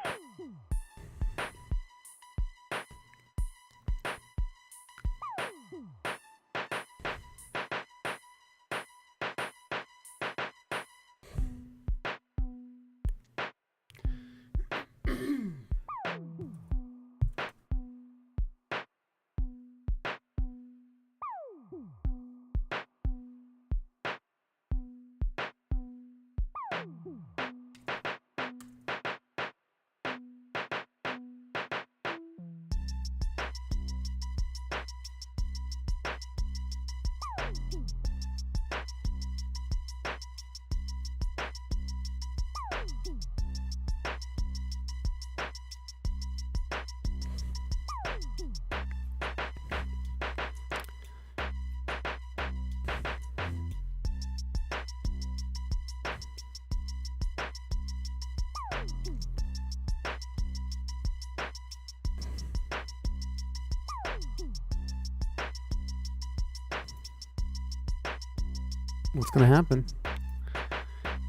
What's gonna happen?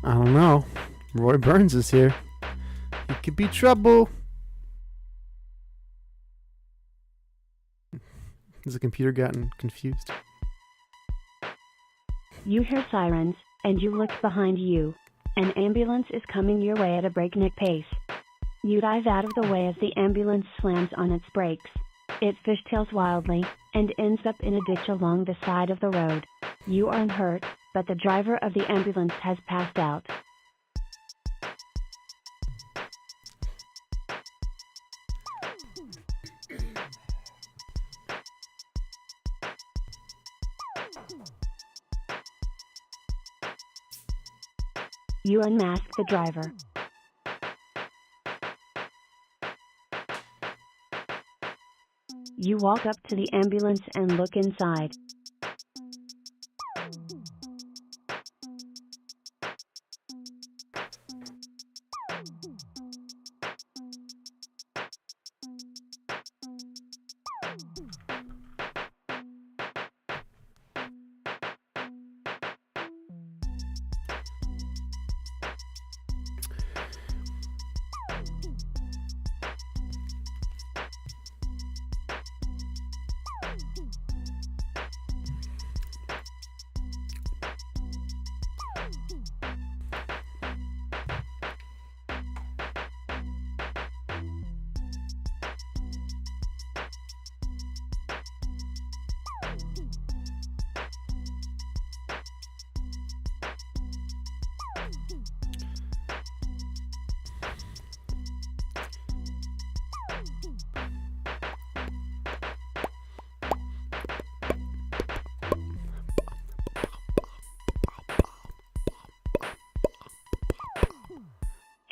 I don't know. Roy Burns is here. It could be trouble. Has the computer gotten confused? You hear sirens, and you look behind you. An ambulance is coming your way at a breakneck pace. You dive out of the way as the ambulance slams on its brakes. It fishtails wildly and ends up in a ditch along the side of the road. You aren't hurt, but the driver of the ambulance has passed out. You unmask the driver. You walk up to the ambulance and look inside.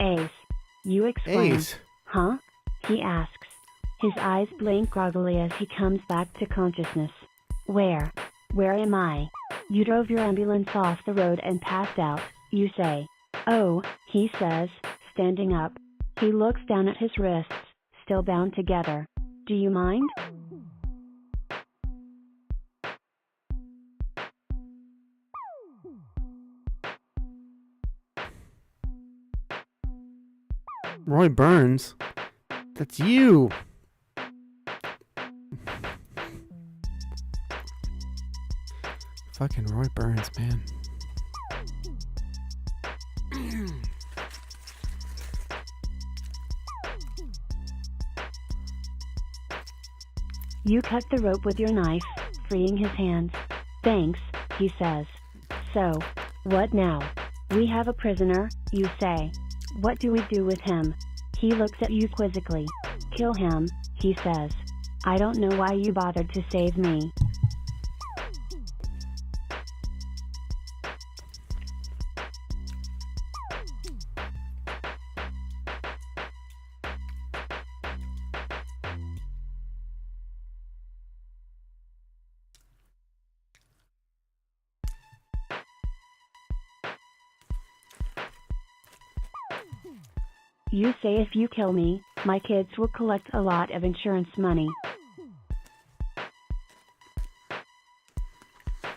Ace. You exclaim. Ace. Huh? He asks. His eyes blink groggily as he comes back to consciousness. Where? Where am I? You drove your ambulance off the road and passed out, you say. Oh, he says, standing up. He looks down at his wrists, still bound together. Do you mind? Roy Burns? That's you! Fucking Roy Burns, man. You cut the rope with your knife, freeing his hands. Thanks, he says. So, what now? We have a prisoner, you say. What do we do with him? He looks at you quizzically. Kill him, he says. I don't know why you bothered to save me. You say if you kill me, my kids will collect a lot of insurance money.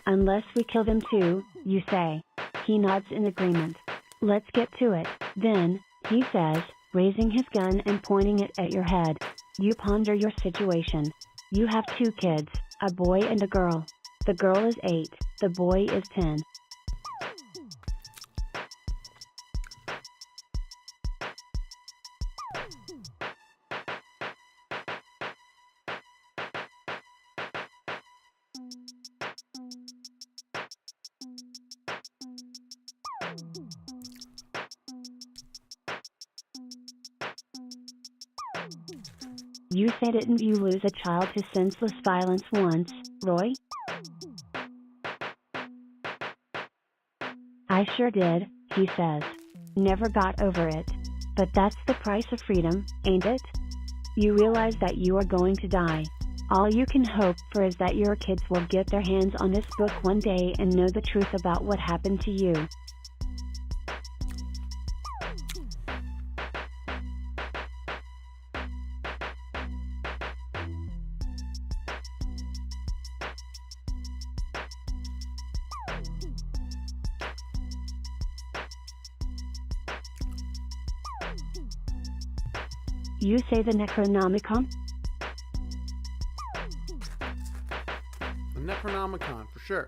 Unless we kill them too, you say. He nods in agreement. Let's get to it, then, he says, raising his gun and pointing it at your head. You ponder your situation. You have 2 kids, a boy and a girl. The girl is 8, the boy is 10. You say didn't you lose a child to senseless violence once, Roy? I sure did, he says. Never got over it. But that's the price of freedom, ain't it? You realize that you are going to die. All you can hope for is that your kids will get their hands on this book one day and know the truth about what happened to you. You say the Necronomicon? The Necronomicon, for sure.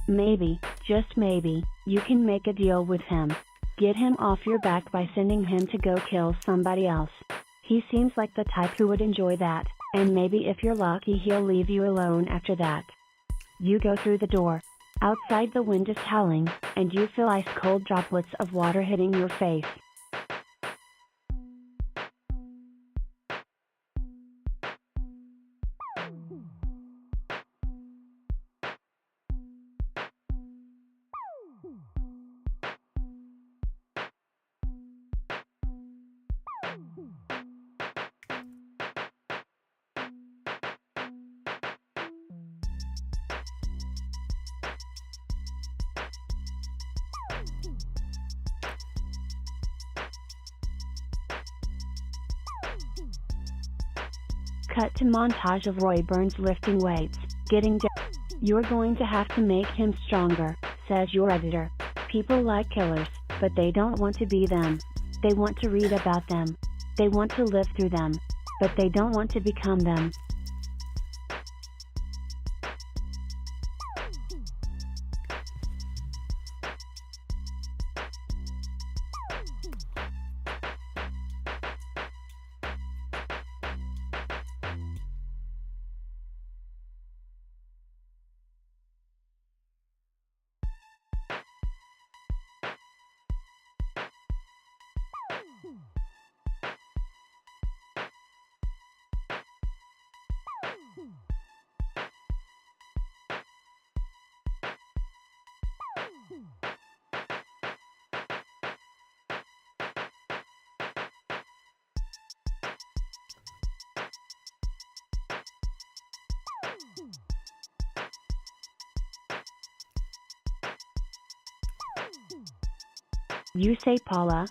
Maybe, Just maybe, you can make a deal with him. Get him off your back by sending him to go kill somebody else. He seems like the type who would enjoy that, and maybe if you're lucky he'll leave you alone after that. You go through the door. Outside the wind is howling, and you feel ice-cold droplets of water hitting your face. Cut to montage of Roy Burns lifting weights, getting down. You're going to have to make him stronger, says your editor. People like killers, but they don't want to be them. They want to read about them. They want to live through them, but they don't want to become them. You say, Paula.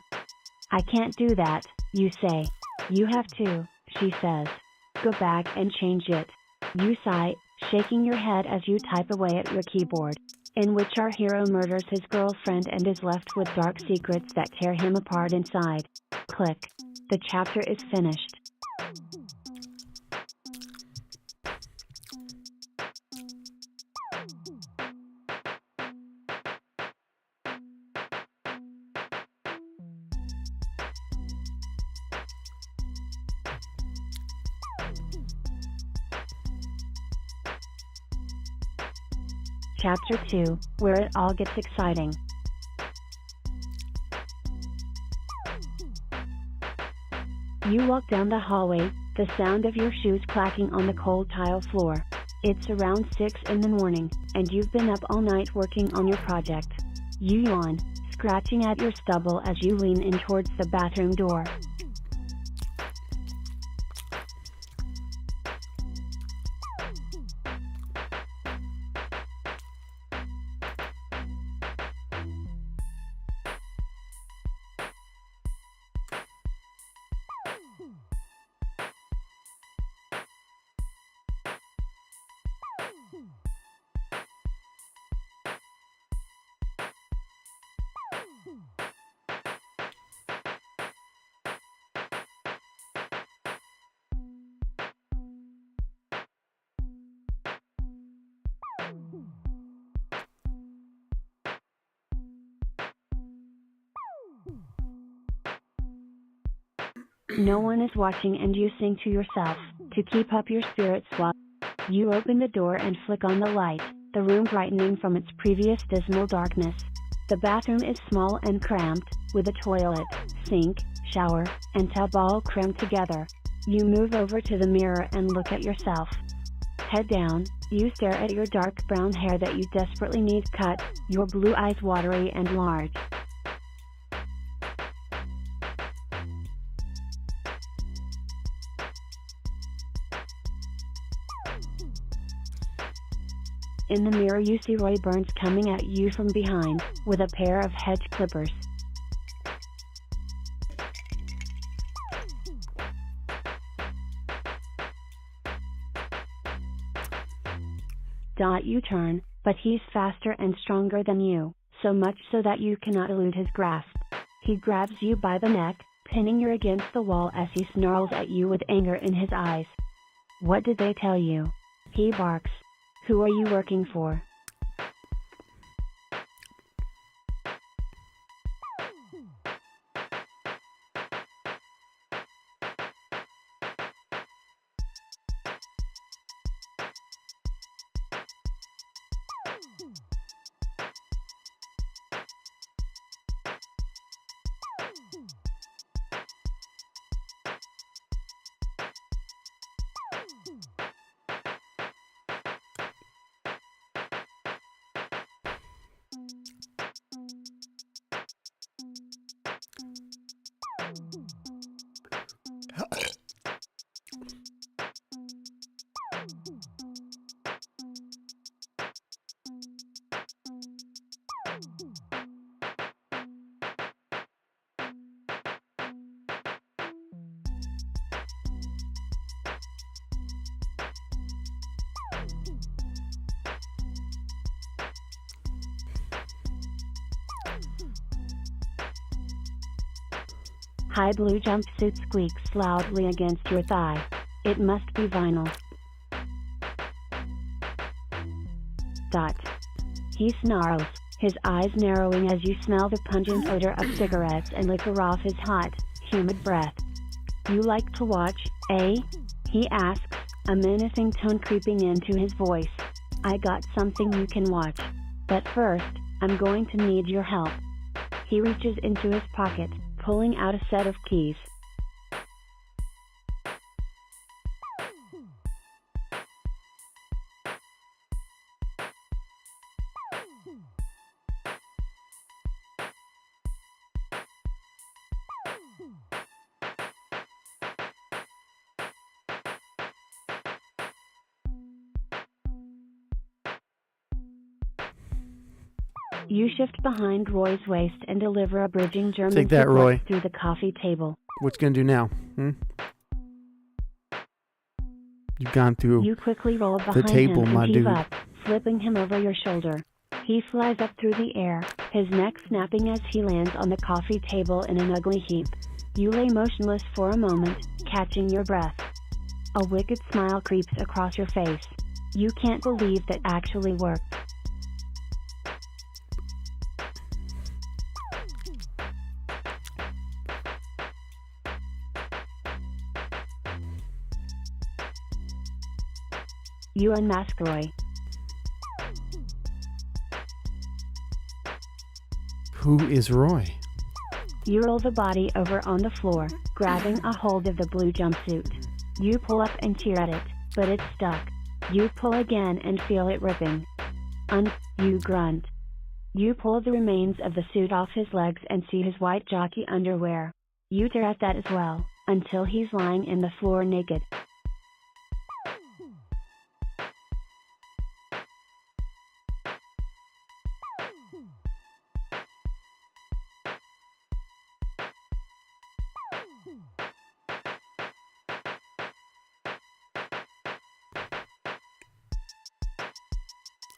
I can't do that, you say. You have to, she says. Go back and change it. You sigh, shaking your head as you type away at your keyboard, in which our hero murders his girlfriend and is left with dark secrets that tear him apart inside. Click. The chapter is finished. Chapter 2, where it all gets exciting. You walk down the hallway, the sound of your shoes clacking on the cold tile floor. It's around 6 in the morning, and you've been up all night working on your project. You yawn, scratching at your stubble as you lean in towards the bathroom door. No one is watching and you sing to yourself, to keep up your spirits while you open the door and flick on the light, the room brightening from its previous dismal darkness. The bathroom is small and cramped, with a toilet, sink, shower, and tub all crammed together. You move over to the mirror and look at yourself. Head down, you stare at your dark brown hair that you desperately need cut, your blue eyes watery and large. In the mirror you see Roy Burns coming at you from behind, with a pair of hedge clippers. You turn, but he's faster and stronger than you, so much so that you cannot elude his grasp. He grabs you by the neck, pinning you against the wall as he snarls at you with anger in his eyes. What did they tell you? He barks. Who are you working for? High blue jumpsuit squeaks loudly against your thigh. It must be vinyl. Dot. He snarls, his eyes narrowing as you smell the pungent odor of cigarettes and liquor off his hot, humid breath. You like to watch, eh? He asks, a menacing tone creeping into his voice. I got something you can watch. But first, I'm going to need your help. He reaches into his pocket, pulling out a set of keys. You shift behind Roy's waist and deliver a bridging German Take that, suplex Roy. through the coffee table. What's gonna do now? You've gone through. You quickly roll behind table, him my and heave dude. up, flipping him over your shoulder. He flies up through the air, his neck snapping as he lands on the coffee table in an ugly heap. You lay motionless for a moment, catching your breath. A wicked smile creeps across your face. You can't believe that actually worked. You unmask Roy. Who is Roy? You roll the body over on the floor, grabbing a hold of the blue jumpsuit. You pull up and tear at it, but it's stuck. You pull again and feel it ripping. You grunt. You pull the remains of the suit off his legs and see his white jockey underwear. You tear at that as well, until he's lying in the floor naked.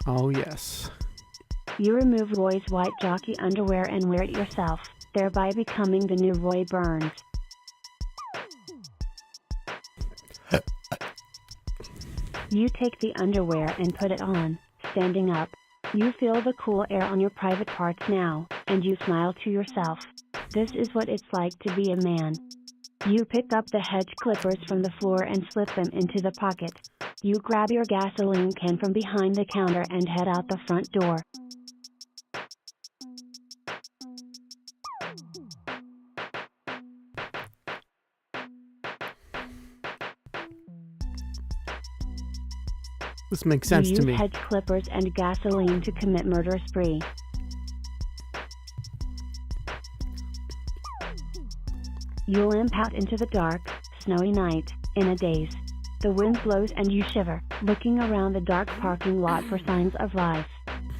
Oh, yes. You remove Roy's white jockey underwear and wear it yourself, thereby becoming the new Roy Burns. You take the underwear and put it on, standing up. You feel the cool air on your private parts now, and you smile to yourself. This is what it's like to be a man. You pick up the hedge clippers from the floor and slip them into the pocket. You grab your gasoline can from behind the counter and head out the front door. This makes sense You to use me. hedge clippers and gasoline to commit murder spree. You limp out into the dark, snowy night, in a daze. The wind blows and you shiver, looking around the dark parking lot for signs of life.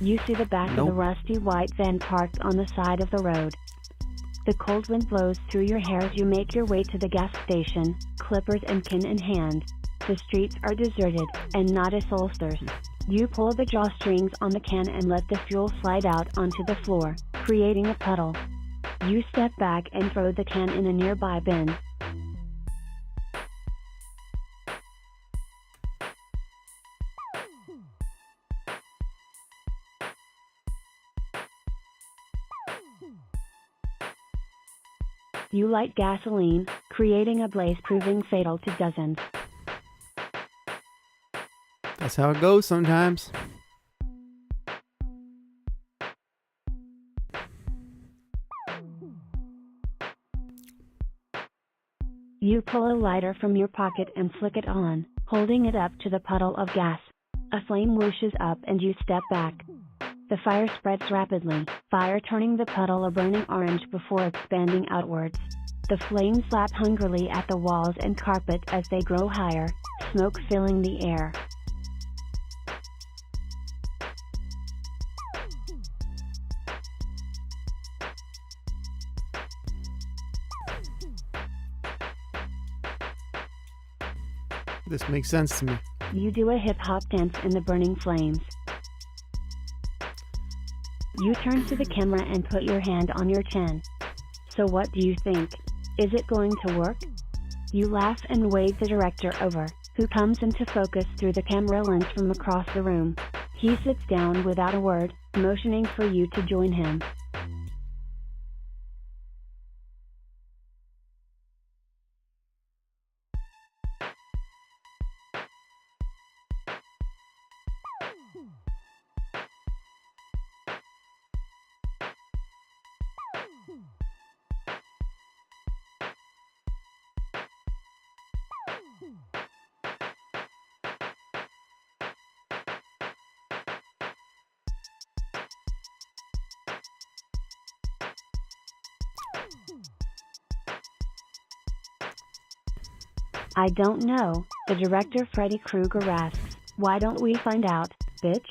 You see the back of the Nope. rusty white van parked on the side of the road. The cold wind blows through your hair as you make your way to the gas station, clippers and can in hand. The streets are deserted, and not a soul stirs. You pull the drawstrings on the can and let the fuel slide out onto the floor, creating a puddle. You step back and throw the can in a nearby bin. You light gasoline, creating a blaze proving fatal to dozens. That's how it goes sometimes. You pull a lighter from your pocket and flick it on, holding it up to the puddle of gas. A flame whooshes up and you step back. The fire spreads rapidly, fire turning the puddle a burning orange before expanding outwards. The flames lap hungrily at the walls and carpet as they grow higher, smoke filling the air. This makes sense to me. You do a hip-hop dance in the burning flames. You turn to the camera and put your hand on your chin. So what do you think? Is it going to work? You laugh and wave the director over, who comes into focus through the camera lens from across the room. He sits down without a word, motioning for you to join him. I don't know, the director Freddy Krueger asks. Why don't we find out, bitch?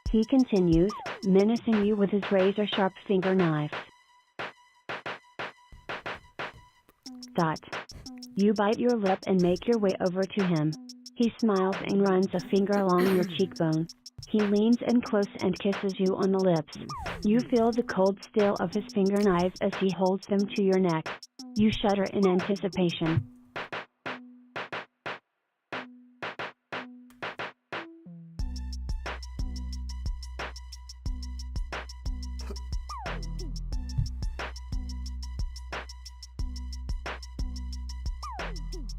He continues, menacing you with his razor-sharp finger knives. Dot. You bite your lip and make your way over to him. He smiles and runs a finger along your cheekbone. He leans in close and kisses you on the lips. You feel the cold steel of his finger knives as he holds them to your neck. You shudder in anticipation.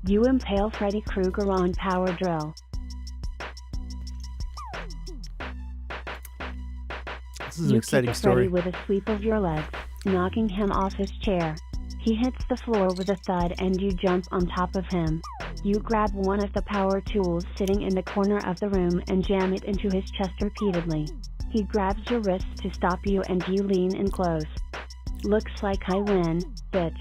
You impale Freddy Krueger on power drill. This is an You exciting kick story. Freddy with a sweep of your legs, knocking him off his chair. He hits the floor with a thud and you jump on top of him. You grab one of the power tools sitting in the corner of the room and jam it into his chest repeatedly. He grabs your wrist to stop you and you lean in close. Looks like I win, bitch.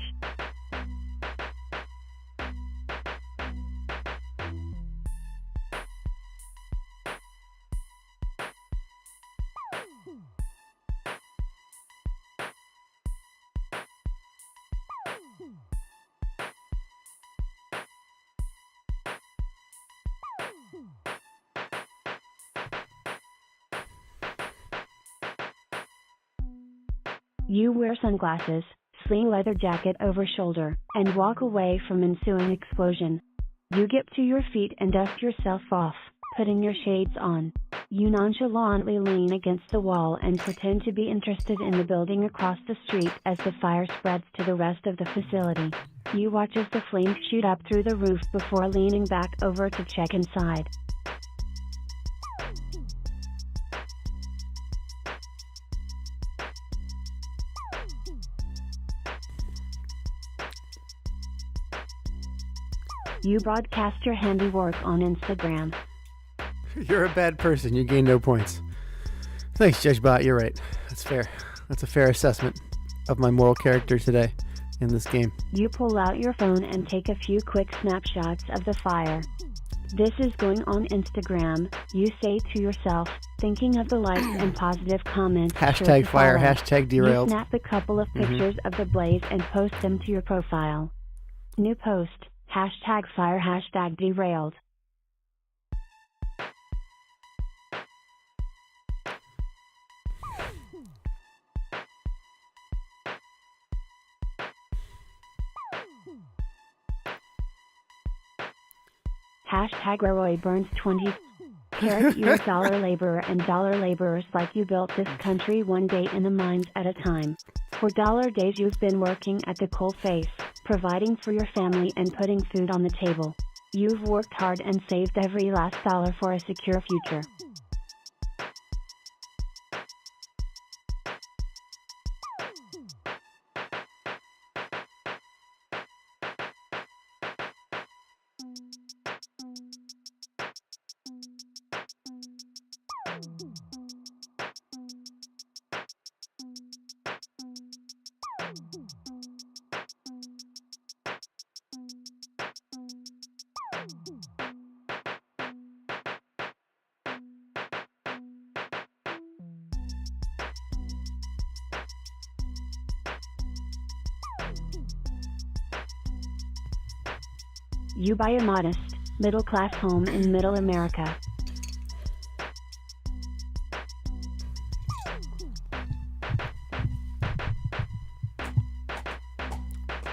You wear sunglasses, sling leather jacket over shoulder, and walk away from ensuing explosion. You get to your feet and dust yourself off, putting your shades on. You nonchalantly lean against the wall and pretend to be interested in the building across the street as the fire spreads to the rest of the facility. You watch as the flames shoot up through the roof before leaning back over to check inside. You broadcast your handiwork on Instagram. You're a bad person. You gain no points. Thanks, Judge Bot. You're right. That's fair. That's a fair assessment of my moral character today in this game. You pull out your phone and take a few quick snapshots of the fire. This is going on Instagram, you say to yourself, thinking of the likes and positive comments. sure Hashtag to fire, follow. hashtag You derailed. snap a couple of pictures of the blaze and post them to your profile. New post, hashtag fire, hashtag derailed. Hashtag Roy Burns 20. Carrot, you're a dollar laborer and dollar laborers like you built this country one day in the mines at a time. For dollar days you've been working at the coal face, providing for your family and putting food on the table. You've worked hard and saved every last dollar for a secure future. You buy a modest, middle-class home in Middle America.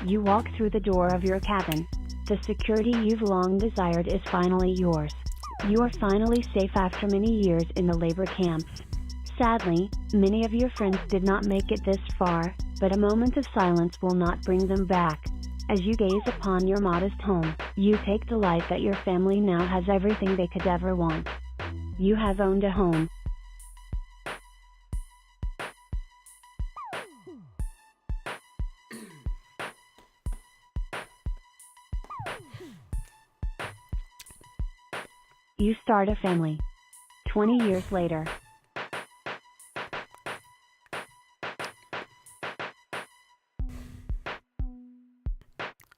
You walk through the door of your cabin. The security you've long desired is finally yours. You are finally safe after many years in the labor camps. Sadly, many of your friends did not make it this far, but a moment of silence will not bring them back. As you gaze upon your modest home, you take delight that your family now has everything they could ever want. You have owned a home. You start a family. 20 years later.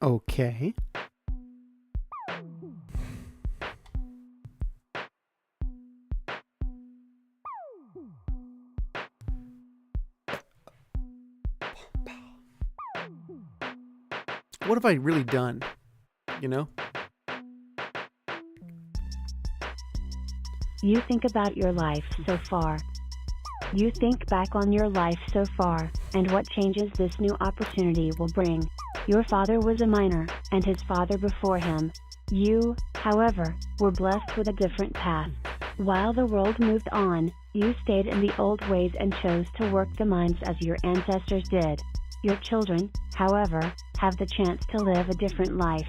Okay. What have I really done? You know? You think about your life so far. You think back on your life so far, and what changes this new opportunity will bring. Your father was a miner, and his father before him. You, however, were blessed with a different path. While the world moved on, you stayed in the old ways and chose to work the mines as your ancestors did. Your children, however, have the chance to live a different life.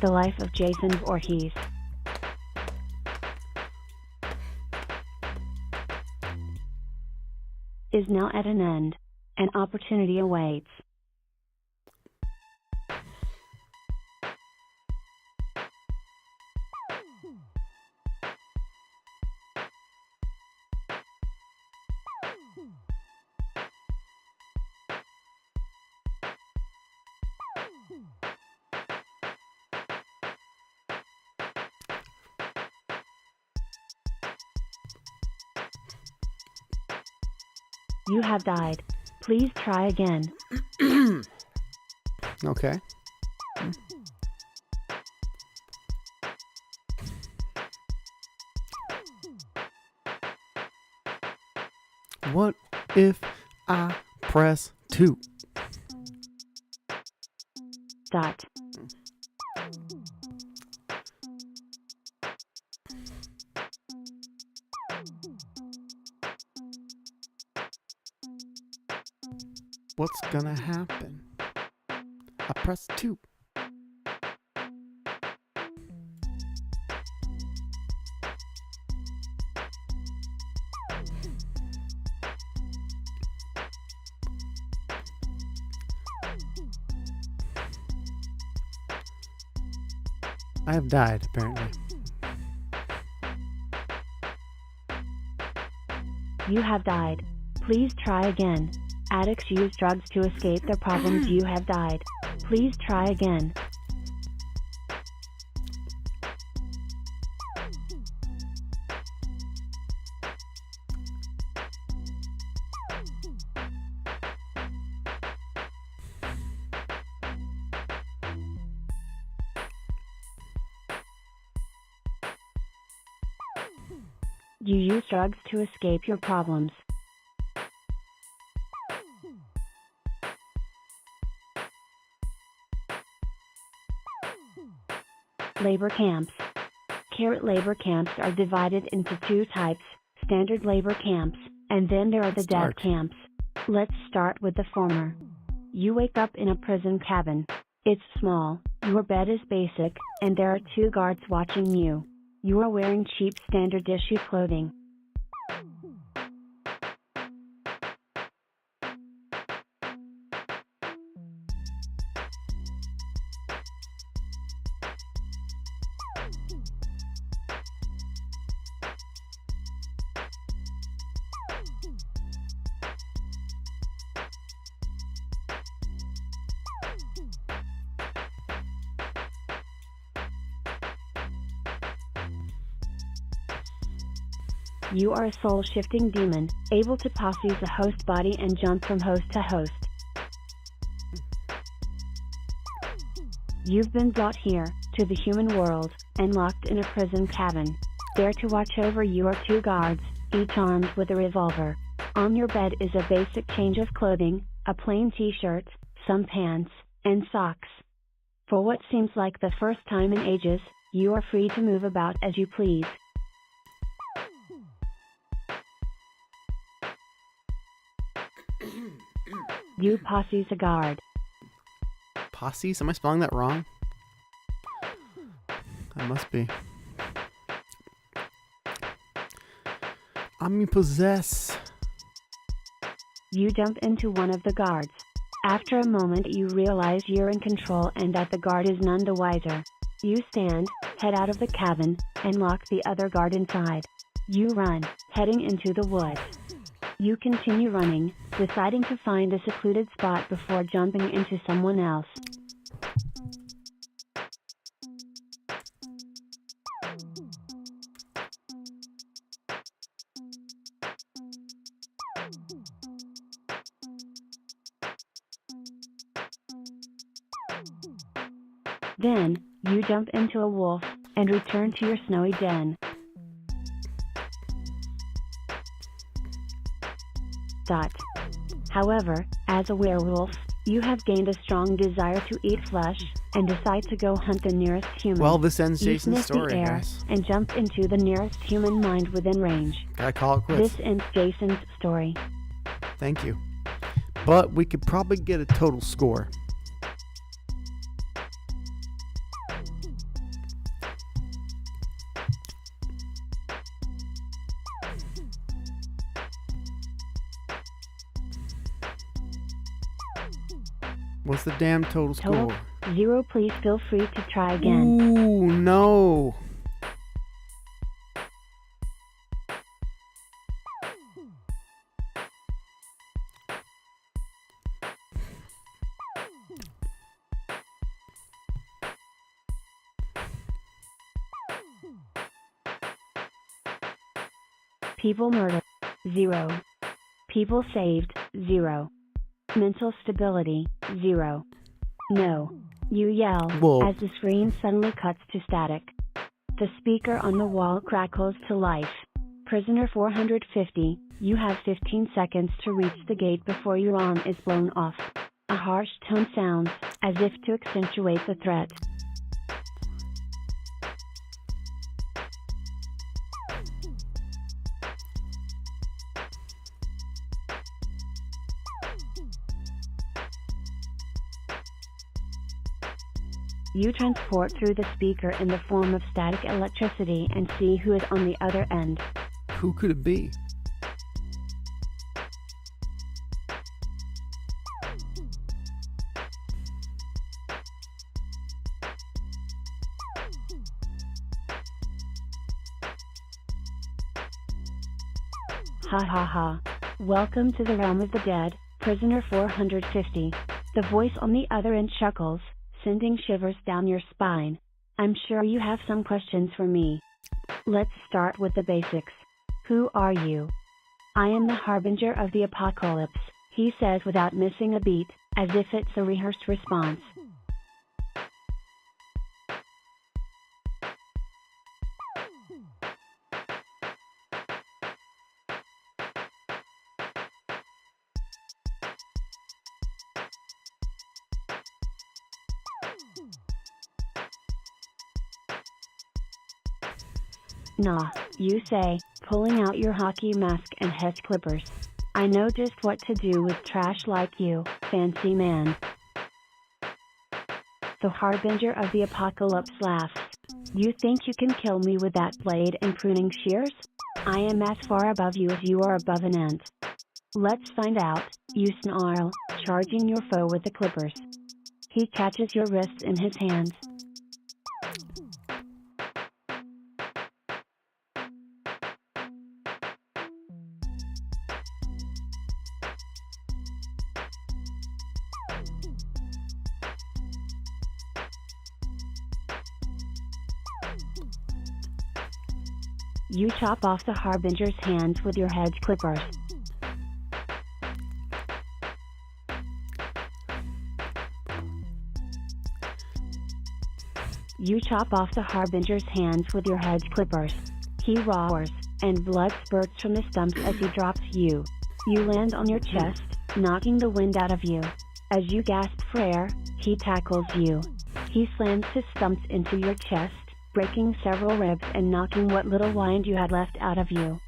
The life of Jason Voorhees. Is now at an end. An opportunity awaits. You have died. Please try again. Okay. What if I press 2? Dot. What's gonna happen? I press 2. I have died, apparently. You have died. Please try again. Addicts use drugs to escape their problems. You have died. Please try again. You use drugs to escape your problems. Labor camps. Labor camps are divided into 2 types, standard labor camps, and then there are the death camps. Let's start with the former. You wake up in a prison cabin. It's small, your bed is basic, and there are 2 guards watching you. You are wearing cheap standard issue clothing. You are a soul-shifting demon, able to possess a host body and jump from host to host. You've been brought here, to the human world, and locked in a prison cabin. There to watch over you are 2 guards, each armed with a revolver. On your bed is a basic change of clothing, a plain t-shirt, some pants, and socks. For what seems like the first time in ages, you are free to move about as you please. You possess a guard. Posses? Am I spelling that wrong? I must be. I'm possess. You jump into one of the guards. After a moment you realize you're in control and that the guard is none the wiser. You stand, head out of the cabin, and lock the other guard inside. You run, heading into the woods. You continue running, deciding to find a secluded spot before jumping into someone else. Then, you jump into a wolf, and return to your snowy den. However, as a werewolf, you have gained a strong desire to eat flesh, and decide to go hunt the nearest human. Well, this ends You Jason's sniff story, the air, guys. and jump into the nearest human mind within range. Gotta call it quits. This ends Jason's story. Thank you. But we could probably get a total score. What's the damn total Total score? 0. Please feel free to try again. Ooh, no. People murdered. 0. People saved. 0. Mental stability. 0. No. You yell, Whoa. as the screen suddenly cuts to static. The speaker on the wall crackles to life. Prisoner 450, you have 15 seconds to reach the gate before your arm is blown off. A harsh tone sounds, as if to accentuate the threat. You transport through the speaker in the form of static electricity and see who is on the other end. Who could it be? Ha ha ha. Welcome to the realm of the dead, prisoner 450. The voice on the other end chuckles, sending shivers down your spine. I'm sure you have some questions for me. Let's start with the basics. Who are you? I am the harbinger of the apocalypse, he says without missing a beat, as if it's a rehearsed response. Nah, you say, pulling out your hockey mask and hedge clippers. I know just what to do with trash like you, fancy man. The harbinger of the apocalypse laughs. You think you can kill me with that blade and pruning shears? I am as far above you as you are above an ant. Let's find out, you snarl, charging your foe with the clippers. He catches your wrists in his hands. You chop off the Harbinger's hands with your hedge clippers. You chop off the Harbinger's hands with your hedge clippers. He roars, and blood spurts from the stumps as he drops you. You land on your chest, knocking the wind out of you. As you gasp for air, he tackles you. He slams his stumps into your chest, breaking several ribs and knocking what little wind you had left out of you.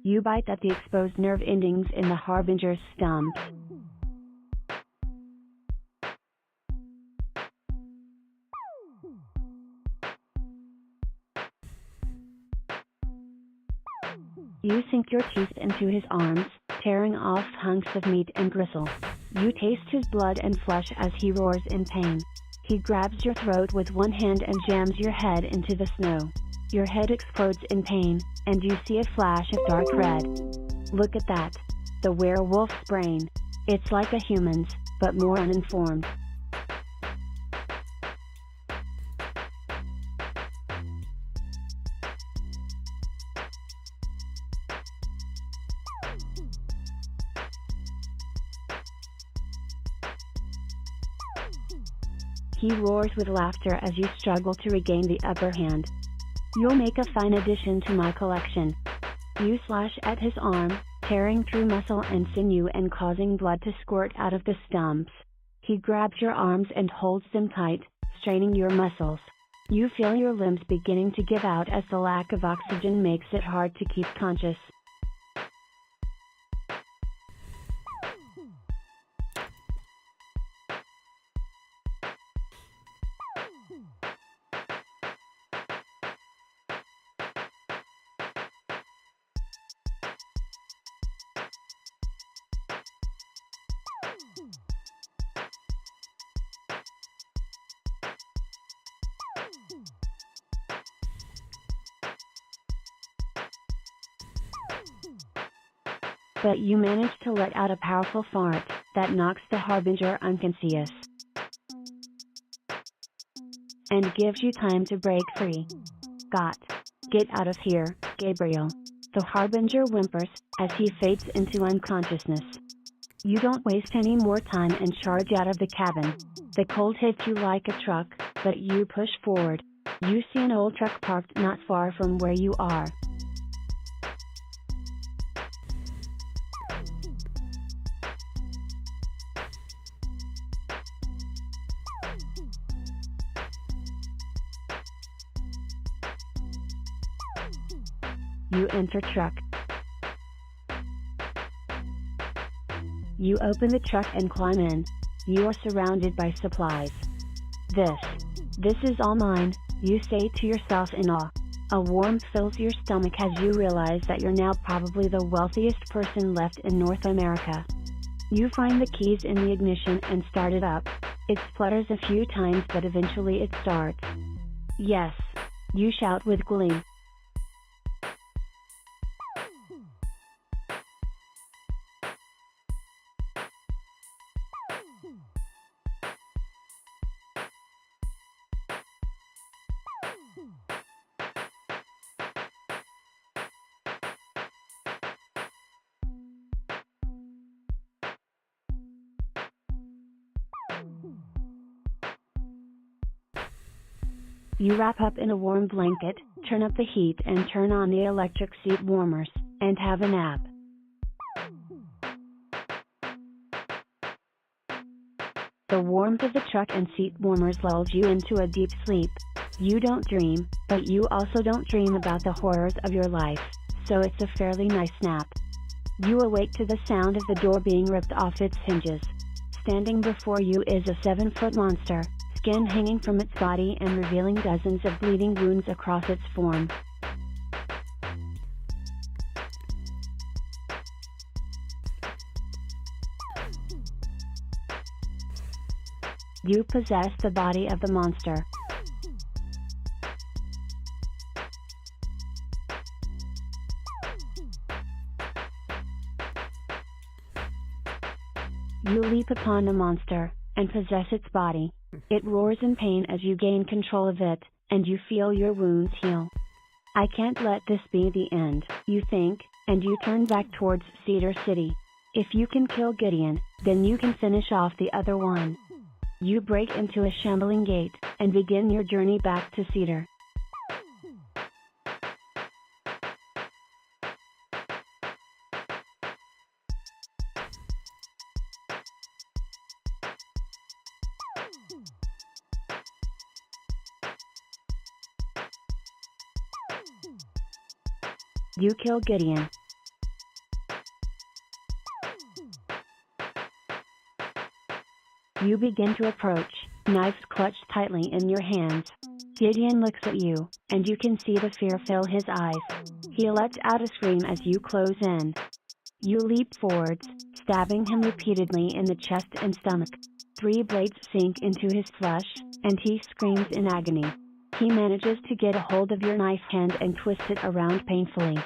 You bite at the exposed nerve endings in the Harbinger's stumps. You sink your teeth into his arms, tearing off hunks of meat and gristle. You taste his blood and flesh as he roars in pain. He grabs your throat with one hand and jams your head into the snow. Your head explodes in pain, and you see a flash of dark red. Look at that. The werewolf's brain. It's like a human's, but more uninformed. He roars with laughter as you struggle to regain the upper hand. You'll make a fine addition to my collection. You slash at his arm, tearing through muscle and sinew and causing blood to squirt out of the stumps. He grabs your arms and holds them tight, straining your muscles. You feel your limbs beginning to give out as the lack of oxygen makes it hard to keep conscious. But you manage to let out a powerful fart that knocks the Harbinger unconscious and gives you time to break free. Get out of here, Gabriel. The Harbinger whimpers as he fades into unconsciousness. You don't waste any more time and charge out of the cabin. The cold hits you like a truck, but you push forward. You see an old truck parked not far from where you are. You enter truck. You open the truck and climb in. You are surrounded by supplies. This is all mine, you say to yourself in awe. A warmth fills your stomach as you realize that you're now probably the wealthiest person left in North America. You find the keys in the ignition and start it up. It splutters a few times but eventually it starts. Yes! You shout with glee. You wrap up in a warm blanket, turn up the heat and turn on the electric seat warmers, and have a nap. The warmth of the truck and seat warmers lulls you into a deep sleep. You don't dream, but you also don't dream about the horrors of your life, so it's a fairly nice nap. You awake to the sound of the door being ripped off its hinges. Standing before you is a 7-foot monster, skin hanging from its body and revealing dozens of bleeding wounds across its form. You possess the body of the monster. You leap upon the monster, and possess its body. It roars in pain as you gain control of it, and you feel your wounds heal. I can't let this be the end, you think, and you turn back towards Cedar City. If you can kill Gideon, then you can finish off the other one. You break into a shambling gate, and begin your journey back to Cedar. You kill Gideon. You begin to approach, knives clutched tightly in your hands. Gideon looks at you, and you can see the fear fill his eyes. He lets out a scream as you close in. You leap forwards, stabbing him repeatedly in the chest and stomach. 3 blades sink into his flesh, and he screams in agony. He manages to get a hold of your knife hand and twist it around painfully.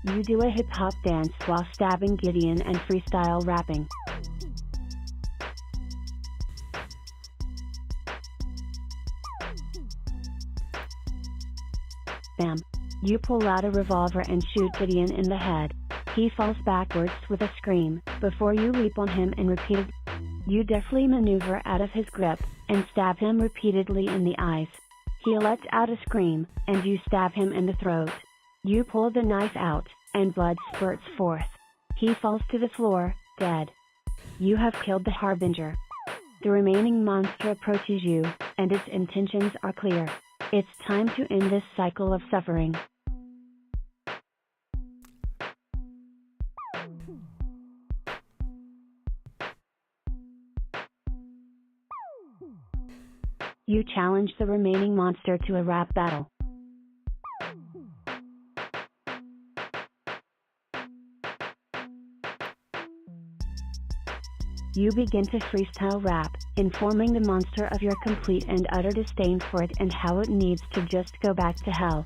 You do a hip-hop dance while stabbing Gideon and freestyle rapping. Bam! You pull out a revolver and shoot Gideon in the head. He falls backwards with a scream, before you leap on him and repeat. You deftly maneuver out of his grip, and stab him repeatedly in the eyes. He lets out a scream, and you stab him in the throat. You pull the knife out, and blood spurts forth. He falls to the floor, dead. You have killed the Harbinger. The remaining monster approaches you, and its intentions are clear. It's time to end this cycle of suffering. You challenge the remaining monster to a rap battle. You begin to freestyle rap, informing the monster of your complete and utter disdain for it and how it needs to just go back to hell.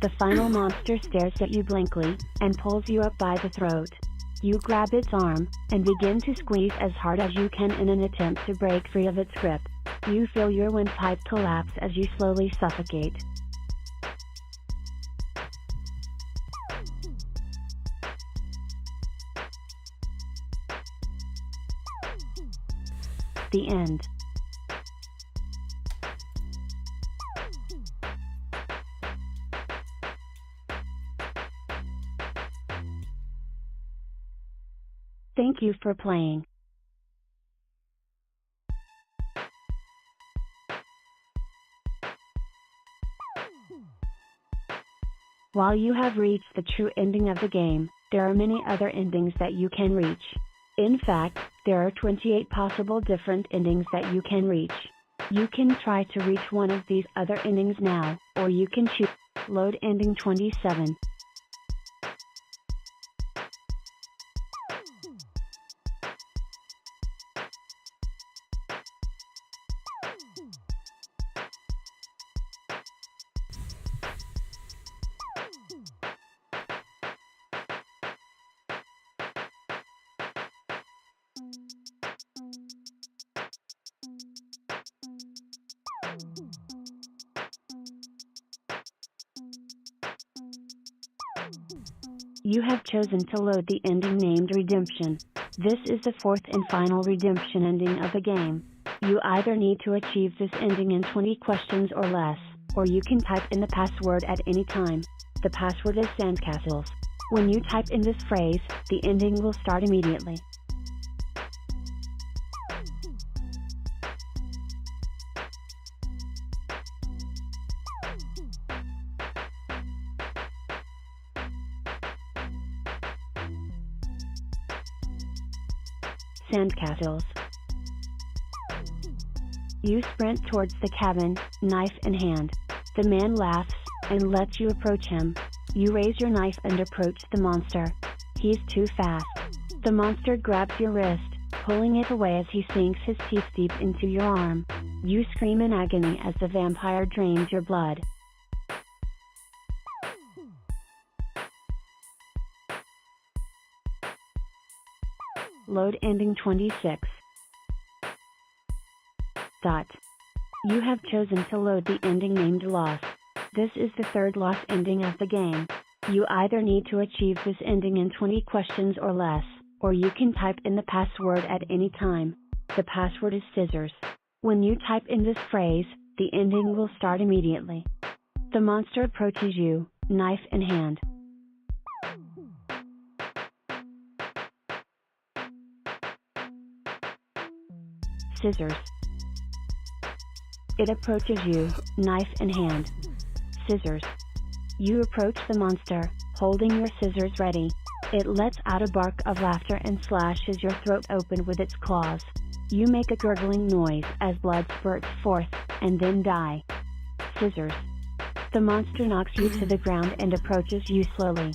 The final monster stares at you blankly, and pulls you up by the throat. You grab its arm, and begin to squeeze as hard as you can in an attempt to break free of its grip. You feel your windpipe collapse as you slowly suffocate. The end. Thank you for playing. While you have reached the true ending of the game, there are many other endings that you can reach. In fact, there are 28 possible different endings that you can reach. You can try to reach one of these other endings now, or you can choose Load Ending 27. You have chosen to load the ending named Redemption. This is the fourth and final redemption ending of the game. You either need to achieve this ending in 20 questions or less, or you can type in the password at any time. The password is Sandcastles. When you type in this phrase, the ending will start immediately. Sandcastles. You sprint towards the cabin, knife in hand. The man laughs and lets you approach him. You raise your knife and approach the monster. He's too fast. The monster grabs your wrist, pulling it away as he sinks his teeth deep into your arm. You scream in agony as the vampire drains your blood. Load ending 26. You have chosen to load the ending named Loss. This is the third loss ending of the game. You either need to achieve this ending in 20 questions or less, or you can type in the password at any time. The password is scissors. When you type in this phrase, the ending will start immediately. The monster approaches you, knife in hand. Scissors. It approaches you, knife in hand. Scissors. You approach the monster, holding your scissors ready. It lets out a bark of laughter and slashes your throat open with its claws. You make a gurgling noise as blood spurts forth, and then die. Scissors. The monster knocks you to the ground and approaches you slowly.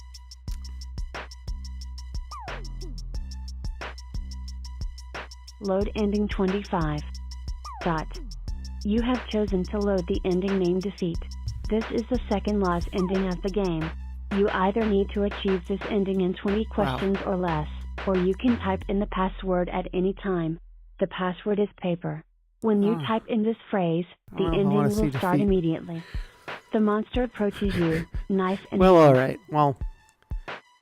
Load ending 25. You have chosen to load the ending named Deceit. This is the second loss ending of the game. You either need to achieve this ending in 20 questions or less, or you can type in the password at any time. The password is paper. When you type in this phrase, the ending will start immediately. The monster approaches you, knife in hand. Well, alright. Well,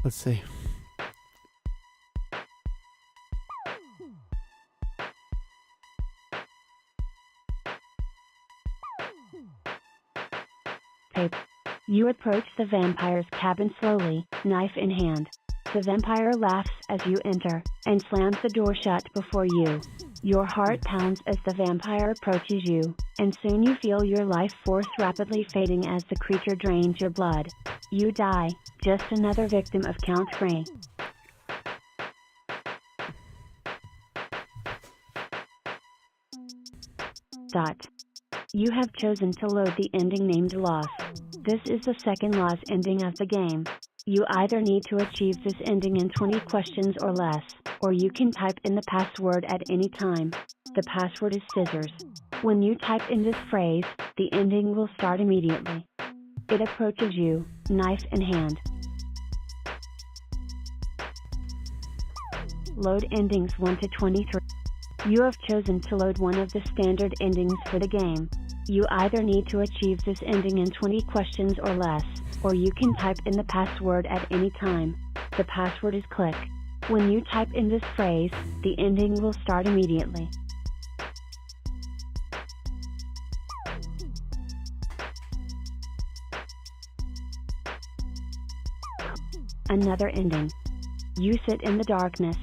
let's see. You approach the vampire's cabin slowly, knife in hand. The vampire laughs as you enter, and slams the door shut before you. Your heart pounds as the vampire approaches you, and soon you feel your life force rapidly fading as the creature drains your blood. You die, just another victim of Count Frey. You have chosen to load the ending named Loss. This is the second loss ending of the game. You either need to achieve this ending in 20 questions or less, or you can type in the password at any time. The password is scissors. When you type in this phrase, the ending will start immediately. It approaches you, knife in hand. Load endings 1 to 23. You have chosen to load one of the standard endings for the game. You either need to achieve this ending in 20 questions or less, or you can type in the password at any time. The password is click. When you type in this phrase, the ending will start immediately. Another ending. You sit in the darkness.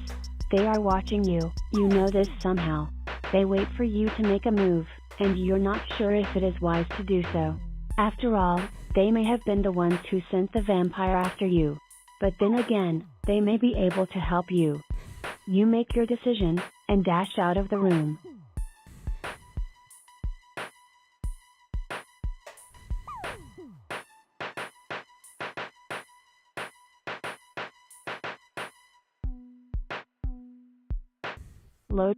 They are watching you. You know this somehow. They wait for you to make a move, and you're not sure if it is wise to do so. After all, they may have been the ones who sent the vampire after you. But then again, they may be able to help you. You make your decision, and dash out of the room. Load.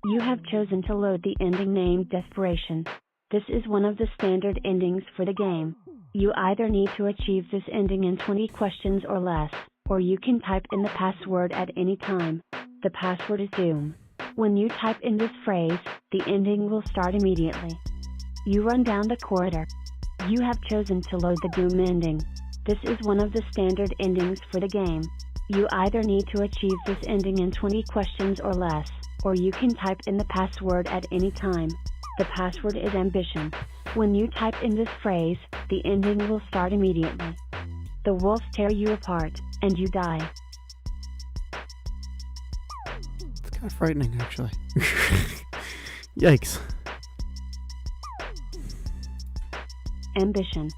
You have chosen to load the ending named Desperation. This is one of the standard endings for the game. You either need to achieve this ending in 20 questions or less, or you can type in the password at any time. The password is Doom. When you type in this phrase, the ending will start immediately. You run down the corridor. You have chosen to load the Doom ending. This is one of the standard endings for the game. You either need to achieve this ending in 20 questions or less, or you can type in the password at any time. The password is Ambition. When you type in this phrase, the ending will start immediately. The wolves tear you apart, and you die. It's kind of frightening, actually. Yikes. Ambition.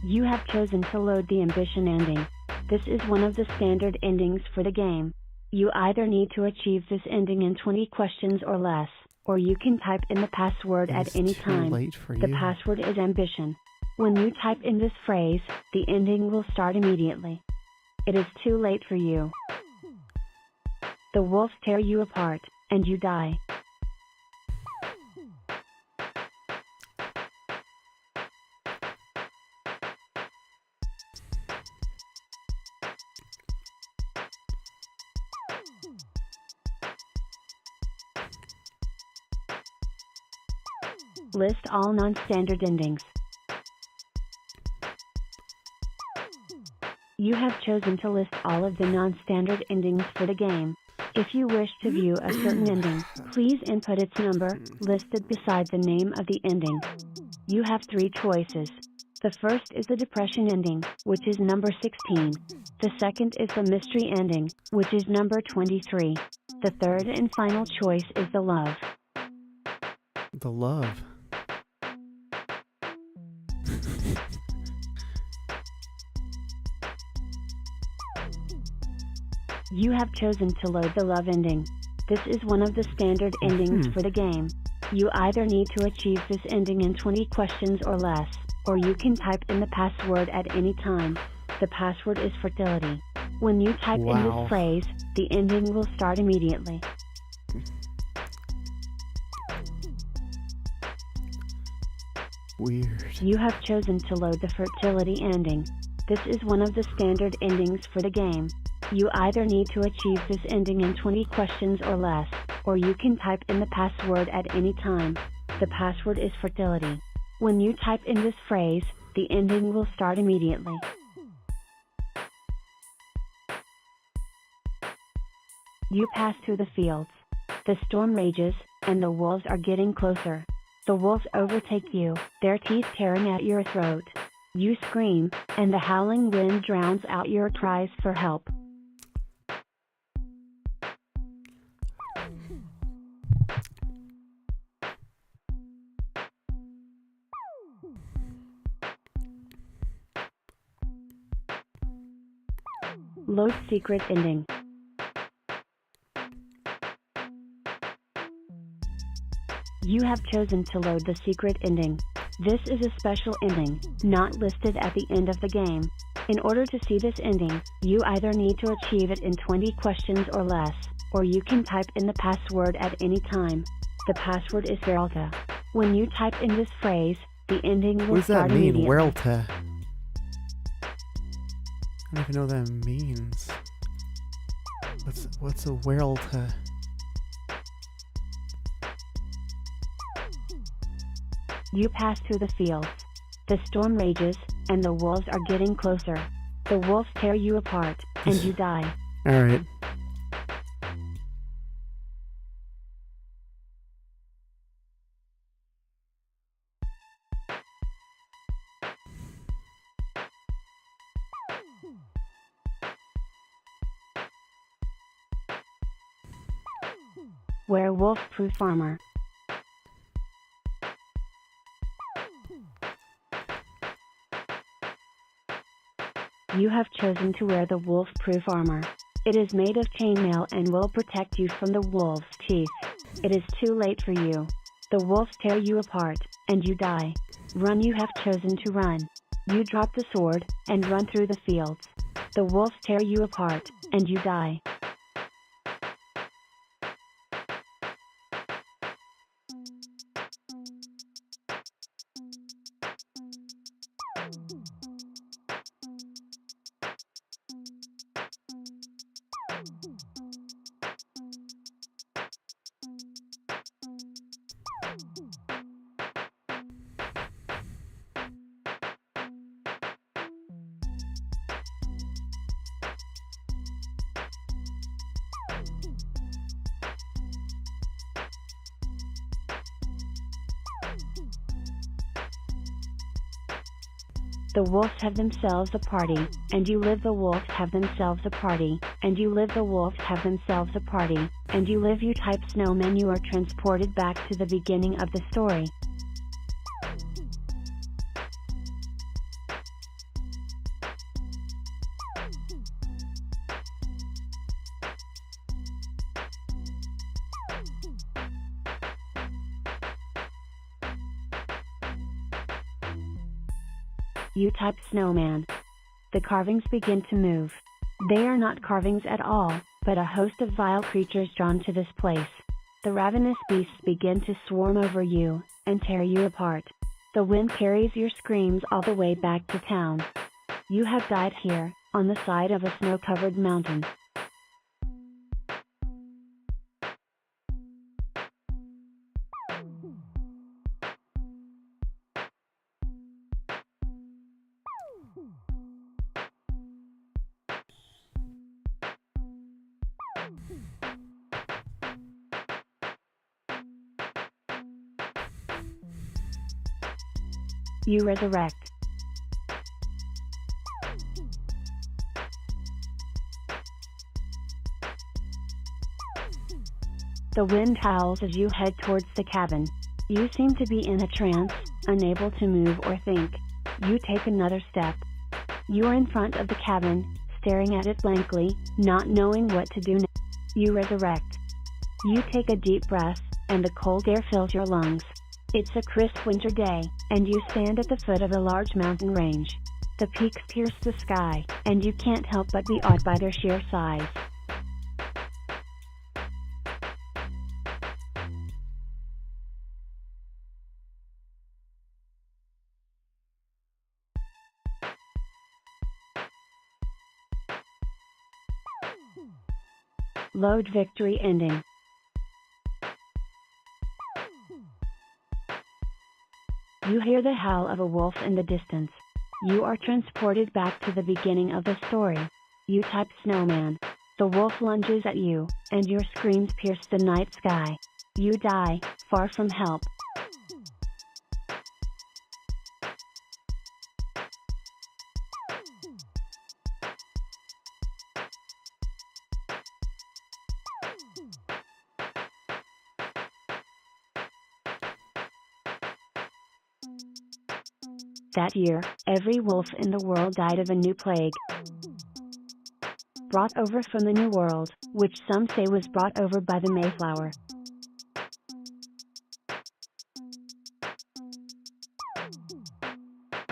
You have chosen to load the Ambition ending. This is one of the standard endings for the game. You either need to achieve this ending in 20 questions or less, or you can type in the password at It's any too time. late for The you. password is ambition. When you type in this phrase, the ending will start immediately. It is too late for you. The wolves tear you apart, and you die. List all non-standard endings. You have chosen to list all of the non-standard endings for the game. If you wish to view a certain ending, please input its number, listed beside the name of the ending. You have 3 choices. The first is the depression ending, which is number 16. The second is the mystery ending, which is number 23. The third and final choice is the love. The love. You have chosen to load the love ending. This is one of the standard endings for the game. You either need to achieve this ending in 20 questions or less, or you can type in the password at any time. The password is fertility. When you type in Wow. this phrase, the ending will start immediately. Weird. You have chosen to load the fertility ending. This is one of the standard endings for the game. You either need to achieve this ending in 20 questions or less, or you can type in the password at any time. The password is fertility. When you type in this phrase, the ending will start immediately. You pass through the fields. The storm rages, and the wolves are getting closer. The wolves overtake you, their teeth tearing at your throat. You scream, and the howling wind drowns out your cries for help. Load secret ending. You have chosen to load the secret ending. This is a special ending, not listed at the end of the game. In order to see this ending, you either need to achieve it in 20 questions or less, or you can type in the password at any time. The password is Veralta. When you type in this phrase, the ending will What does that start mean? immediately. Werelta. I don't even know what that means. What's a Werelta? You pass through the fields. The storm rages, and the wolves are getting closer. The wolves tear you apart, and you die. Alright. Werewolf-proof armor. You have chosen to wear the wolf-proof armor. It is made of chainmail and will protect you from the wolves' teeth. It is too late for you. The wolves tear you apart, and you die. Run. You have chosen to run. You drop the sword, and run through the fields. The wolves tear you apart, and you die. The wolves have themselves a party, and you live. The wolves have themselves a party, and you live. The wolves have themselves a party, and you live. You type snowman. You are transported back to the beginning of the story. You type snowman. The carvings begin to move. They are not carvings at all, but a host of vile creatures drawn to this place. The ravenous beasts begin to swarm over you, and tear you apart. The wind carries your screams all the way back to town. You have died here, on the side of a snow-covered mountain. You resurrect. The wind howls as you head towards the cabin. You seem to be in a trance, unable to move or think. You take another step. You are in front of the cabin, staring at it blankly, not knowing what to do next. You resurrect. You take a deep breath, and the cold air fills your lungs. It's a crisp winter day, and you stand at the foot of a large mountain range. The peaks pierce the sky, and you can't help but be awed by their sheer size. Load victory ending. You hear the howl of a wolf in the distance. You are transported back to the beginning of the story. You type snowman. The wolf lunges at you, and your screams pierce the night sky. You die, far from help. That year, every wolf in the world died of a new plague. Brought over from the New World, which some say was brought over by the Mayflower.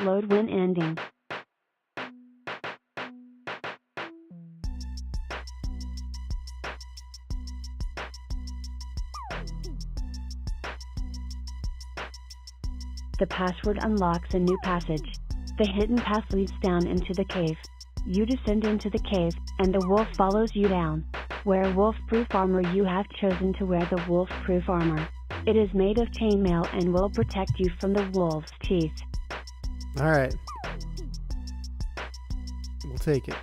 Load win ending. The password unlocks a new passage. The hidden path leads down into the cave. You descend into the cave, and the wolf follows you down. Wear wolf-proof armor. You have chosen to wear the wolf-proof armor. It is made of chainmail and will protect you from the wolf's teeth. Alright. We'll take it.